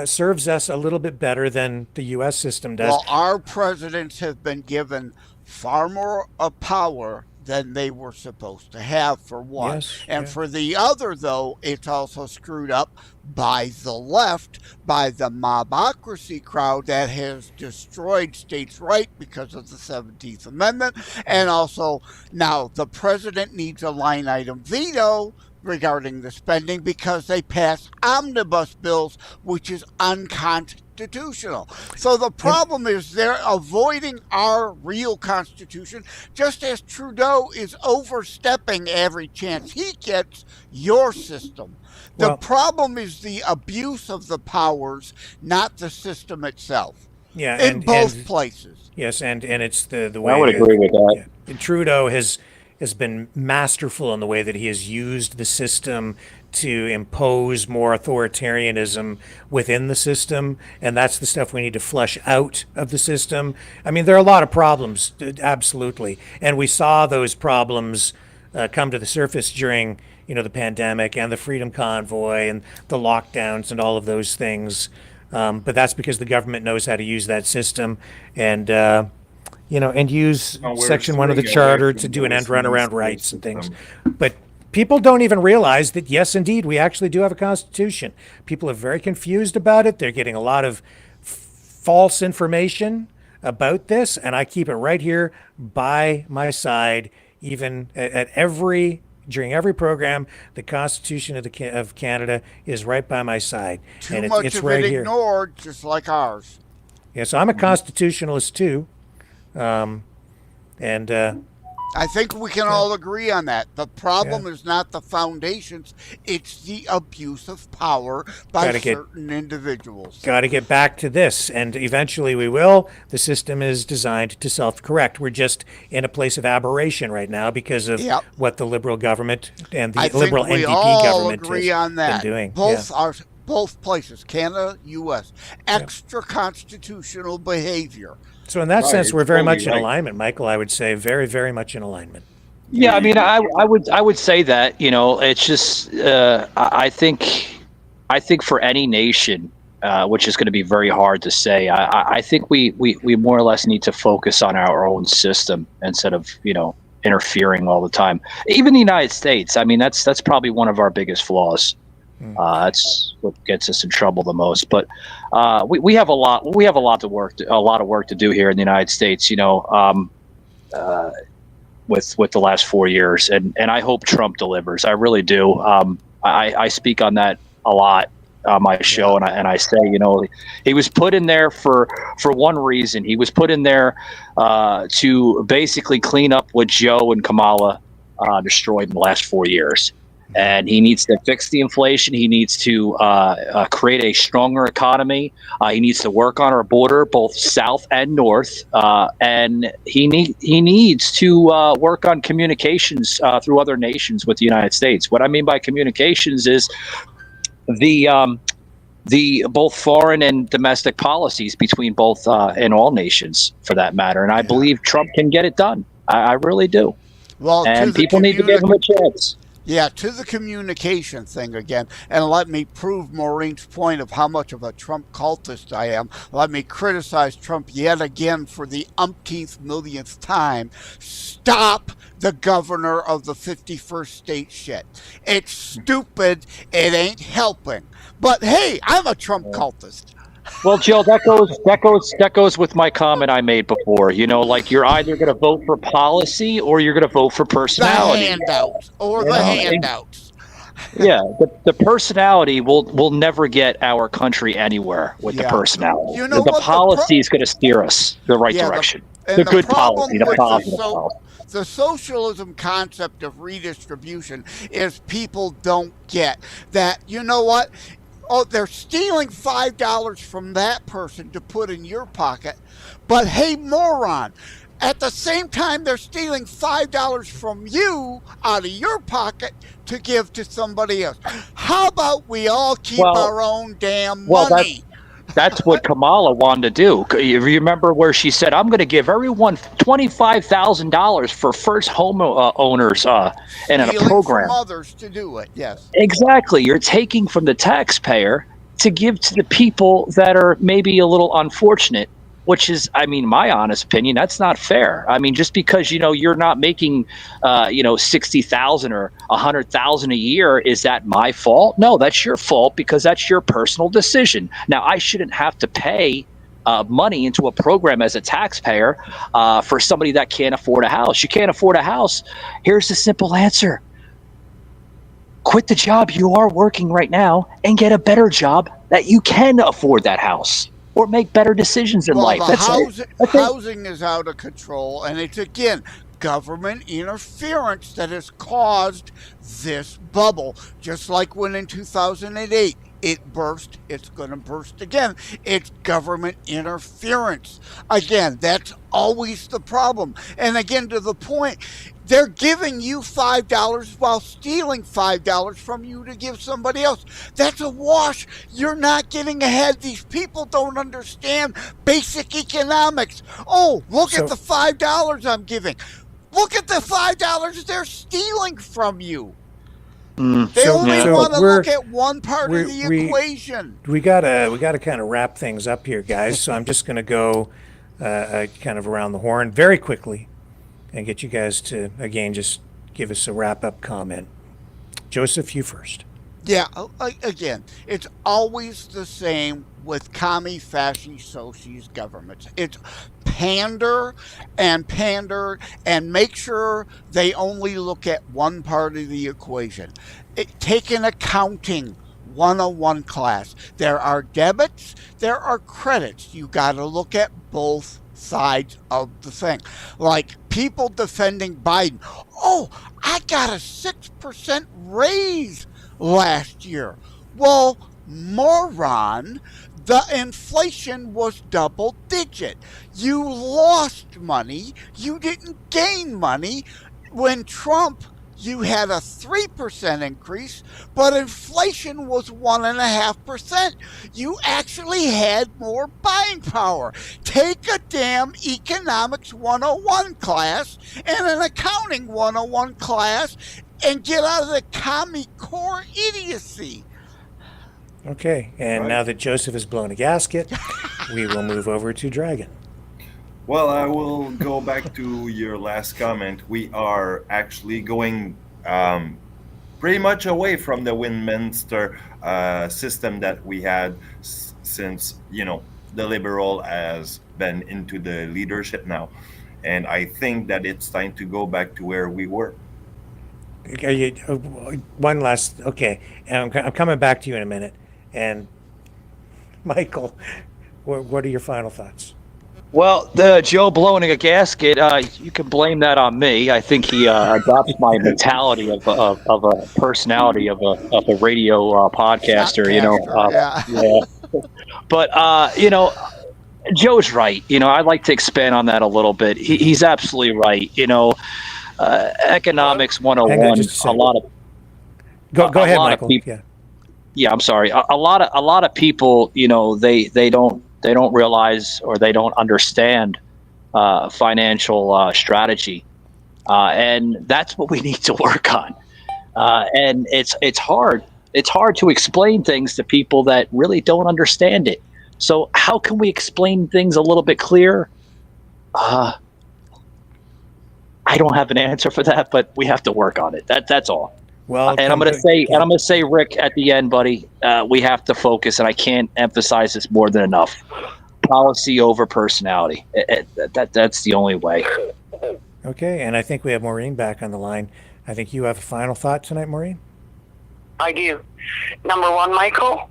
serves us a little bit better than the U.S. system does. Well, our presidents have been given far more power than they were supposed to have, for one. Yes, and for the other, though, it's also screwed up by the left, by the mobocracy crowd that has destroyed states' rights because of the 17th Amendment. And also, now the president needs a line item veto regarding the spending because they pass omnibus bills, which is unconstitutional. So the problem is they're avoiding our real constitution, just as Trudeau is overstepping every chance he gets your system. The problem is the abuse of the powers, not the system itself. Yeah, in both places. Yes, and it's the way I would agree with that. And Trudeau has been masterful in the way that he has used the system to impose more authoritarianism within the system, and that's the stuff we need to flush out of the system. I mean, there are a lot of problems, absolutely, and we saw those problems come to the surface during, the pandemic and the Freedom Convoy and the lockdowns and all of those things. But that's because the government knows how to use that system and use Section 1 of the Charter to do an end run around rights and things. But people don't even realize that, yes, indeed, we actually do have a Constitution. People are very confused about it. They're getting a lot of false information about this, and I keep it right here by my side, even during every program. The Constitution of Canada is right by my side. Too much it's of right it here. Ignored, just like ours. Yeah, so I'm a constitutionalist too. I think we can all agree on that. The problem is not the foundations, it's the abuse of power by certain individuals. Got to get back to this, and eventually we will. The system is designed to self-correct. We're just in a place of aberration right now because of what the Liberal government and the Liberal NDP government has been doing. Both places, Canada, U.S., extra constitutional behavior. So in that sense, we're very much in alignment, Michael. I would say very, very much in alignment. Yeah, I mean, I would say that, it's just I think for any nation, which is going to be very hard to say, I think we more or less need to focus on our own system instead of interfering all the time. Even the United States, I mean, that's probably one of our biggest flaws. That's what gets us in trouble the most. But we have a lot of work to do here in the United States. With the last 4 years, and I hope Trump delivers. I really do. I speak on that a lot on my show, and I say, he was put in there for one reason. He was put in there to basically clean up what Joe and Kamala destroyed in the last 4 years. And he needs to fix the inflation. He needs to create a stronger economy. He needs to work on our border, both south and north. And he needs to work on communications through other nations with the United States. What I mean by communications is the both foreign and domestic policies between both and all nations, for that matter. And I believe Trump can get it done. I really do. Well, and people need to give him a chance. Yeah, to the communication thing again, and let me prove Maureen's point of how much of a Trump cultist I am. Let me criticize Trump yet again for the umpteenth millionth time. Stop the governor of the 51st state shit. It's stupid. It ain't helping. But hey, I'm a Trump cultist. Well, Jill, that goes with my comment I made before. You know, like you're either going to vote for policy or you're going to vote for personality. The handouts or the handouts. Yeah, the personality will never get our country anywhere with the personality. You know the policy is going to steer us the right direction. The good policy, the positive policy. The socialism concept of redistribution is people don't get that, you know what? Oh, they're stealing $5 from that person to put in your pocket. But hey, moron, at the same time, they're stealing $5 from you out of your pocket to give to somebody else. How about we all keep our own damn money? That's what Kamala wanted to do. You remember where she said, I'm going to give everyone $25,000 for first home owners and in a program. From others to do it, yes. Exactly. You're taking from the taxpayer to give to the people that are maybe a little unfortunate, which is, I mean, my honest opinion, that's not fair. I mean, just because, you know, you're not making, $60,000 or $100,000 a year, is that my fault? No, that's your fault because that's your personal decision. Now, I shouldn't have to pay money into a program as a taxpayer for somebody that can't afford a house. You can't afford a house. Here's the simple answer. Quit the job you are working right now and get a better job that you can afford that house. Or make better decisions in life. Housing is out of control, and it's, again, government interference that has caused this bubble. Just like when in 2008 it burst, it's going to burst again. It's government interference. Again, that's always the problem. And again, to the point, they're giving you $5 while stealing $5 from you to give somebody else. That's a wash. You're not getting ahead. These people don't understand basic economics. Oh, look at the $5 I'm giving. Look at the $5 they're stealing from you. They only want to look at one part of the equation. We gotta kind of wrap things up here, guys. So I'm just going to go kind of around the horn very quickly and get you guys to, again, just give us a wrap-up comment. Joseph, you first. Yeah, again, it's always the same with commie, fasci, socialist governments. It's pander and make sure they only look at one part of the equation. Take an accounting 101 class. There are debits, there are credits. You got to look at both sides of the thing. Like people defending Biden. Oh, I got a 6% raise last year. Well, moron, the inflation was double digit. You lost money. You didn't gain money. When Trump, you had a 3% increase, but inflation was 1.5%. You actually had more buying power. Take a damn economics 101 class and an accounting 101 class and get out of the commie core idiocy. Okay, and now that Joseph has blown a gasket, we will move over to Dragon. Well, I will go back to your last comment. We are actually going pretty much away from the Westminster system that we had since, the liberal has been into the leadership now. And I think that it's time to go back to where we were. One last, okay, and I'm coming back to you in a minute. And Michael, what are your final thoughts? Well, the Joe blowing a gasket, you can blame that on me. I think he adopts my mentality of a personality of a radio podcaster. Yeah. But Joe's right. I'd like to expand on that a little bit. He's absolutely right. Economics 101. A lot of go ahead, Michael. Yeah, I'm sorry. A lot of people, they don't realize or they don't understand financial strategy, and that's what we need to work on. And it's hard. It's hard to explain things to people that really don't understand it. So how can we explain things a little bit clearer? I don't have an answer for that, but we have to work on it. That's all. Well, and I'm going to say, Rick, at the end, buddy, we have to focus, and I can't emphasize this more than enough. Policy over personality. That's the only way. Okay, and I think we have Maureen back on the line. I think you have a final thought tonight, Maureen? I do. Number one, Michael,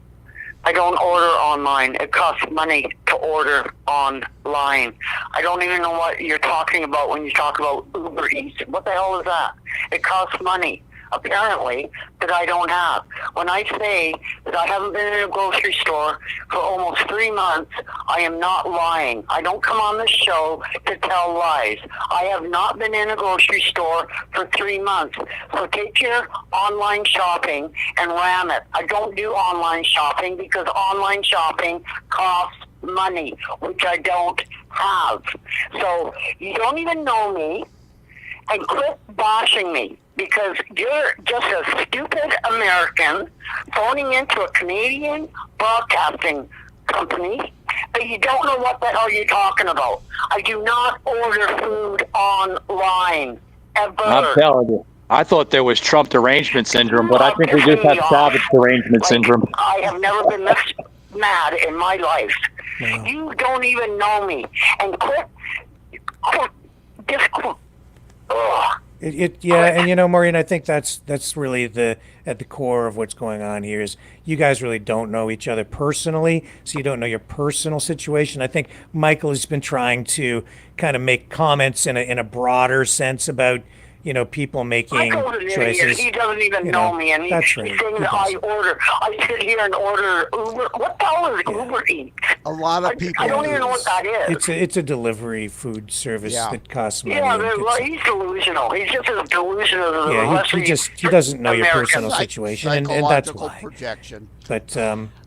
I don't order online. It costs money to order online. I don't even know what you're talking about when you talk about Uber Eats. What the hell is that? It costs money, apparently, that I don't have. When I say that I haven't been in a grocery store for almost 3 months, I am not lying. I don't come on this show to tell lies. I have not been in a grocery store for 3 months. So take your online shopping and ram it. I don't do online shopping because online shopping costs money, which I don't have. So you don't even know me, and quit bashing me, because you're just a stupid American phoning into a Canadian broadcasting company, but you don't know what the hell you're talking about. I do not order food online, ever. I'm telling you. I thought there was Trump derangement syndrome, but I think we just have Savage derangement syndrome. I have never been this mad in my life. Wow. You don't even know me. And quit. Ugh. And you know, Maureen, I think that's really at the core of what's going on here is you guys really don't know each other personally, so you don't know your personal situation. I think Michael has been trying to kind of make comments in a broader sense about, you know, people making choices. He doesn't even know me, and he's saying that I sit here and order Uber. What the hell is Uber Eats? A lot of people. I don't even know what that is. It's a delivery food service that costs money. Yeah, he's delusional. He's just as delusional as the rest of he doesn't know your personal situation, and that's why. Projection. But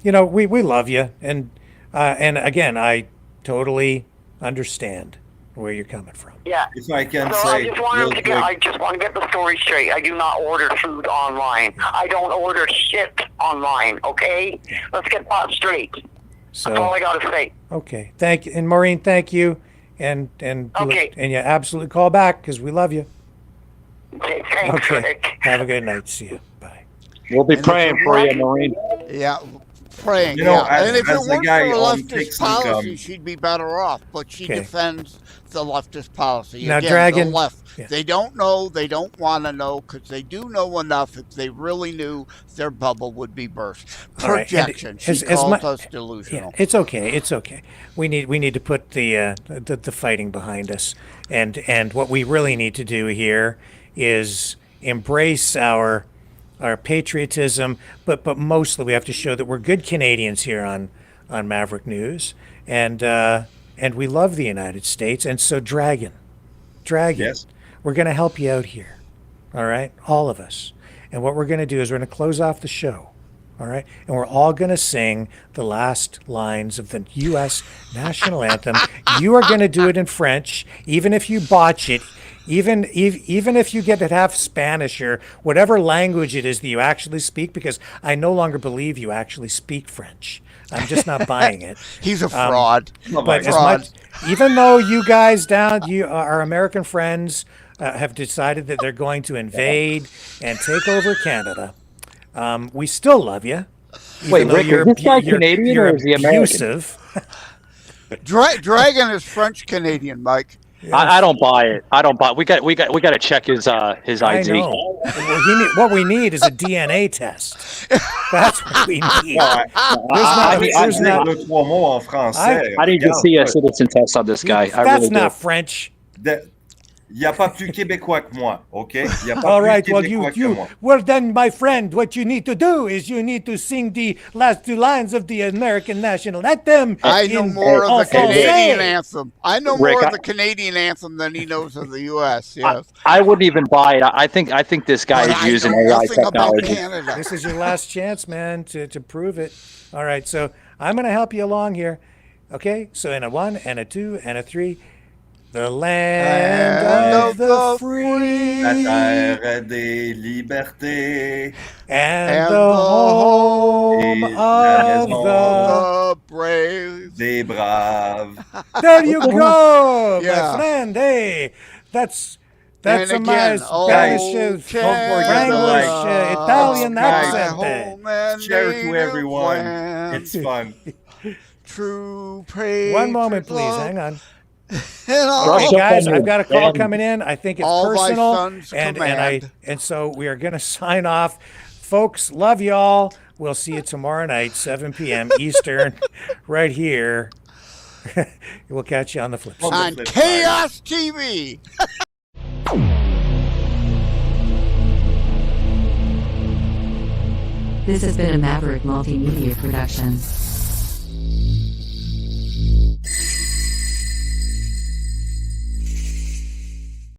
you know, we love you, and again, I totally understand where you're coming from. Yeah. If I can so say, I just want to get the story straight. I do not order food online. I don't order shit online. Okay, let's get that straight. So, that's all I gotta say. Okay, thank you, and Maureen, thank you, and you absolutely call back because we love you. Okay, thanks, Rick. Have a good night. See you. Bye. We'll be praying for you, Maureen. Yeah. Praying, you know, and if it as the weren't guy for on leftist Fixed policy, Income, she'd be better off. But she defends the leftist policy. Now, Again, Dragon, the left, they don't know, they don't want to know, because they do know enough. If they really knew, their bubble would be burst. Projection. She calls us delusional. Yeah, it's okay. It's okay. We need to put the fighting behind us, and what we really need to do here is embrace our patriotism, but mostly we have to show that we're good Canadians here on Maverick News, and we love the United States. And so, Dragon, yes, we're going to help you out here, all right, all of us. And what we're going to do is we're going to close off the show, all right, and we're all going to sing the last lines of the U.S. national anthem. You are going to do it in French, even if you botch it. Even if you get it half Spanish or whatever language it is that you actually speak, because I no longer believe you actually speak French. I'm just not buying it. He's a fraud. But even though you guys our American friends have decided that they're going to invade and take over Canada, we still love you. Wait, Rick, is this guy Canadian or is he American? Dragon is French Canadian, Mike. Yes. I don't buy it. We got to check his ID. I know. What we need is a DNA test. That's what we need. I need to see a citizen test on this guy. That's not French. Il n'y a pas plus québécois que moi, okay? All right, well, then, my friend, what you need to do is you need to sing the last 2 lines of the American national anthem. I know more of the Canadian anthem. I know more of the Canadian anthem than he knows of the U.S. Yes, I wouldn't even buy it. I think this guy is using AI technology. This is your last chance, man, to prove it. All right, so I'm going to help you along here. Okay, so in a 1 and a 2 and a 3. The land of the free. La terre des libertés. And the home of the brave. Des braves. There you go, Yeah. my friend. Hey, that's And a again, my Spanish, don't forget the English, like. Italian Subscribe. accent. Share it to everyone. It's fun. True praise. One moment, please. Hang on. Okay, Okay, guys, I've got a call coming in. I think it's All thy personal, sons and command. so we are going to sign off, folks. Love y'all. We'll see you tomorrow night, 7 p.m. Eastern, right here. We'll catch you on the flip side. On Chaos TV. This has been a Maverick Multimedia production.